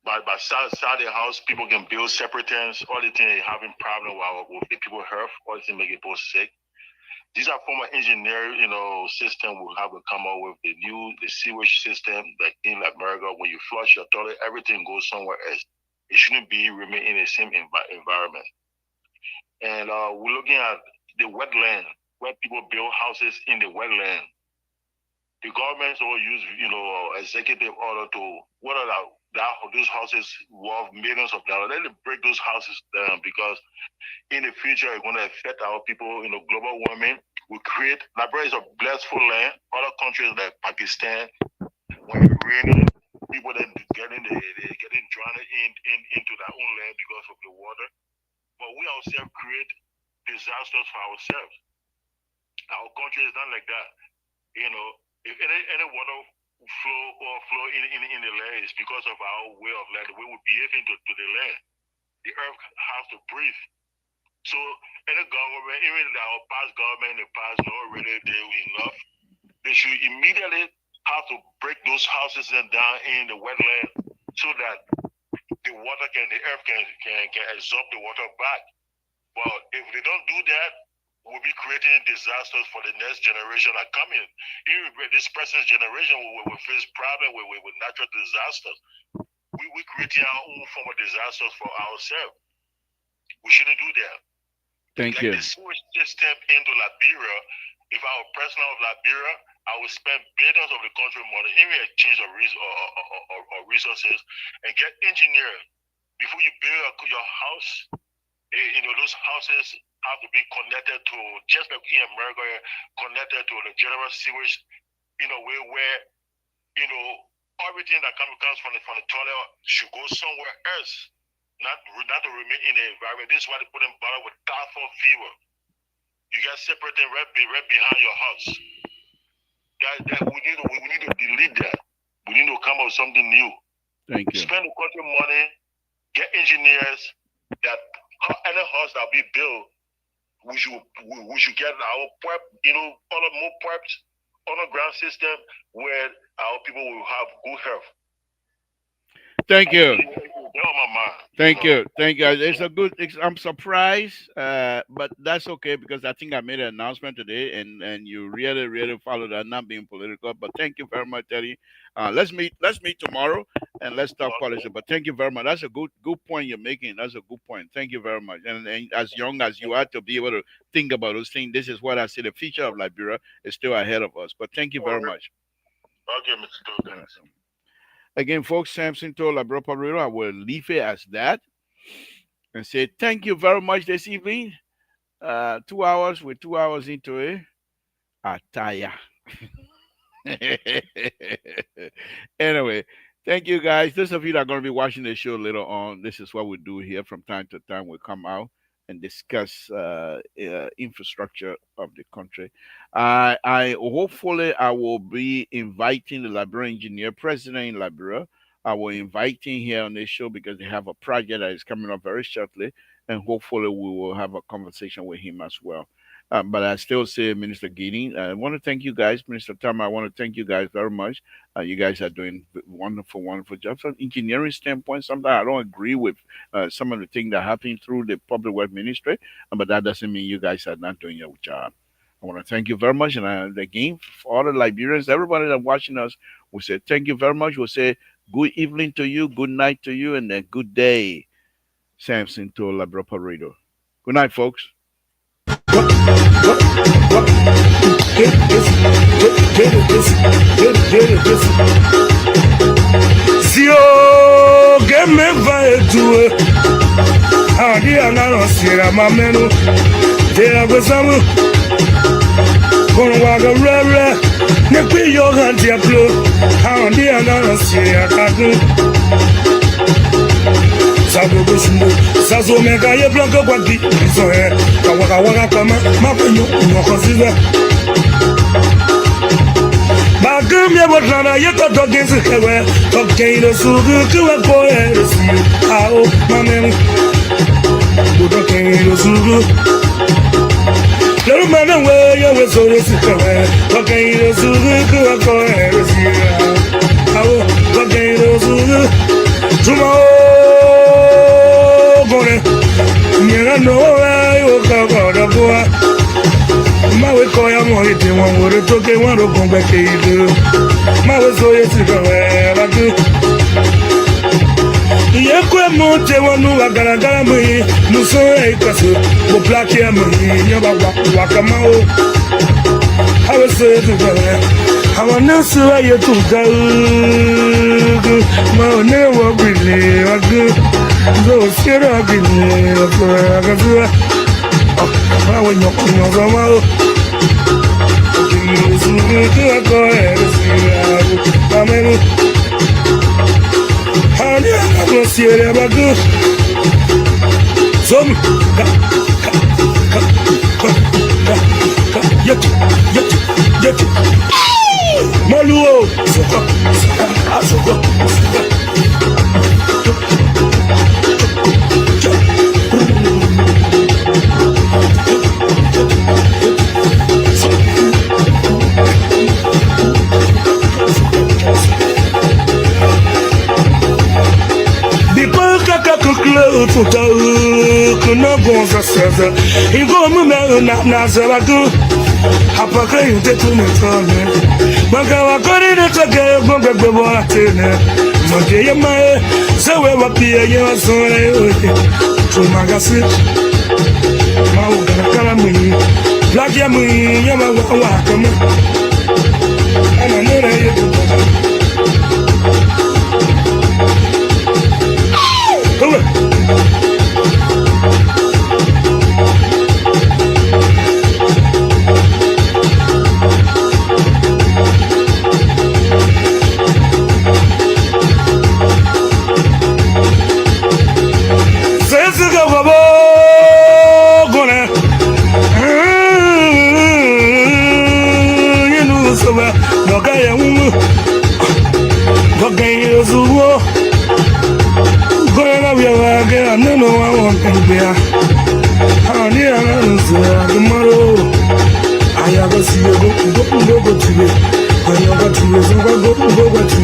By south the house, people can build separators, all the things having problem with the people health, all the things make people sick. These are former engineering, system will have to come up with the sewage system that in America, when you flush your toilet, everything goes somewhere else. It shouldn't remain in the same environment. And we're looking at the wetland, where people build houses in the wetland. The governments will use, executive order to those houses worth millions of dollars. Let them break those houses down, because in the future it's going to affect our people. Global warming will create. Liberia is a blissful land. Other countries like Pakistan, when it's raining, people then getting drowned into their own land because of the water. But we ourselves create disasters for ourselves. Our country is not like that. If any water flow in the land, is because of our way of life, the way we behave to the land. The earth has to breathe. So any government, even our past government in the past, not really did enough. They should immediately have to break those houses down in the wetland, so that the earth can absorb the water back. But if they don't do that, we'll be creating disasters for the next generation that come in. Even this present generation will face problems with natural disasters. We're creating our own form of disasters for ourselves. We shouldn't do that. Thank you. The sewage system into Liberia, if I were president of Liberia, I would spend billions of the country money in exchange of resources, and get engineers. Before you build your house, those houses have to be connected to, just like in America, connected to the general sewage in a way where, everything that comes from the toilet should go somewhere else, not to remain in the environment. This is why they put them bottle with typhoid fever. You got separating right behind your house. We need to delete that. We need to come up with something new. Thank you. Spend the country money, get engineers that any house that we build, we should get our PEP, all of more PEPs on the ground system where our people will have good health. Thank you. Thank you. I'm surprised, but that's okay, because I think I made an announcement today, and you really, really followed that, not being political. But thank you very much, Teddy. Let's meet tomorrow and let's talk politics. But thank you very much. That's a good point you're making. That's a good point. Thank you very much. And as young as you are to be able to think about those things, this is what I say. The future of Liberia is still ahead of us. But thank you very much. Okay, Mr. Thanks. Again, folks, Samson told Liberia Public Radio, I will leave it as that and say thank you very much this evening. 2 hours, we're 2 hours into it. Ataya. Anyway, thank you guys. Those of you that are going to be watching the show later on, this is what we do here from time to time. We come out and discuss infrastructure of the country. I hopefully I will be inviting the Liberian engineer president in Liberia. I will invite him here on this show because they have a project that is coming up very shortly, and hopefully we will have a conversation with him as well. But I still say, Minister Gideon, I want to thank you guys. Minister Tam, I want to thank you guys very much. You guys are doing wonderful, wonderful jobs. From engineering standpoint, sometimes I don't agree with some of the things that happen through the public work ministry, but that doesn't mean you guys are not doing your job. I want to thank you very much. And again, for all the Liberians, everybody that's watching us, we say thank you very much. We'll say good evening to you, good night to you, and a good day. Samson to Liberia Radio. Good night, folks. Zio game vaetue adi anaro sira mamenu de agosamu konwaga rere ne pe yo han diablo adi anaro sira kadu Sabe Bushundo, Sazo Mega, ye Blanco Guadi, so eh, Kawaka Kama, Mapunyo, Mokoziza. Bagum ya Botlana, Yaka Doggins, okay, the Sugu, Kuako, Ao, Mamma, Budoke, the Sugu. No matter where you were so this is okay, the Sugu, Kuako, Ao, okay, the Sugu. Tomorrow, you know, I will cover the boy. My way, call your money, they want to talk, they want to come back to you. My way, so you see the way I do. Yakwemo, they want to Agara, Muso, Casu, who black your money, Wakamao. I was saying to her, I want to see you to go. My never believe I do. Those scared of me, I will not come over. No gonza sasa ingo mume na zabagu apaka yute tunetone maka wakori ne toke gombe gbebo atene moje yema sewe wapia ye sore to magasi mau kala muni black ya muni yama wa kama ana nore yetu I